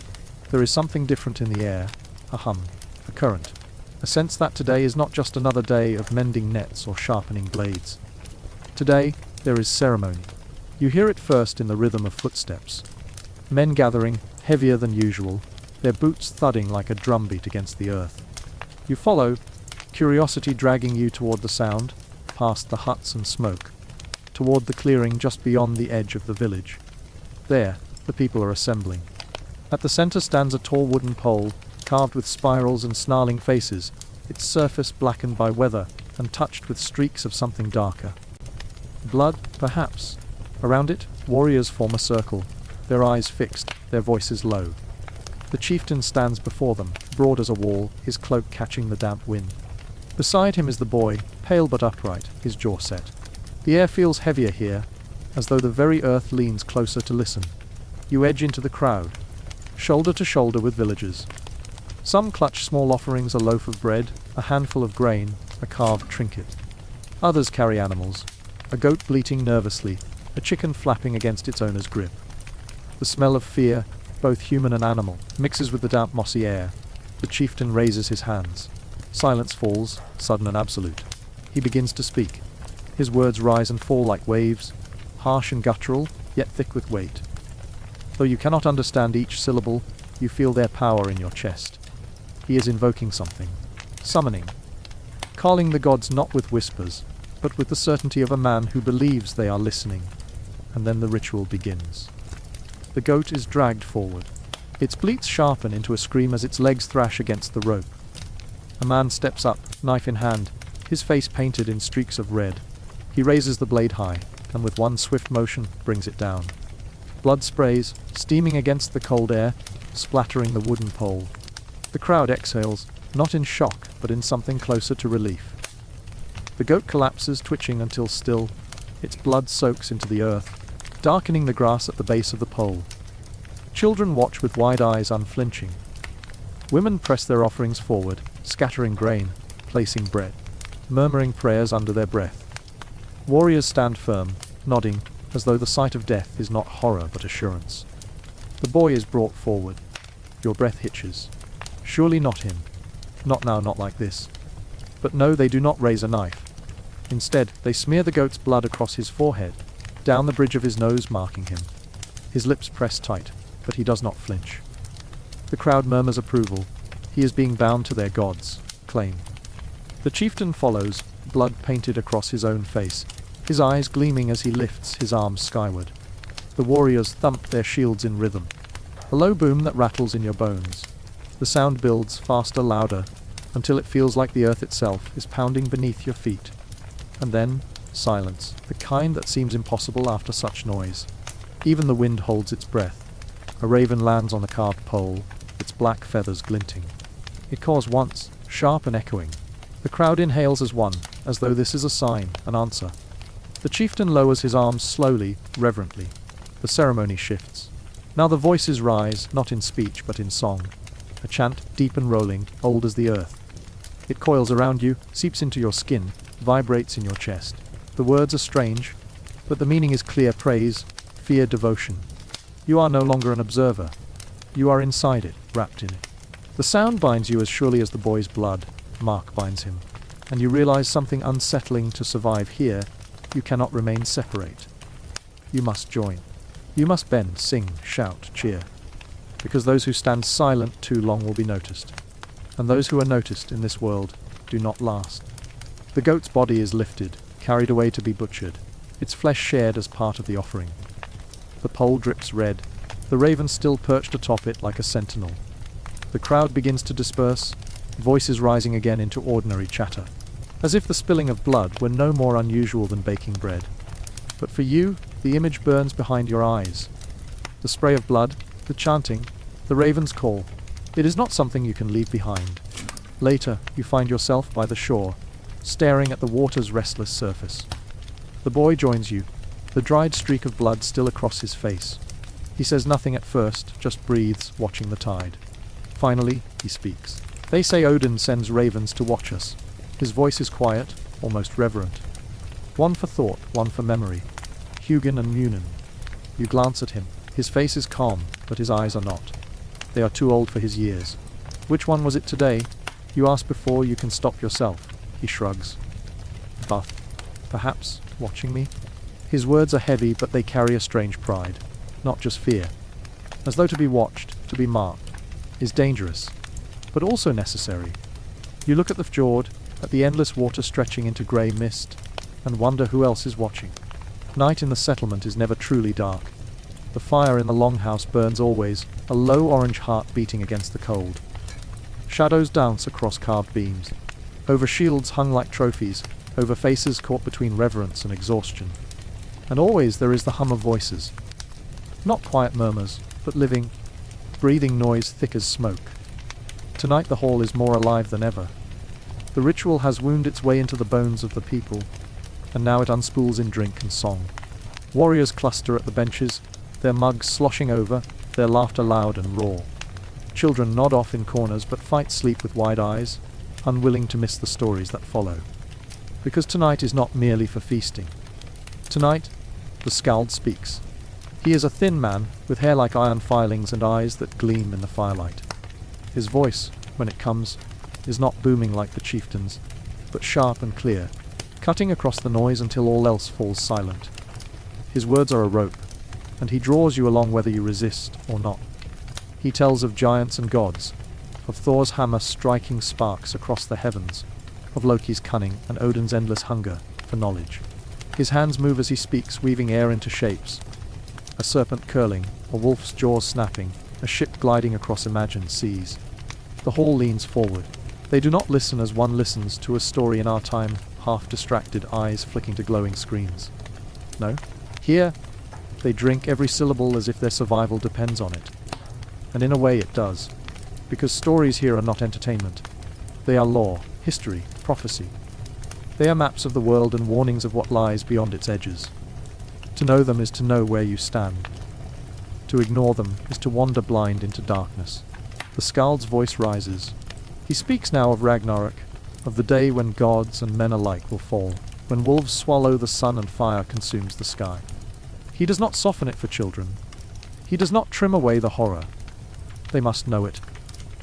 there is something different in the air, a hum, a current, a sense that today is not just another day of mending nets or sharpening blades. Today, there is ceremony. You hear it first in the rhythm of footsteps. Men gathering, heavier than usual, their boots thudding like a drumbeat against the earth. You follow, curiosity dragging you toward the sound, past the huts and smoke, toward the clearing just beyond the edge of the village. There, the people are assembling. At the center stands a tall wooden pole, carved with spirals and snarling faces, its surface blackened by weather and touched with streaks of something darker. Blood, perhaps. Around it, warriors form a circle, their eyes fixed, their voices low. The chieftain stands before them, broad as a wall, his cloak catching the damp wind. Beside him is the boy, pale but upright, his jaw set. The air feels heavier here, as though the very earth leans closer to listen. You edge into the crowd, shoulder to shoulder with villagers. Some clutch small offerings, a loaf of bread, a handful of grain, a carved trinket. Others carry animals, a goat bleating nervously, a chicken flapping against its owner's grip. The smell of fear, both human and animal, mixes with the damp mossy air. The chieftain raises his hands. Silence falls, sudden and absolute. He begins to speak. His words rise and fall like waves, harsh and guttural, yet thick with weight. Though you cannot understand each syllable, you feel their power in your chest. He is invoking something, summoning, calling the gods not with whispers, but with the certainty of a man who believes they are listening. And then the ritual begins. The goat is dragged forward. Its bleats sharpen into a scream as its legs thrash against the rope. A man steps up, knife in hand, his face painted in streaks of red. He raises the blade high, and with one swift motion brings it down. Blood sprays, steaming against the cold air, splattering the wooden pole. The crowd exhales, not in shock, but in something closer to relief. The goat collapses, twitching until still. Its blood soaks into the earth, darkening the grass at the base of the pole. Children watch with wide eyes, unflinching. Women press their offerings forward, scattering grain, placing bread, murmuring prayers under their breath. Warriors stand firm, nodding, as though the sight of death is not horror but assurance. The boy is brought forward. Your breath hitches. Surely not him. Not now, not like this. But no, they do not raise a knife. Instead, they smear the goat's blood across his forehead, down the bridge of his nose, marking him. His lips press tight, but he does not flinch. The crowd murmurs approval. He is being bound to their gods, claim. The chieftain follows, blood painted across his own face, his eyes gleaming as he lifts his arms skyward. The warriors thump their shields in rhythm, a low boom that rattles in your bones. The sound builds faster, louder, until it feels like the earth itself is pounding beneath your feet. And then, silence, the kind that seems impossible after such noise. Even the wind holds its breath. A raven lands on the carved pole, its black feathers glinting. It caws once, sharp and echoing. The crowd inhales as one, as though this is a sign, an answer. The chieftain lowers his arms slowly, reverently. The ceremony shifts. Now the voices rise, not in speech but in song. A chant, deep and rolling, old as the earth. It coils around you, seeps into your skin, vibrates in your chest. The words are strange, But the meaning is clear: praise, fear, devotion. You are no longer an observer. You are inside it, wrapped in it. The sound binds you as surely as the boy's blood, Mark, binds him. And you realize something unsettling: to survive here, you cannot remain separate. You must join. You must bend, sing, shout, cheer. Because those who stand silent too long will be noticed. And those who are noticed in this world do not last. The goat's body is lifted, carried away to be butchered, its flesh shared as part of the offering. The pole drips red, the raven still perched atop it like a sentinel. The crowd begins to disperse, voices rising again into ordinary chatter, as if the spilling of blood were no more unusual than baking bread. But for you, the image burns behind your eyes. The spray of blood, the chanting, the raven's call. It is not something you can leave behind. Later, you find yourself by the shore, staring at the water's restless surface. The boy joins you, the dried streak of blood still across his face. He says nothing at first, just breathes, watching the tide. Finally, he speaks. They say Odin sends ravens to watch us. His voice is quiet, almost reverent. One for thought, one for memory. Hugin and Munin. You glance at him. His face is calm, but his eyes are not. They are too old for his years. Which one was it today? You ask before you can stop yourself. He shrugs. Buff. Perhaps, watching me? His words are heavy, but they carry a strange pride. Not just fear. As though to be watched, to be marked, is dangerous, but also necessary. You look at the fjord, at the endless water stretching into grey mist, and wonder who else is watching. Night in the settlement is never truly dark. The fire in the longhouse burns always, a low orange heart beating against the cold. Shadows dance across carved beams, over shields hung like trophies, over faces caught between reverence and exhaustion. And always there is the hum of voices. Not quiet murmurs, but living, breathing noise thick as smoke. Tonight the hall is more alive than ever. The ritual has wound its way into the bones of the people, and now it unspools in drink and song. Warriors cluster at the benches, their mugs sloshing over, their laughter loud and raw. Children nod off in corners but fight sleep with wide eyes, unwilling to miss the stories that follow. Because tonight is not merely for feasting. Tonight, the skald speaks. He is a thin man, with hair like iron filings and eyes that gleam in the firelight. His voice, when it comes, is not booming like the chieftain's, but sharp and clear, cutting across the noise until all else falls silent. His words are a rope, and he draws you along whether you resist or not. He tells of giants and gods, of Thor's hammer striking sparks across the heavens, of Loki's cunning and Odin's endless hunger for knowledge. His hands move as he speaks, weaving air into shapes. A serpent curling, a wolf's jaws snapping, a ship gliding across imagined seas. The hall leans forward. They do not listen as one listens to a story in our time, half-distracted eyes flicking to glowing screens. No. Here, they drink every syllable as if their survival depends on it. And in a way it does. Because stories here are not entertainment. They are lore, history, prophecy. They are maps of the world and warnings of what lies beyond its edges. To know them is to know where you stand. To ignore them is to wander blind into darkness. The skald's voice rises. He speaks now of Ragnarok, of the day when gods and men alike will fall, when wolves swallow the sun and fire consumes the sky. He does not soften it for children. He does not trim away the horror. They must know it,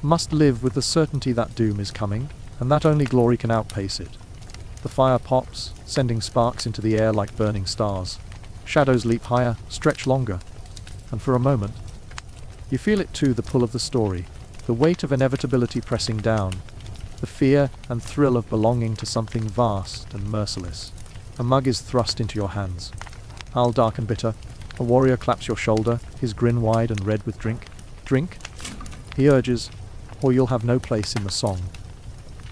must live with the certainty that doom is coming, and that only glory can outpace it. The fire pops, sending sparks into the air like burning stars. Shadows leap higher, stretch longer, and for a moment, you feel it too, the pull of the story, the weight of inevitability pressing down, the fear and thrill of belonging to something vast and merciless. A mug is thrust into your hands. Ale dark and bitter, a warrior claps your shoulder, his grin wide and red with drink. Drink? He urges, or you'll have no place in the song.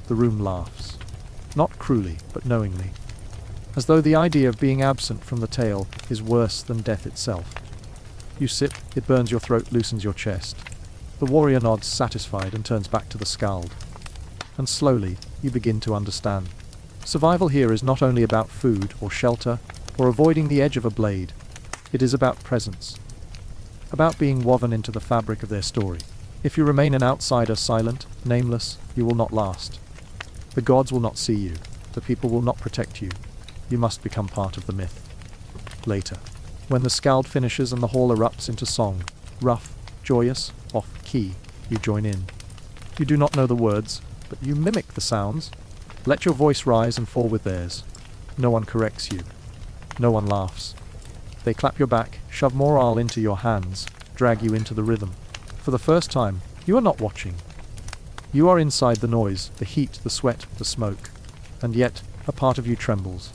The room laughs. Not cruelly, but knowingly. As though the idea of being absent from the tale is worse than death itself. You sip, it burns your throat, loosens your chest. The warrior nods, satisfied, and turns back to the skald. And slowly, you begin to understand. Survival here is not only about food or shelter or avoiding the edge of a blade. It is about presence. About being woven into the fabric of their story. If you remain an outsider, silent, nameless, you will not last. The gods will not see you. The people will not protect you. You must become part of the myth. Later, when the skald finishes and the hall erupts into song, rough, joyous, off-key, you join in. You do not know the words, but you mimic the sounds. Let your voice rise and fall with theirs. No one corrects you. No one laughs. They clap your back, shove more oil into your hands, drag you into the rhythm. For the first time, you are not watching. You are inside the noise, the heat, the sweat, the smoke. And yet, a part of you trembles.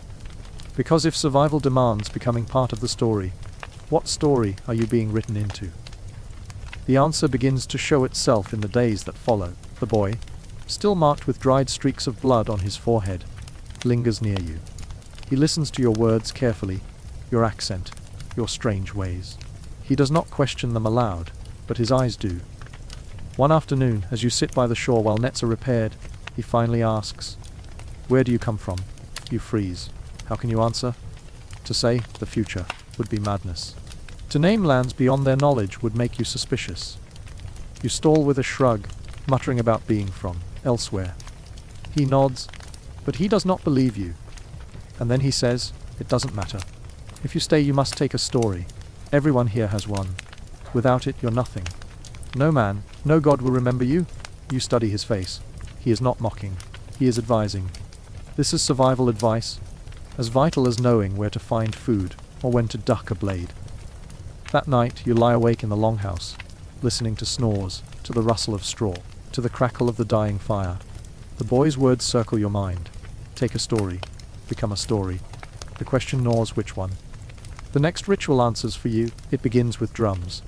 Because if survival demands becoming part of the story, what story are you being written into? The answer begins to show itself in the days that follow. The boy, still marked with dried streaks of blood on his forehead, lingers near you. He listens to your words carefully, your accent, your strange ways. He does not question them aloud, but his eyes do. One afternoon, as you sit by the shore while nets are repaired, he finally asks, "Where do you come from?" You freeze. How can you answer? To say the future would be madness. To name lands beyond their knowledge would make you suspicious. You stall with a shrug, muttering about being from elsewhere. He nods, but he does not believe you. And then he says, "It doesn't matter. If you stay, you must take a story. Everyone here has one. Without it, you're nothing. No man, no god will remember you." You study his face. He is not mocking. He is advising. This is survival advice, as vital as knowing where to find food or when to duck a blade. That night, you lie awake in the longhouse, listening to snores, to the rustle of straw, to the crackle of the dying fire. The boy's words circle your mind. Take a story. Become a story. The question gnaws which one. The next ritual answers for you. It begins with drums.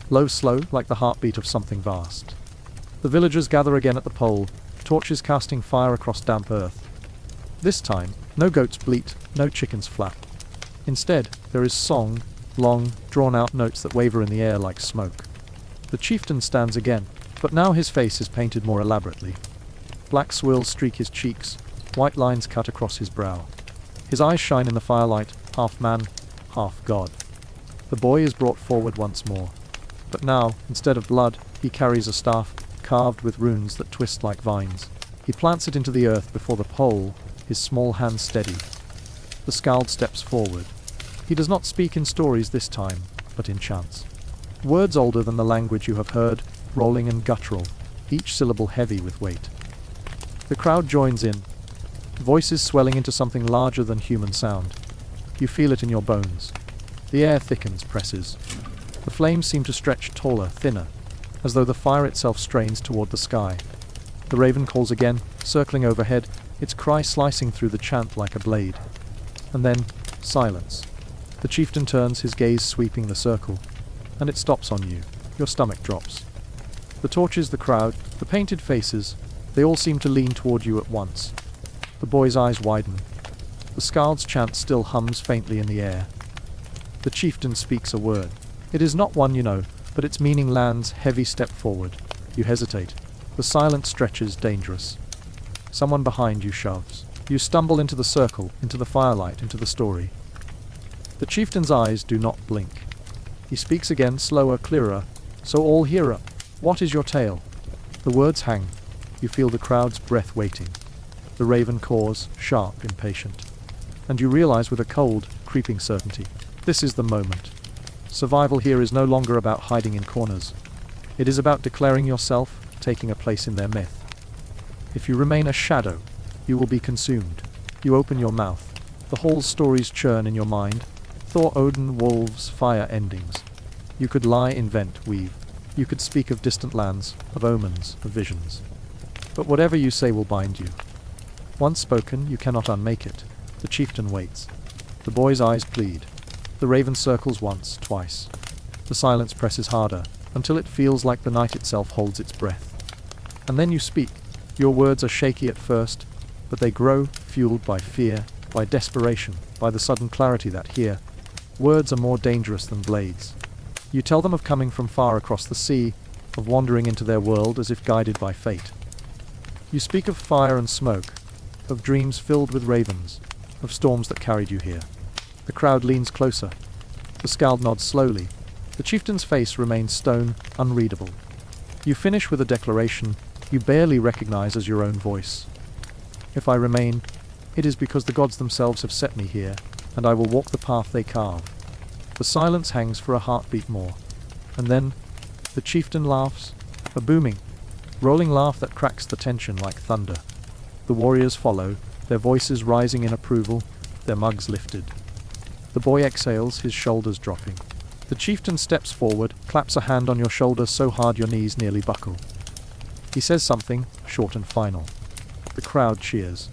Low, slow, like the heartbeat of something vast. The villagers gather again at the pole, torches casting fire across damp earth. This time, no goats bleat, no chickens flap. Instead, there is song, long, drawn-out notes that waver in the air like smoke. The chieftain stands again, but now his face is painted more elaborately. Black swirls streak his cheeks, white lines cut across his brow. His eyes shine in the firelight, half man, half god. The boy is brought forward once more. But now, instead of blood, he carries a staff, carved with runes that twist like vines. He plants it into the earth before the pole, his small hands steady. The skald steps forward. He does not speak in stories this time, but in chants. Words older than the language you have heard, rolling and guttural, each syllable heavy with weight. The crowd joins in, voices swelling into something larger than human sound. You feel it in your bones. The air thickens, presses. The flames seem to stretch taller, thinner, as though the fire itself strains toward the sky. The raven calls again, circling overhead, its cry slicing through the chant like a blade. And then, silence. The chieftain turns, his gaze sweeping the circle, and it stops on you. Your stomach drops. The torches, the crowd, the painted faces, they all seem to lean toward you at once. The boy's eyes widen. The skald's chant still hums faintly in the air. The chieftain speaks a word. It is not one you know, but its meaning lands heavy step forward. You hesitate. The silence stretches, dangerous. Someone behind you shoves. You stumble into the circle, into the firelight, into the story. The chieftain's eyes do not blink. He speaks again, slower, clearer, so all hear it. What is your tale? The words hang. You feel the crowd's breath waiting. The raven caws, sharp, impatient. And you realize with a cold, creeping certainty, this is the moment. Survival here is no longer about hiding in corners. It is about declaring yourself, taking a place in their myth. If you remain a shadow, you will be consumed. You open your mouth. The whole stories churn in your mind. Thor, Odin, wolves, fire endings. You could lie, invent, weave. You could speak of distant lands, of omens, of visions. But whatever you say will bind you. Once spoken, you cannot unmake it. The chieftain waits. The boy's eyes plead. The raven circles once, twice. The silence presses harder, until it feels like the night itself holds its breath. And then you speak. Your words are shaky at first, but they grow, fueled by fear, by desperation, by the sudden clarity that here, words are more dangerous than blades. You tell them of coming from far across the sea, of wandering into their world as if guided by fate. You speak of fire and smoke, of dreams filled with ravens, of storms that carried you here. The crowd leans closer. The skald nods slowly. The chieftain's face remains stone, unreadable. You finish with a declaration you barely recognize as your own voice. If I remain, it is because the gods themselves have set me here, and I will walk the path they carve. The silence hangs for a heartbeat more. And then, the chieftain laughs, a booming, rolling laugh that cracks the tension like thunder. The warriors follow, their voices rising in approval, their mugs lifted. The boy exhales, his shoulders dropping. The chieftain steps forward, claps a hand on your shoulder so hard your knees nearly buckle. He says something, short and final. The crowd cheers.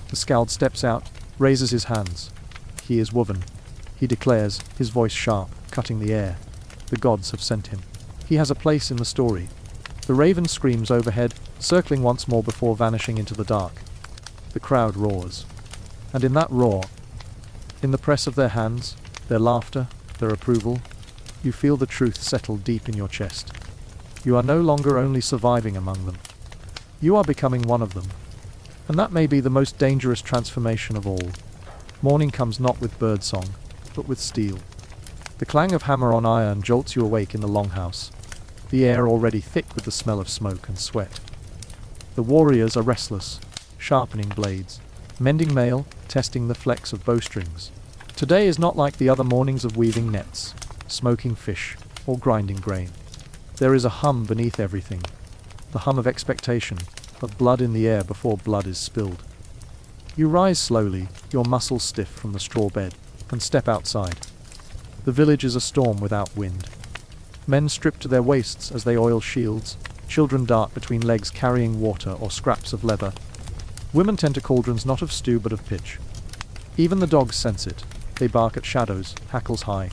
The skald steps out, raises his hands. He is woven. He declares, his voice sharp, cutting the air. The gods have sent him. He has a place in the story. The raven screams overhead, circling once more before vanishing into the dark. The crowd roars. And in that roar, in the press of their hands, their laughter, their approval, you feel the truth settle deep in your chest. You are no longer only surviving among them. You are becoming one of them. And that may be the most dangerous transformation of all. Morning comes not with birdsong, but with steel. The clang of hammer on iron jolts you awake in the longhouse, the air already thick with the smell of smoke and sweat. The warriors are restless, sharpening blades, mending mail, testing the flex of bowstrings. Today is not like the other mornings of weaving nets, smoking fish, or grinding grain. There is a hum beneath everything, the hum of expectation, of blood in the air before blood is spilled. You rise slowly, your muscles stiff from the straw bed, and step outside. The village is a storm without wind. Men strip to their waists as they oil shields, children dart between legs carrying water or scraps of leather. Women tend to cauldrons not of stew but of pitch. Even the dogs sense it. They bark at shadows, hackles high.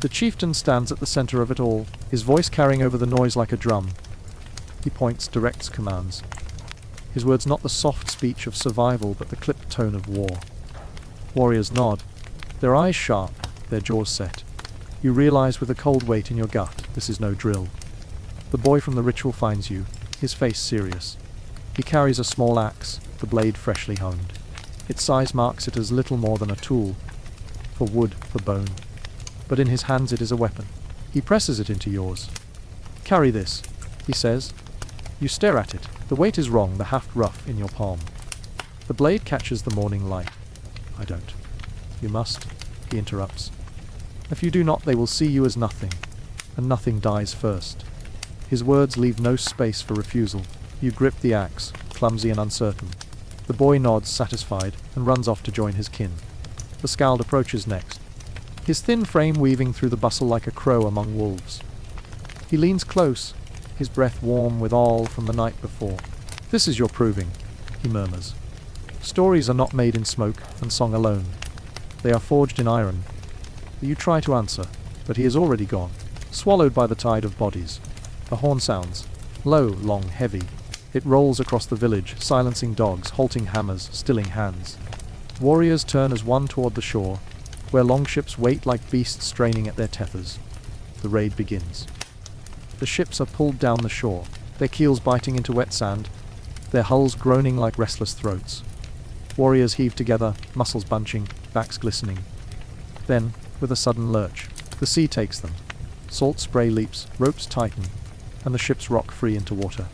The chieftain stands at the center of it all, his voice carrying over the noise like a drum. He points, directs, commands. His words not the soft speech of survival but the clipped tone of war. Warriors nod, their eyes sharp, their jaws set. You realize with a cold weight in your gut, this is no drill. The boy from the ritual finds you, his face serious. He carries a small axe, the blade freshly honed. Its size marks it as little more than a tool, for wood, for bone. But in his hands it is a weapon. He presses it into yours. Carry this, he says. You stare at it. The weight is wrong, the haft rough in your palm. The blade catches the morning light. I don't. You must, he interrupts. If you do not, they will see you as nothing, and nothing dies first. His words leave no space for refusal. You grip the axe, clumsy and uncertain. The boy nods, satisfied, and runs off to join his kin. The skald approaches next, his thin frame weaving through the bustle like a crow among wolves. He leans close, his breath warm with all from the night before. This is your proving, he murmurs. Stories are not made in smoke and song alone. They are forged in iron. You try to answer, but he is already gone, swallowed by the tide of bodies. A horn sounds, low, long, heavy. It rolls across the village, silencing dogs, halting hammers, stilling hands. Warriors turn as one toward the shore, where longships wait like beasts straining at their tethers. The raid begins. The ships are pulled down the shore, their keels biting into wet sand, their hulls groaning like restless throats. Warriors heave together, muscles bunching, backs glistening. Then, with a sudden lurch, the sea takes them. Salt spray leaps, ropes tighten, and the ships rock free into water.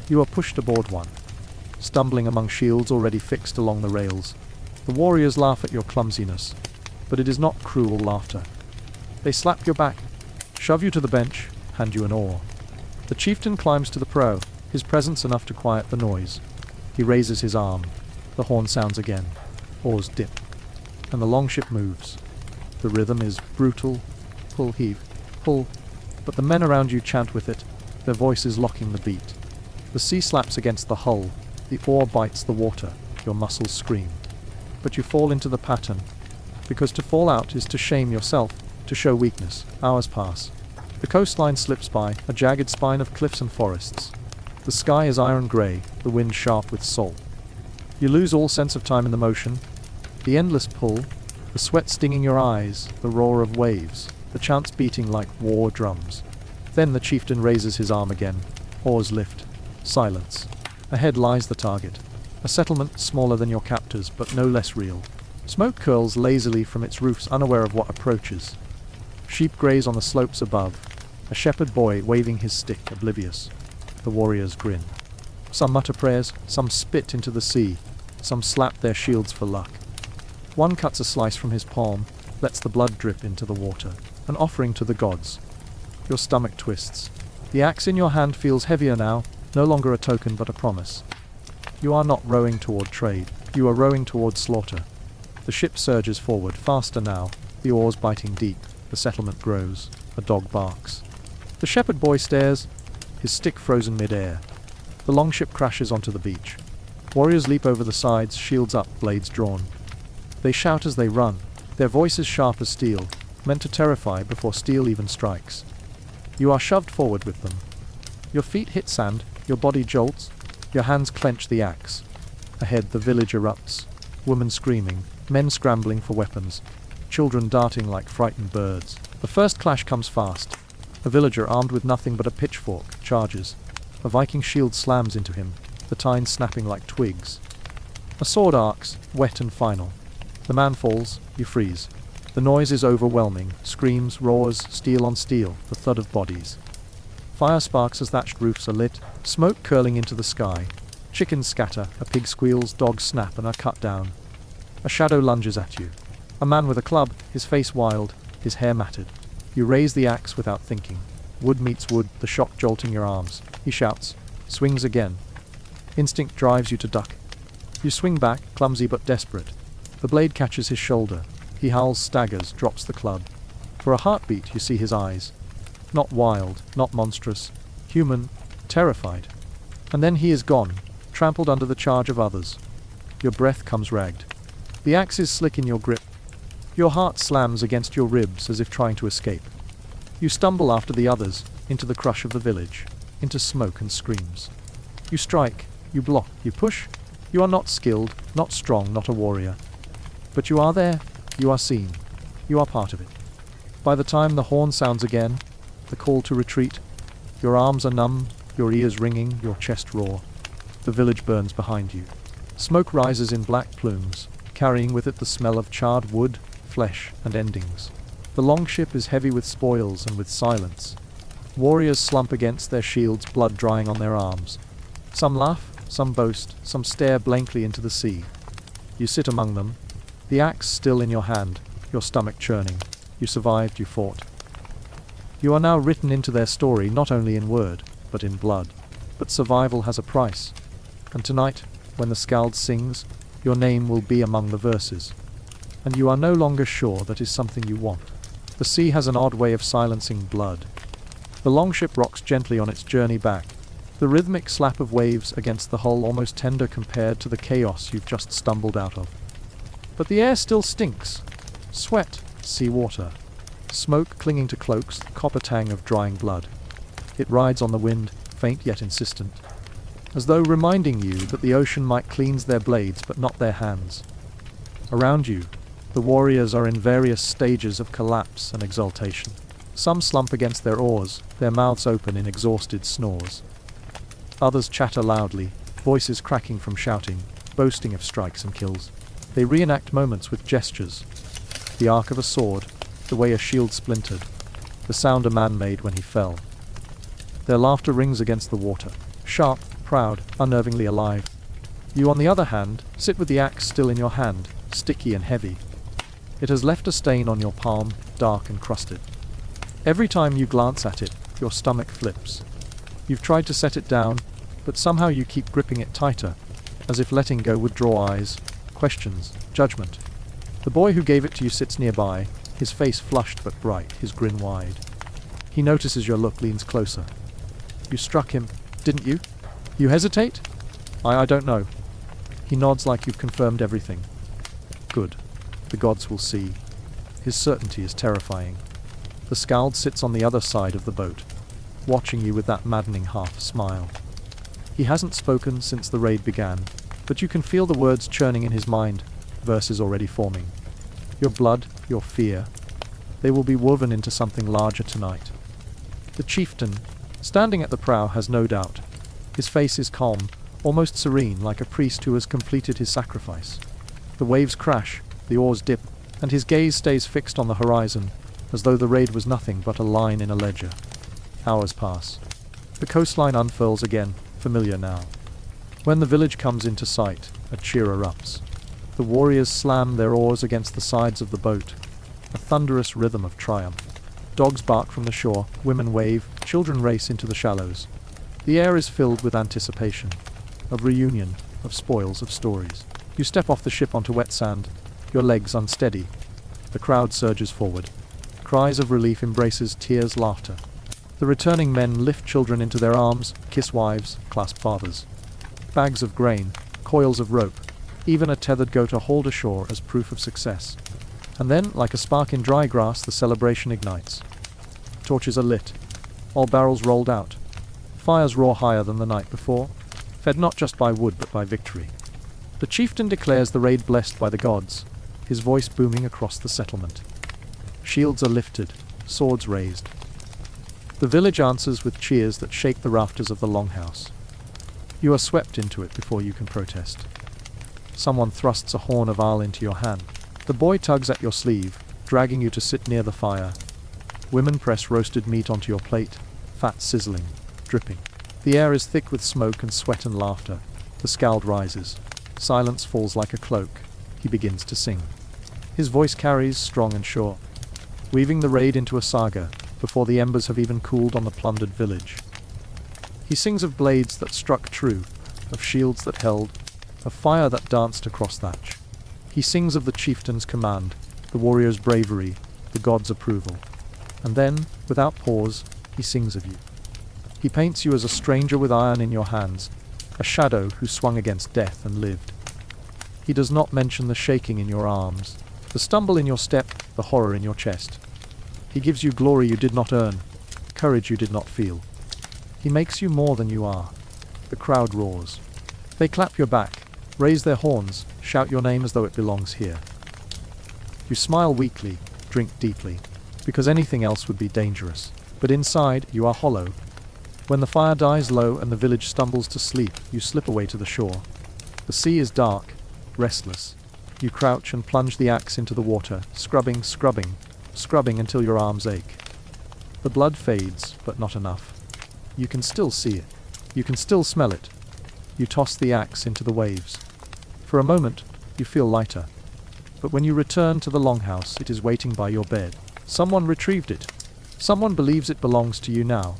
You are pushed aboard one, stumbling among shields already fixed along the rails. The warriors laugh at your clumsiness, but it is not cruel laughter. They slap your back, shove you to the bench, hand you an oar. The chieftain climbs to the prow, his presence enough to quiet the noise. He raises his arm. The horn sounds again. Oars dip, and the longship moves. The rhythm is brutal, pull, heave, pull, but the men around you chant with it, their voices locking the beat. The sea slaps against the hull, the oar bites the water, your muscles scream. But you fall into the pattern, because to fall out is to shame yourself, to show weakness. Hours pass. The coastline slips by, a jagged spine of cliffs and forests. The sky is iron grey, the wind sharp with salt. You lose all sense of time in the motion, the endless pull, the sweat stinging your eyes, the roar of waves, the chants beating like war drums. Then the chieftain raises his arm again. Oars lift. Silence. Ahead lies the target. A settlement smaller than your captors, but no less real. Smoke curls lazily from its roofs, unaware of what approaches. Sheep graze on the slopes above. A shepherd boy waving his stick, oblivious. The warriors grin. Some mutter prayers, some spit into the sea, some slap their shields for luck. One cuts a slice from his palm, lets the blood drip into the water, an offering to the gods. Your stomach twists. The axe in your hand feels heavier now, no longer a token but a promise. You are not rowing toward trade, you are rowing toward slaughter. The ship surges forward, faster now, the oars biting deep, the settlement grows, a dog barks. The shepherd boy stares, his stick frozen mid-air. The longship crashes onto the beach. Warriors leap over the sides, shields up, blades drawn. They shout as they run, their voices sharp as steel, meant to terrify before steel even strikes. You are shoved forward with them. Your feet hit sand, your body jolts, your hands clench the axe. Ahead the village erupts, women screaming, men scrambling for weapons, children darting like frightened birds. The first clash comes fast. A villager armed with nothing but a pitchfork charges. A Viking shield slams into him, the tines snapping like twigs. A sword arcs, wet and final. The man falls, you freeze. The noise is overwhelming, screams, roars, steel on steel, the thud of bodies. Fire sparks as thatched roofs are lit, smoke curling into the sky. Chickens scatter, a pig squeals, dogs snap and are cut down. A shadow lunges at you. A man with a club, his face wild, his hair matted. You raise the axe without thinking. Wood meets wood, the shock jolting your arms. He shouts, swings again. Instinct drives you to duck. You swing back, clumsy but desperate. The blade catches his shoulder. He howls, staggers, drops the club. For a heartbeat you see his eyes. Not wild, not monstrous. Human, terrified. And then he is gone, trampled under the charge of others. Your breath comes ragged. The axe is slick in your grip. Your heart slams against your ribs as if trying to escape. You stumble after the others, into the crush of the village, into smoke and screams. You strike, you block, you push. You are not skilled, not strong, not a warrior. But you are there, you are seen, you are part of it. By the time the horn sounds again, the call to retreat, your arms are numb, your ears ringing, your chest raw. The village burns behind you. Smoke rises in black plumes, carrying with it the smell of charred wood, flesh, and endings. The longship is heavy with spoils and with silence. Warriors slump against their shields, blood drying on their arms. Some laugh, some boast, some stare blankly into the sea. You sit among them, the axe still in your hand, your stomach churning. You survived, you fought. You are now written into their story not only in word, but in blood. But survival has a price. And tonight, when the skald sings, your name will be among the verses. And you are no longer sure that is something you want. The sea has an odd way of silencing blood. The longship rocks gently on its journey back, the rhythmic slap of waves against the hull almost tender compared to the chaos you've just stumbled out of. But the air still stinks. Sweat, sea water, smoke clinging to cloaks, the copper tang of drying blood. It rides on the wind, faint yet insistent, as though reminding you that the ocean might cleanse their blades but not their hands. Around you, the warriors are in various stages of collapse and exaltation. Some slump against their oars, their mouths open in exhausted snores. Others chatter loudly, voices cracking from shouting, boasting of strikes and kills. They reenact moments with gestures. The arc of a sword, the way a shield splintered, the sound a man made when he fell. Their laughter rings against the water, sharp, proud, unnervingly alive. You, on the other hand, sit with the axe still in your hand, sticky and heavy. It has left a stain on your palm, dark and crusted. Every time you glance at it, your stomach flips. You've tried to set it down, but somehow you keep gripping it tighter, as if letting go would draw eyes, questions, judgment. The boy who gave it to you sits nearby, his face flushed but bright, his grin wide. He notices your look, leans closer. You struck him, didn't you? You hesitate? I don't know. He nods like you've confirmed everything. Good. The gods will see. His certainty is terrifying. The skald sits on the other side of the boat, watching you with that maddening half smile. He hasn't spoken since the raid began, but you can feel the words churning in his mind, verses already forming. Your blood, your fear, they will be woven into something larger tonight. The chieftain, standing at the prow, has no doubt. His face is calm, almost serene, like a priest who has completed his sacrifice. The waves crash, the oars dip, and his gaze stays fixed on the horizon, as though the raid was nothing but a line in a ledger. Hours pass. The coastline unfurls again, familiar now. When the village comes into sight, a cheer erupts. The warriors slam their oars against the sides of the boat, a thunderous rhythm of triumph. Dogs bark from the shore, women wave, children race into the shallows. The air is filled with anticipation, of reunion, of spoils, of stories. You step off the ship onto wet sand, your legs unsteady. The crowd surges forward. Cries of relief, embraces, tears, laughter. The returning men lift children into their arms, kiss wives, clasp fathers. Bags of grain, coils of rope, even a tethered goat are hauled ashore as proof of success. And then, like a spark in dry grass, the celebration ignites. Torches are lit. All barrels rolled out. Fires roar higher than the night before, fed not just by wood but by victory. The chieftain declares the raid blessed by the gods, his voice booming across the settlement. Shields are lifted, swords raised. The village answers with cheers that shake the rafters of the longhouse. You are swept into it before you can protest. Someone thrusts a horn of ale into your hand. The boy tugs at your sleeve, dragging you to sit near the fire. Women press roasted meat onto your plate, fat sizzling, dripping. The air is thick with smoke and sweat and laughter. The scald rises. Silence falls like a cloak. He begins to sing. His voice carries, strong and sure, weaving the raid into a saga, before the embers have even cooled on the plundered village. He sings of blades that struck true, of shields that held, of fire that danced across thatch. He sings of the chieftain's command, the warrior's bravery, the god's approval. And then, without pause, he sings of you. He paints you as a stranger with iron in your hands, a shadow who swung against death and lived. He does not mention the shaking in your arms, the stumble in your step, the horror in your chest. He gives you glory you did not earn, courage you did not feel. He makes you more than you are. The crowd roars. They clap your back, raise their horns, shout your name as though it belongs here. You smile weakly, drink deeply, because anything else would be dangerous. But inside, you are hollow. When the fire dies low and the village stumbles to sleep, you slip away to the shore. The sea is dark, restless. You crouch and plunge the axe into the water, scrubbing until your arms ache. The blood fades, but not enough. You can still see it. You can still smell it. You toss the axe into the waves. For a moment, you feel lighter. But when you return to the longhouse, it is waiting by your bed. Someone retrieved it. Someone believes it belongs to you now.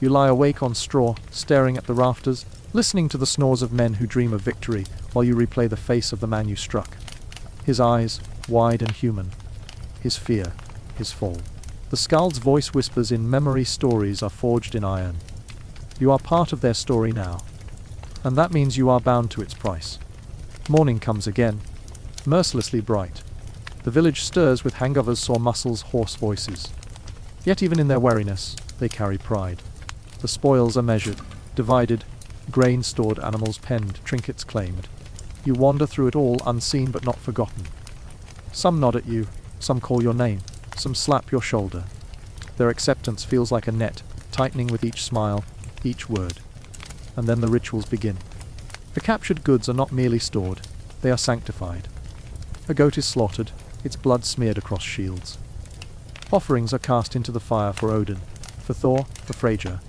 You lie awake on straw, staring at the rafters, listening to the snores of men who dream of victory, while you replay the face of the man you struck. His eyes, wide and human. His fear, his fall. The skald's voice whispers in memory stories are forged in iron. You are part of their story now. And that means you are bound to its price. Morning comes again, mercilessly bright. The village stirs with hangovers, sore muscles, hoarse voices. Yet even in their weariness, they carry pride. The spoils are measured, divided, grain stored, animals penned, trinkets claimed. You wander through it all, unseen but not forgotten. Some nod at you, some call your name, some slap your shoulder. Their acceptance feels like a net, tightening with each smile, each word. And then the rituals begin. The captured goods are not merely stored, they are sanctified. A goat is slaughtered, its blood smeared across shields. Offerings are cast into the fire for Odin, for Thor, for Freyja.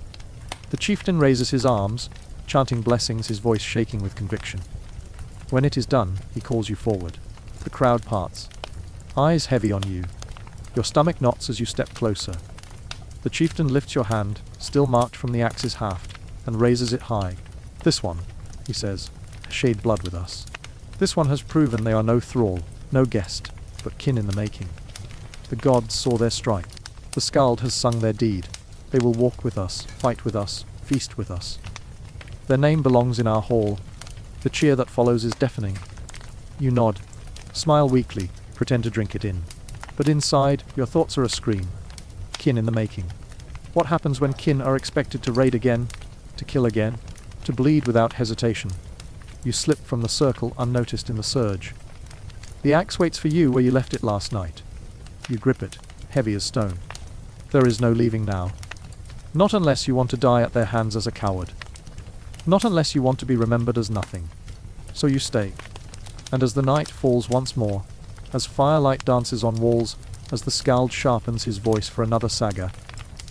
The chieftain raises his arms, chanting blessings, his voice shaking with conviction. When it is done, he calls you forward. The crowd parts. Eyes heavy on you. Your stomach knots as you step closer. The chieftain lifts your hand, still marked from the axe's haft, and raises it high. This one, he says, has shed blood with us. This one has proven they are no thrall, no guest, but kin in the making. The gods saw their strike. The skald has sung their deed. They will walk with us, fight with us, feast with us. Their name belongs in our hall. The cheer that follows is deafening. You nod, smile weakly, pretend to drink it in. But inside, your thoughts are a scream. Kin in the making. What happens when kin are expected to raid again, to kill again, to bleed without hesitation? You slip from the circle unnoticed in the surge. The axe waits for you where you left it last night. You grip it, heavy as stone. There is no leaving now. Not unless you want to die at their hands as a coward. Not unless you want to be remembered as nothing. So you stay. And as the night falls once more, as firelight dances on walls, as the skald sharpens his voice for another saga,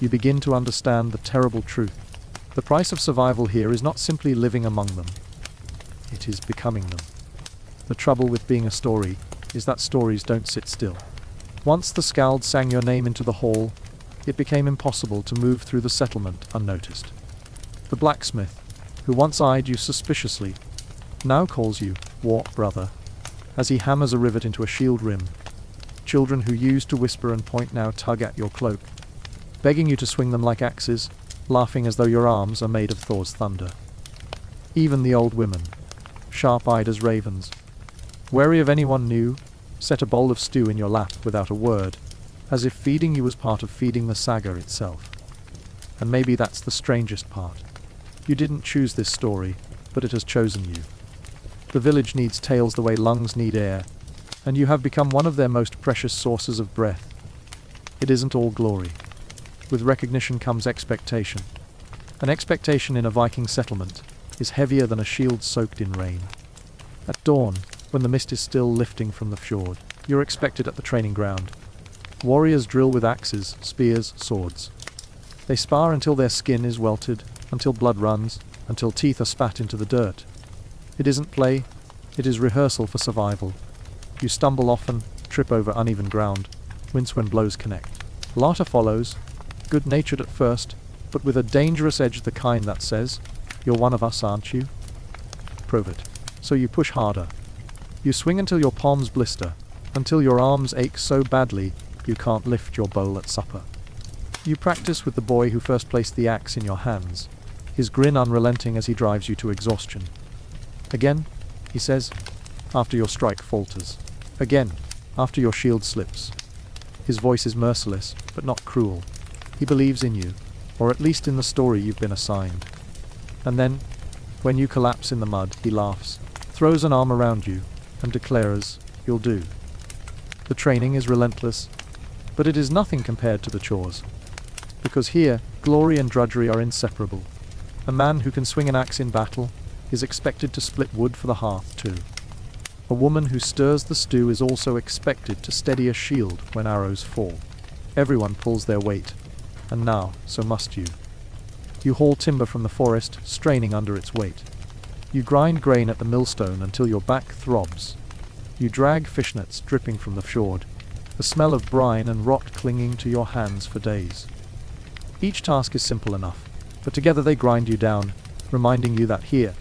you begin to understand the terrible truth. The price of survival here is not simply living among them. It is becoming them. The trouble with being a story is that stories don't sit still. Once the skald sang your name into the hall, it became impossible to move through the settlement unnoticed. The blacksmith, who once eyed you suspiciously, now calls you war brother, as he hammers a rivet into a shield rim. Children who used to whisper and point now tug at your cloak, begging you to swing them like axes, laughing as though your arms are made of Thor's thunder. Even the old women, sharp-eyed as ravens, wary of anyone new, set a bowl of stew in your lap without a word, as if feeding you was part of feeding the saga itself. And maybe that's the strangest part. You didn't choose this story, but it has chosen you. The village needs tales the way lungs need air, and you have become one of their most precious sources of breath. It isn't all glory. With recognition comes expectation. An expectation in a Viking settlement is heavier than a shield soaked in rain. At dawn, when the mist is still lifting from the fjord, you're expected at the training ground. Warriors drill with axes, spears, swords. They spar until their skin is welted, until blood runs, until teeth are spat into the dirt. It isn't play, it is rehearsal for survival. You stumble often, trip over uneven ground, wince when blows connect. Laughter follows, good-natured at first, but with a dangerous edge, the kind that says, "You're one of us, aren't you?" Prove it. So you push harder. You swing until your palms blister, until your arms ache so badly you can't lift your bowl at supper. You practice with the boy who first placed the axe in your hands, his grin unrelenting as he drives you to exhaustion. Again, he says, after your strike falters. Again, after your shield slips. His voice is merciless, but not cruel. He believes in you, or at least in the story you've been assigned. And then, when you collapse in the mud, he laughs, throws an arm around you, and declares, "You'll do." The training is relentless, but it is nothing compared to the chores. Because here, glory and drudgery are inseparable. A man who can swing an axe in battle is expected to split wood for the hearth too. A woman who stirs the stew is also expected to steady a shield when arrows fall. Everyone pulls their weight, and now, so must you. You haul timber from the forest, straining under its weight. You grind grain at the millstone until your back throbs. You drag fishnets dripping from the fjord, the smell of brine and rot clinging to your hands for days. Each task is simple enough, but together they grind you down, reminding you that here,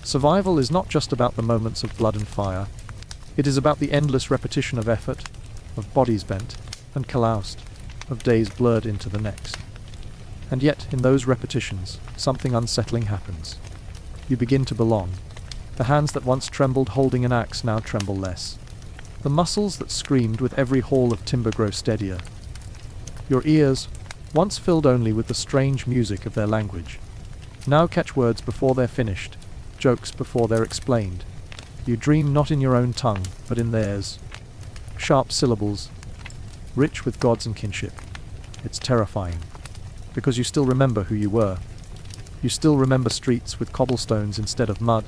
survival is not just about the moments of blood and fire. It is about the endless repetition of effort, of bodies bent and calloused, of days blurred into the next. And yet, in those repetitions, something unsettling happens. You begin to belong. The hands that once trembled holding an axe now tremble less. The muscles that screamed with every haul of timber grow steadier. Your ears, once filled only with the strange music of their language, now catch words before they're finished, jokes before they're explained. You dream not in your own tongue, but in theirs. Sharp syllables, rich with gods and kinship. It's terrifying, because you still remember who you were. You still remember streets with cobblestones instead of mud,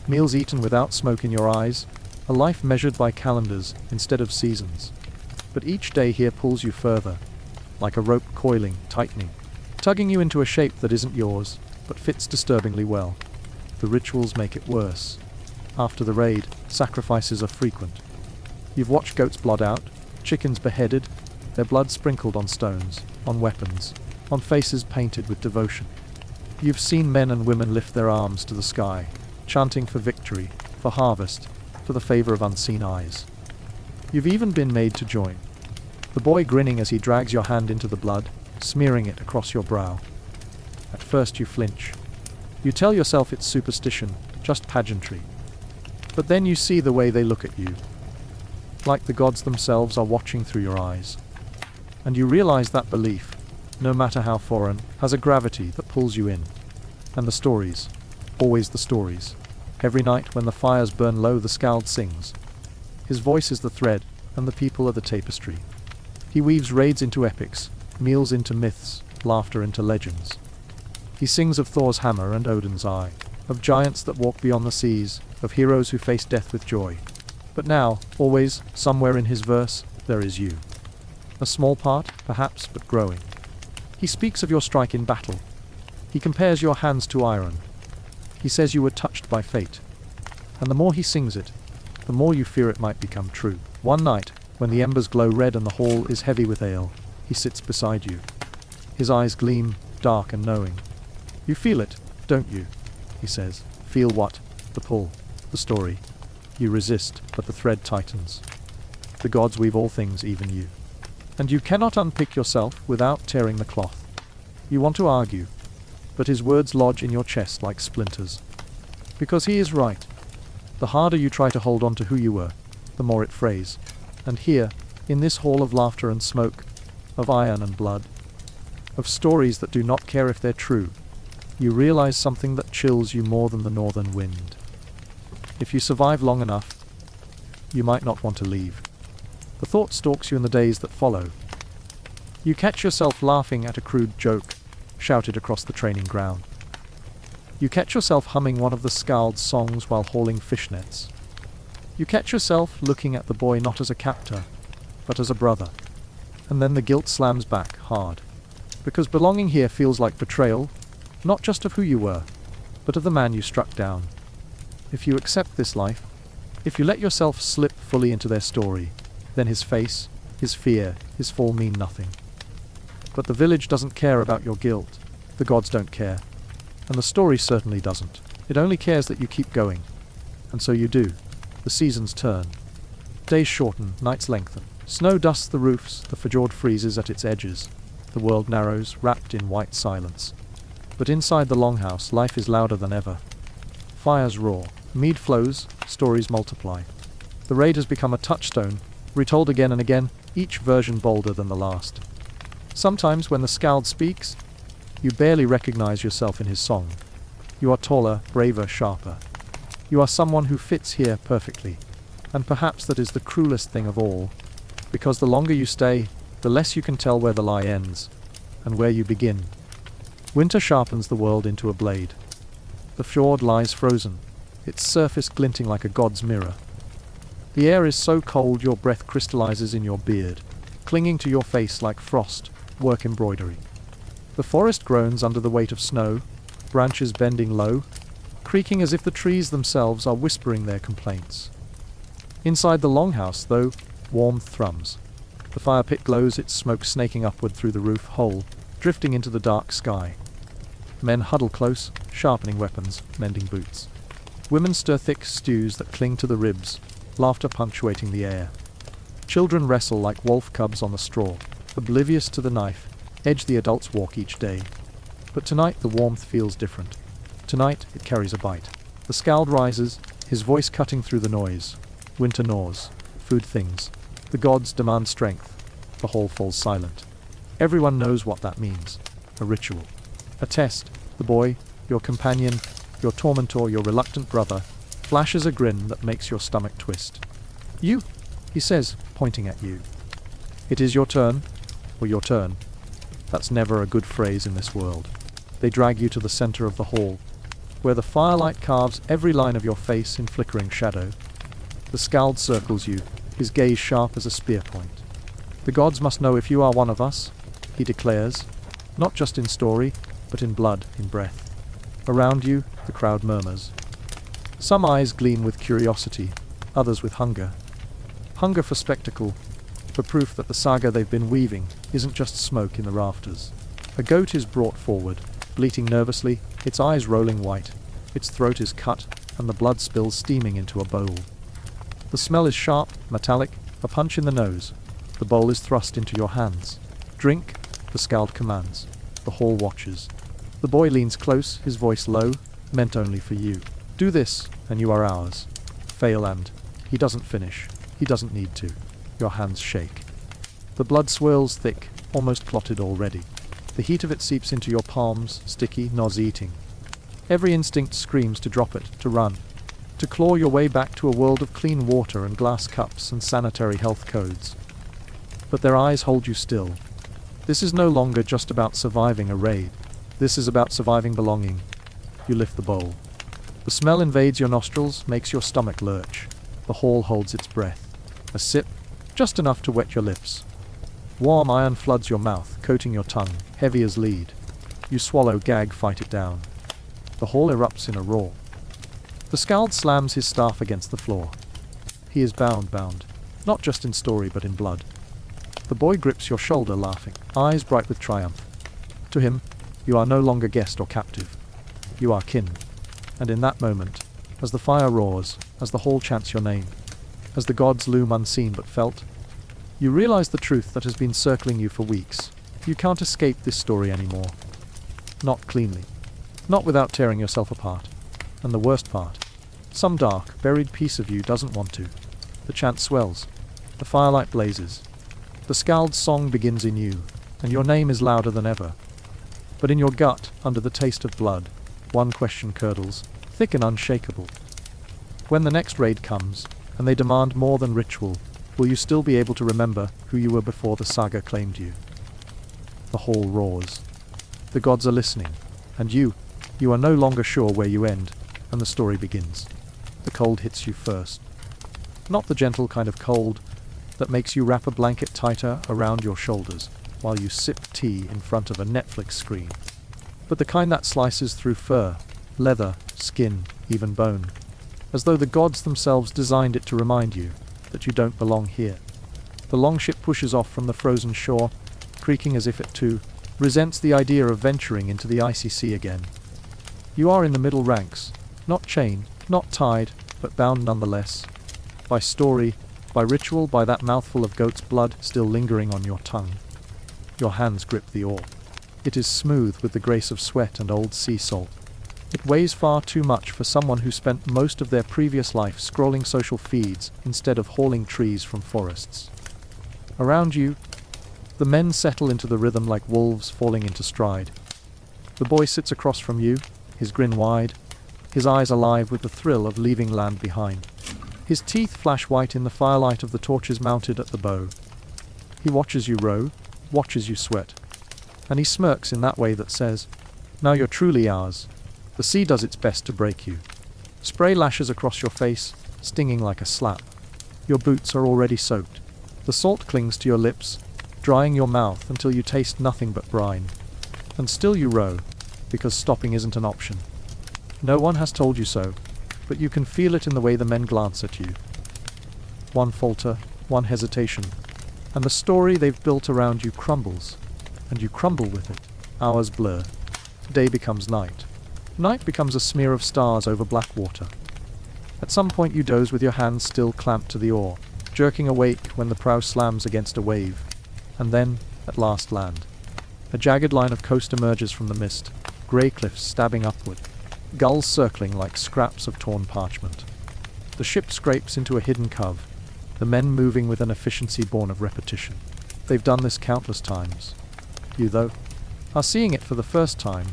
meals eaten without smoke in your eyes, a life measured by calendars instead of seasons. But each day here pulls you further, like a rope coiling, tightening, tugging you into a shape that isn't yours, but fits disturbingly well. The rituals make it worse. After the raid, sacrifices are frequent. You've watched goats blot out, chickens beheaded, their blood sprinkled on stones, on weapons, on faces painted with devotion. You've seen men and women lift their arms to the sky, chanting for victory, for harvest, for the favor of unseen eyes. You've even been made to join. The boy grinning as he drags your hand into the blood, smearing it across your brow. At first you flinch. You tell yourself it's superstition, just pageantry. But then you see the way they look at you. Like the gods themselves are watching through your eyes. And you realize that belief, no matter how foreign, has a gravity that pulls you in. And the stories, always the stories. Every night when the fires burn low, the skald sings. His voice is the thread, and the people are the tapestry. He weaves raids into epics, meals into myths, laughter into legends. He sings of Thor's hammer and Odin's eye, of giants that walk beyond the seas, of heroes who face death with joy. But now, always, somewhere in his verse, there is you. A small part, perhaps, but growing. He speaks of your strike in battle. He compares your hands to iron. He says you were touched by fate. And the more he sings it, the more you fear it might become true. One night, when the embers glow red and the hall is heavy with ale, he sits beside you. His eyes gleam, dark and knowing. "You feel it, don't you?" he says. "Feel what?" "The pull, the story." You resist, but the thread tightens. The gods weave all things, even you. And you cannot unpick yourself without tearing the cloth. You want to argue, but his words lodge in your chest like splinters. Because he is right. The harder you try to hold on to who you were, the more it frays. And here, in this hall of laughter and smoke, of iron and blood, of stories that do not care if they're true, you realize something that chills you more than the northern wind. If you survive long enough, you might not want to leave. The thought stalks you in the days that follow. You catch yourself laughing at a crude joke shouted across the training ground. You catch yourself humming one of the Skald's songs while hauling fishnets. You catch yourself looking at the boy not as a captor, but as a brother. And then the guilt slams back hard. Because belonging here feels like betrayal, not just of who you were, but of the man you struck down. If you accept this life, if you let yourself slip fully into their story, then his face, his fear, his fall mean nothing. But the village doesn't care about your guilt. The gods don't care. And the story certainly doesn't. It only cares that you keep going. And so you do. The seasons turn. Days shorten, nights lengthen. Snow dusts the roofs, the fjord freezes at its edges. The world narrows, wrapped in white silence. But inside the longhouse, life is louder than ever. Fires roar, mead flows, stories multiply. The raid has become a touchstone, retold again and again, each version bolder than the last. Sometimes when the Skald speaks, you barely recognize yourself in his song. You are taller, braver, sharper. You are someone who fits here perfectly. And perhaps that is the cruelest thing of all, because the longer you stay, the less you can tell where the lie ends, and where you begin. Winter sharpens the world into a blade. The fjord lies frozen, its surface glinting like a god's mirror. The air is so cold your breath crystallizes in your beard, clinging to your face like frost, work embroidery. The forest groans under the weight of snow, branches bending low, creaking as if the trees themselves are whispering their complaints. Inside the longhouse, though, warmth thrums. The fire pit glows, its smoke snaking upward through the roof hole, drifting into the dark sky. Men huddle close, sharpening weapons, mending boots. Women stir thick stews that cling to the ribs, laughter punctuating the air. Children wrestle like wolf cubs on the straw, oblivious to the knife, edge the adults walk each day. But tonight the warmth feels different. Tonight it carries a bite. The Skald rises, his voice cutting through the noise. Winter gnaws. Food things. The gods demand strength. The hall falls silent. Everyone knows what that means. A ritual. A test. The boy, your companion, your tormentor, your reluctant brother, flashes a grin that makes your stomach twist. "You," he says, pointing at you. "It is your turn, or your turn." That's never a good phrase in this world. They drag you to the center of the hall, where the firelight carves every line of your face in flickering shadow. The Skald circles you, his gaze sharp as a spear point. "The gods must know if you are one of us," he declares, not just in story, but in blood, in breath. Around you, the crowd murmurs. Some eyes gleam with curiosity, others with hunger. Hunger for spectacle, for proof that the saga they've been weaving isn't just smoke in the rafters. A goat is brought forward, bleating nervously, its eyes rolling white. Its throat is cut, and the blood spills steaming into a bowl. The smell is sharp, metallic, a punch in the nose. The bowl is thrust into your hands. "Drink," the Skald commands. The hall watches. The boy leans close, his voice low, meant only for you. "Do this, and you are ours." Fail and he doesn't finish. He doesn't need to. Your hands shake. The blood swirls thick, almost clotted already. The heat of it seeps into your palms, sticky, nauseating. Every instinct screams to drop it, to run, to claw your way back to a world of clean water and glass cups and sanitary health codes. But their eyes hold you still. This is no longer just about surviving a raid. This is about surviving belonging. You lift the bowl. The smell invades your nostrils, makes your stomach lurch. The hall holds its breath. A sip, just enough to wet your lips. Warm iron floods your mouth, coating your tongue, heavy as lead. You swallow, gag, fight it down. The hall erupts in a roar. The Skald slams his staff against the floor. He is bound, not just in story but in blood. The boy grips your shoulder laughing, eyes bright with triumph. To him, you are no longer guest or captive. You are kin. And in that moment, as the fire roars, as the hall chants your name, as the gods loom unseen but felt, you realize the truth that has been circling you for weeks. You can't escape this story anymore. Not cleanly. Not without tearing yourself apart. And the worst part, some dark, buried piece of you doesn't want to. The chant swells. The firelight blazes. The scald's song begins in you, and your name is louder than ever. But in your gut, under the taste of blood, one question curdles, thick and unshakable. When the next raid comes, and they demand more than ritual, will you still be able to remember who you were before the saga claimed you? The hall roars. The gods are listening, and you are no longer sure where you end, and the story begins. The cold hits you first. Not the gentle kind of cold that makes you wrap a blanket tighter around your shoulders while you sip tea in front of a Netflix screen, but the kind that slices through fur, leather, skin, even bone, as though the gods themselves designed it to remind you that you don't belong here. The longship pushes off from the frozen shore, creaking as if it too resents the idea of venturing into the icy sea again. You are in the middle ranks, not chained, not tied, but bound nonetheless. By story, by ritual, by that mouthful of goat's blood still lingering on your tongue. Your hands grip the oar. It is smooth with the grace of sweat and old sea salt. It weighs far too much for someone who spent most of their previous life scrolling social feeds instead of hauling trees from forests. Around you, the men settle into the rhythm like wolves falling into stride. The boy sits across from you, his grin wide, his eyes alive with the thrill of leaving land behind. His teeth flash white in the firelight of the torches mounted at the bow. He watches you row, watches you sweat, and he smirks in that way that says, "Now you're truly ours." The sea does its best to break you. Spray lashes across your face, stinging like a slap. Your boots are already soaked. The salt clings to your lips, drying your mouth until you taste nothing but brine. And still you row, because stopping isn't an option. No one has told you so, but you can feel it in the way the men glance at you. One falter, one hesitation, and the story they've built around you crumbles, and you crumble with it. Hours blur. Day becomes night. Night becomes a smear of stars over black water. At some point you doze with your hands still clamped to the oar, jerking awake when the prow slams against a wave, and then, at last, land. A jagged line of coast emerges from the mist, grey cliffs stabbing upward, gulls circling like scraps of torn parchment. The ship scrapes into a hidden cove, the men moving with an efficiency born of repetition. They've done this countless times. You, though, are seeing it for the first time,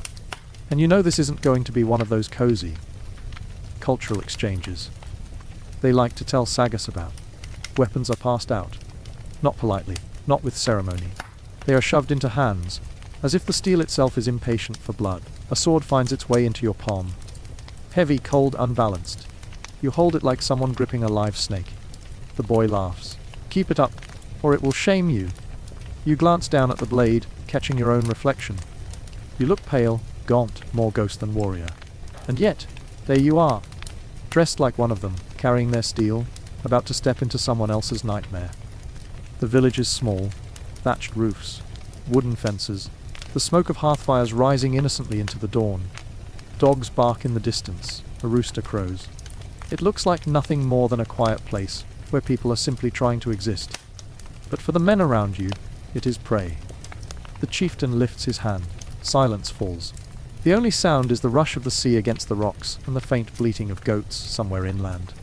and you know this isn't going to be one of those cozy cultural exchanges they like to tell sagas about. Weapons are passed out. Not politely, not with ceremony. They are shoved into hands, as if the steel itself is impatient for blood. A sword finds its way into your palm. Heavy, cold, unbalanced. You hold it like someone gripping a live snake. The boy laughs. Keep it up, or it will shame you. You glance down at the blade, catching your own reflection. You look pale, gaunt, more ghost than warrior. And yet, there you are, dressed like one of them, carrying their steel, about to step into someone else's nightmare. The village is small, thatched roofs, wooden fences, the smoke of hearthfires rising innocently into the dawn. Dogs bark in the distance, a rooster crows. It looks like nothing more than a quiet place, where people are simply trying to exist. But for the men around you, it is prey. The chieftain lifts his hand. Silence falls. The only sound is the rush of the sea against the rocks and the faint bleating of goats somewhere inland.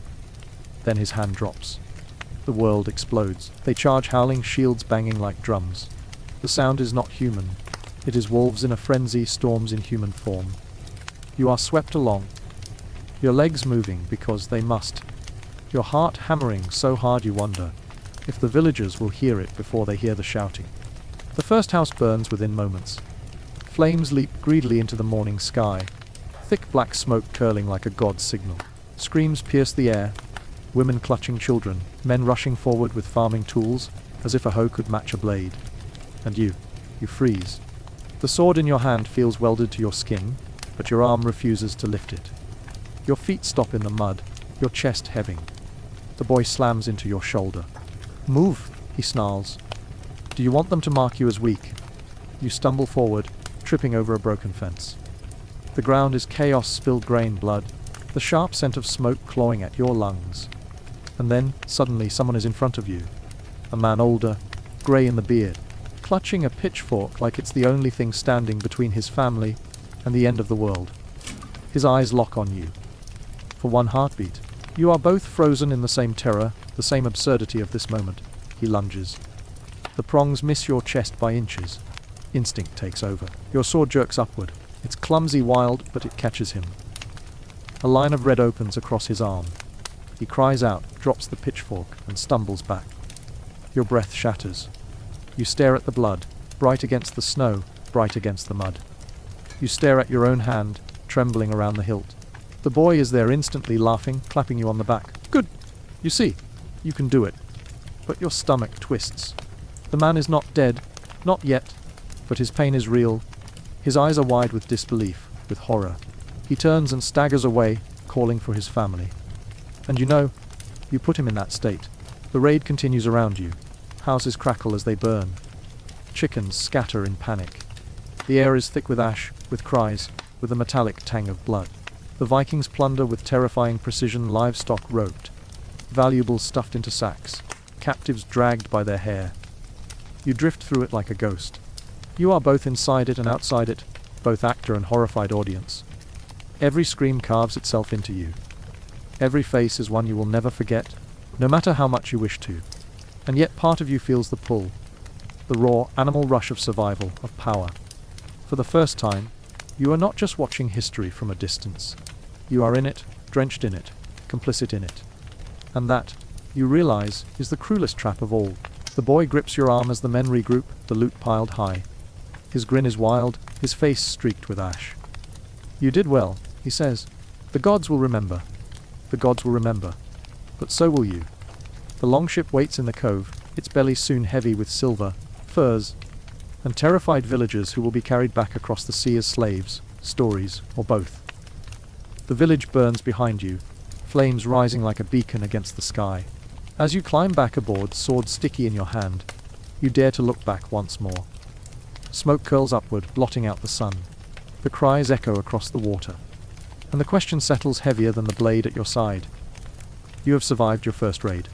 Then his hand drops. The world explodes. They charge, howling, shields banging like drums. The sound is not human. It is wolves in a frenzy, storms in human form. You are swept along, your legs moving because they must, your heart hammering so hard you wonder if the villagers will hear it before they hear the shouting. The first house burns within moments. Flames leap greedily into the morning sky, thick black smoke curling like a god's signal. Screams pierce the air, women clutching children, men rushing forward with farming tools, as if a hoe could match a blade. And you freeze. The sword in your hand feels welded to your skin, but your arm refuses to lift it. Your feet stop in the mud, your chest heaving. The The boy slams into your shoulder. "Move," he snarls. "Do you want them to mark you as weak?" You stumble forward, tripping over a broken fence. The ground is chaos, spilled grain, blood, the sharp scent of smoke clawing at your lungs. And then, suddenly, someone is in front of you. A man older, grey in the beard, clutching a pitchfork like it's the only thing standing between his family and the end of the world. His eyes lock on you. For one heartbeat, you are both frozen in the same terror, the same absurdity of this moment. He lunges. The prongs miss your chest by inches. Instinct takes over. Your sword jerks upward. It's clumsy, wild, but it catches him. A line of red opens across his arm. He cries out, drops the pitchfork, and stumbles back. Your breath shatters. You stare at the blood, bright against the snow, bright against the mud. You stare at your own hand, trembling around the hilt. The boy is there instantly, laughing, clapping you on the back. "Good! You see, you can do it." But your stomach twists. The man is not dead, not yet, but his pain is real. His eyes are wide with disbelief, with horror. He turns and staggers away, calling for his family. And you put him in that state. The raid continues around you. Houses crackle as they burn. Chickens scatter in panic. The air is thick with ash, with cries, with a metallic tang of blood. The Vikings plunder with terrifying precision, livestock roped, valuables stuffed into sacks, captives dragged by their hair. You drift through it like a ghost. You are both inside it and outside it, both actor and horrified audience. Every scream carves itself into you. Every face is one you will never forget, no matter how much you wish to. And yet part of you feels the pull, the raw, animal rush of survival, of power. For the first time, you are not just watching history from a distance. You are in it, drenched in it, complicit in it. And that, you realize, is the cruelest trap of all. The boy grips your arm as the men regroup, the loot piled high. His grin is wild, his face streaked with ash. "You did well," he says. "The gods will remember. The gods will remember. But so will you." The longship waits in the cove, its belly soon heavy with silver, furs, and terrified villagers who will be carried back across the sea as slaves, stories, or both. The village burns behind you, flames rising like a beacon against the sky. As you climb back aboard, sword sticky in your hand, you dare to look back once more. Smoke curls upward, blotting out the sun. The cries echo across the water. And the question settles heavier than the blade at your side. You have survived your first raid.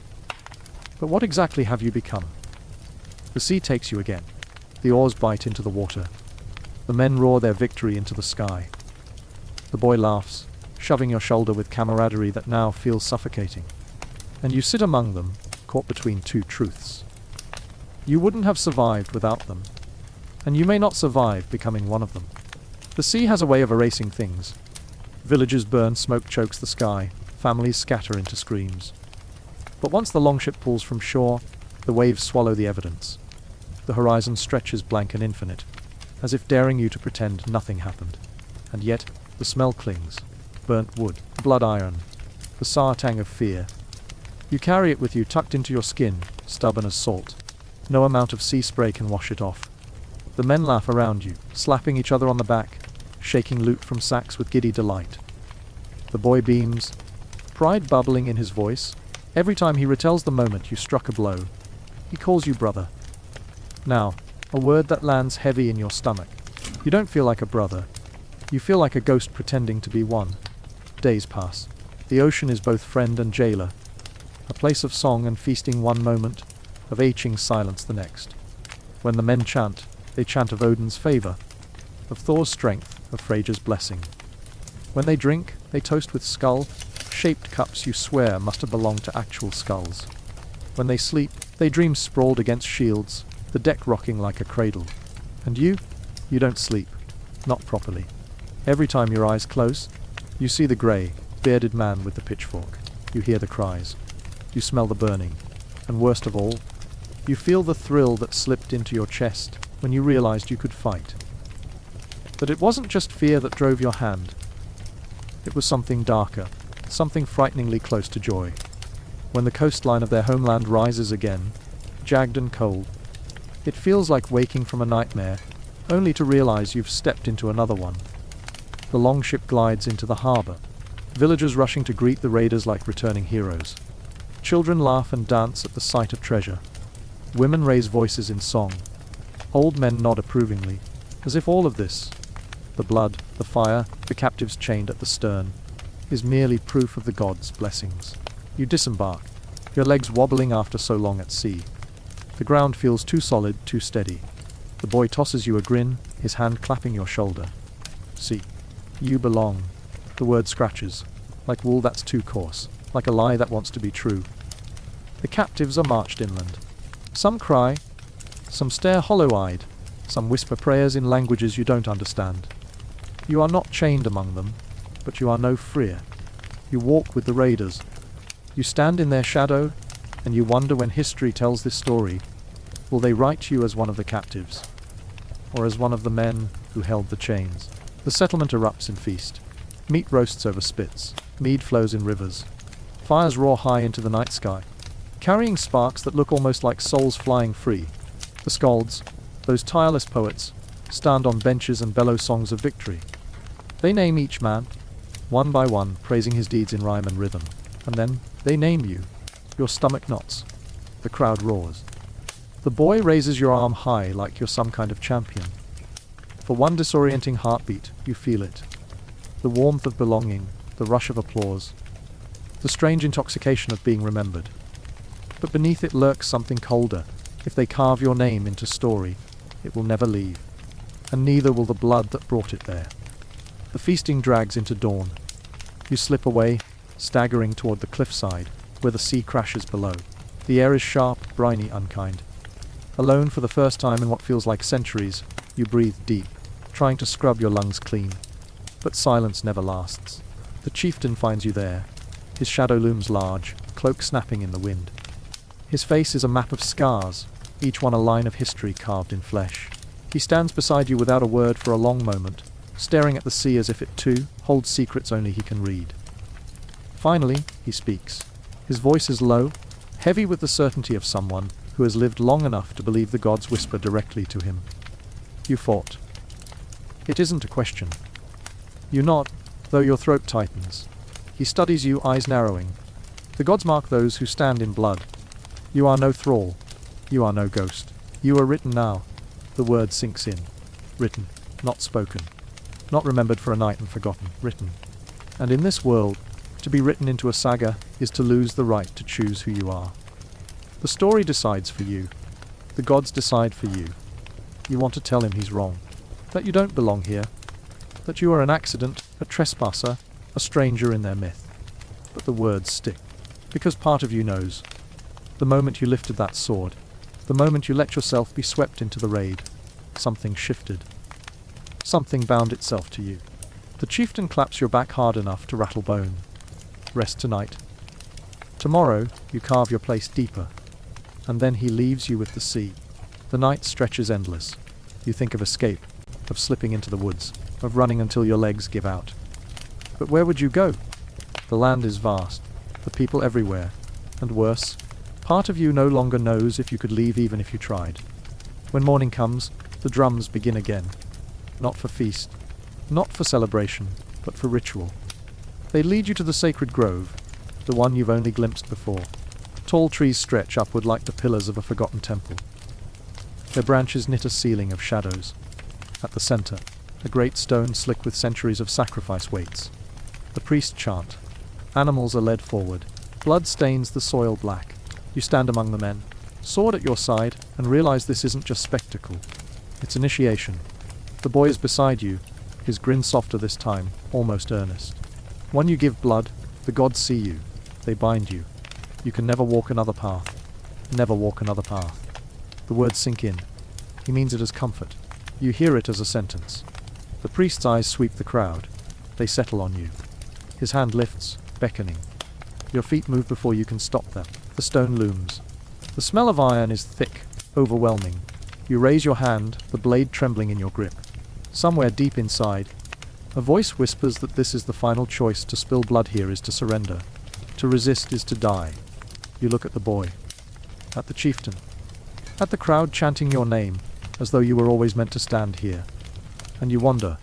But what exactly have you become? The sea takes you again. The oars bite into the water. The men roar their victory into the sky. The boy laughs, shoving your shoulder with camaraderie that now feels suffocating. And you sit among them, caught between two truths. You wouldn't have survived without them. And you may not survive becoming one of them. The sea has a way of erasing things. Villages burn, smoke chokes the sky, families scatter into screams. But once the longship pulls from shore, the waves swallow the evidence. The horizon stretches blank and infinite, as if daring you to pretend nothing happened. And yet, the smell clings. Burnt wood, blood iron, the sour tang of fear. You carry it with you tucked into your skin, stubborn as salt. No amount of sea spray can wash it off. The men laugh around you, slapping each other on the back, shaking loot from sacks with giddy delight. The boy beams, pride bubbling in his voice. Every time he retells the moment you struck a blow, he calls you brother. Now, a word that lands heavy in your stomach. You don't feel like a brother. You feel like a ghost pretending to be one. Days pass. The ocean is both friend and jailer. A place of song and feasting one moment, of aching silence the next. When the men chant, they chant of Odin's favor, of Thor's strength, of Freyja's blessing. When they drink, they toast with skull-shaped cups you swear must have belonged to actual skulls. When they sleep, they dream sprawled against shields, the deck rocking like a cradle. And you don't sleep. Not properly. Every time your eyes close, you see the grey, bearded man with the pitchfork. You hear the cries. You smell the burning. And worst of all, you feel the thrill that slipped into your chest when you realized you could fight. But it wasn't just fear that drove your hand. It was something darker, something frighteningly close to joy. When the coastline of their homeland rises again, jagged and cold, it feels like waking from a nightmare, only to realize you've stepped into another one. The longship glides into the harbor, villagers rushing to greet the raiders like returning heroes. Children laugh and dance at the sight of treasure. Women raise voices in song. Old men nod approvingly, as if all of this, the blood, the fire, the captives chained at the stern, is merely proof of the gods' blessings. You disembark, your legs wobbling after so long at sea. The ground feels too solid, too steady. The boy tosses you a grin, his hand clapping your shoulder. See, you belong. The word scratches, like wool that's too coarse, like a lie that wants to be true. The captives are marched inland. Some cry, some stare hollow-eyed, some whisper prayers in languages you don't understand. You are not chained among them, but you are no freer. You walk with the raiders. You stand in their shadow, and you wonder when history tells this story, will they write you as one of the captives, or as one of the men who held the chains? The settlement erupts in feast. Meat roasts over spits. Mead flows in rivers. Fires roar high into the night sky, carrying sparks that look almost like souls flying free. The skalds, those tireless poets, stand on benches and bellow songs of victory. They name each man, one by one, praising his deeds in rhyme and rhythm. And then, they name you. Your stomach knots. The crowd roars. The boy raises your arm high like you're some kind of champion. For one disorienting heartbeat, you feel it. The warmth of belonging, the rush of applause, the strange intoxication of being remembered. But beneath it lurks something colder. If they carve your name into story, it will never leave. And neither will the blood that brought it there. The feasting drags into dawn. You slip away, staggering toward the cliffside, where the sea crashes below. The air is sharp, briny, unkind. Alone for the first time in what feels like centuries, you breathe deep, trying to scrub your lungs clean. But silence never lasts. The chieftain finds you there. His shadow looms large, cloak snapping in the wind. His face is a map of scars, each one a line of history carved in flesh. He stands beside you without a word for a long moment, staring at the sea as if it too holds secrets only he can read. Finally, he speaks. His voice is low, heavy with the certainty of someone who has lived long enough to believe the gods whisper directly to him. You fought. It isn't a question. You nod, though your throat tightens. He studies you, eyes narrowing. The gods mark those who stand in blood. You are no thrall. You are no ghost. You are written now. The word sinks in. Written, not spoken. Not remembered for a night and forgotten. Written. And in this world, to be written into a saga is to lose the right to choose who you are. The story decides for you. The gods decide for you. You want to tell him he's wrong. That you don't belong here. That you are an accident, a trespasser, a stranger in their myth. But the words stick. Because part of you knows. The moment you lifted that sword, the moment you let yourself be swept into the raid, something shifted. Something bound itself to you. The chieftain claps your back hard enough to rattle bone. Rest tonight. Tomorrow, you carve your place deeper. And then he leaves you with the sea. The night stretches endless. You think of escape, of slipping into the woods, of running until your legs give out. But where would you go? The land is vast, the people everywhere, and worse, part of you no longer knows if you could leave even if you tried. When morning comes, the drums begin again. Not for feast, not for celebration, but for ritual. They lead you to the sacred grove, the one you've only glimpsed before. Tall trees stretch upward like the pillars of a forgotten temple. Their branches knit a ceiling of shadows. At the center, a great stone slick with centuries of sacrifice waits. The priests chant. Animals are led forward. Blood stains the soil black. You stand among the men, sword at your side, and realize this isn't just spectacle. It's initiation. The boy is beside you, his grin softer this time, almost earnest. When you give blood, the gods see you. They bind you. You can never walk another path. Never walk another path. The words sink in. He means it as comfort. You hear it as a sentence. The priest's eyes sweep the crowd. They settle on you. His hand lifts, beckoning. Your feet move before you can stop them. The stone looms. The smell of iron is thick, overwhelming. You raise your hand, the blade trembling in your grip. Somewhere deep inside, a voice whispers that this is the final choice. To spill blood here is to surrender. To resist is to die. You look at the boy. At the chieftain. At the crowd chanting your name, as though you were always meant to stand here. And you wonder,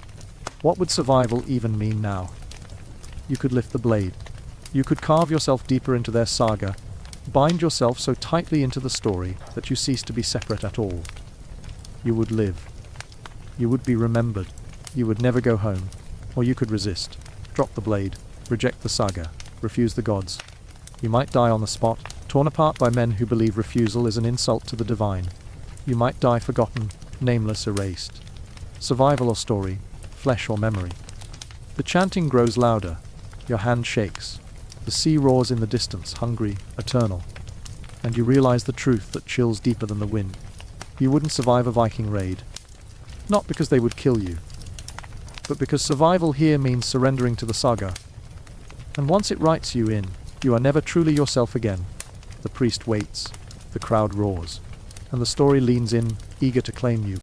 what would survival even mean now? You could lift the blade. You could carve yourself deeper into their saga, Bind yourself so tightly into the story that you cease to be separate at all. You would live. You would be remembered. You would never go home. Or you could resist. Drop the blade. Reject the saga. Refuse the gods. You might die on the spot, torn apart by men who believe refusal is an insult to the divine. You might die forgotten, nameless, erased. Survival or story, flesh or memory. The chanting grows louder. Your hand shakes. The sea roars in the distance, hungry, eternal. And you realize the truth that chills deeper than the wind. You wouldn't survive a Viking raid. Not because they would kill you, but because survival here means surrendering to the saga. And once it writes you in, you are never truly yourself again. The priest waits, the crowd roars, and the story leans in, eager to claim you.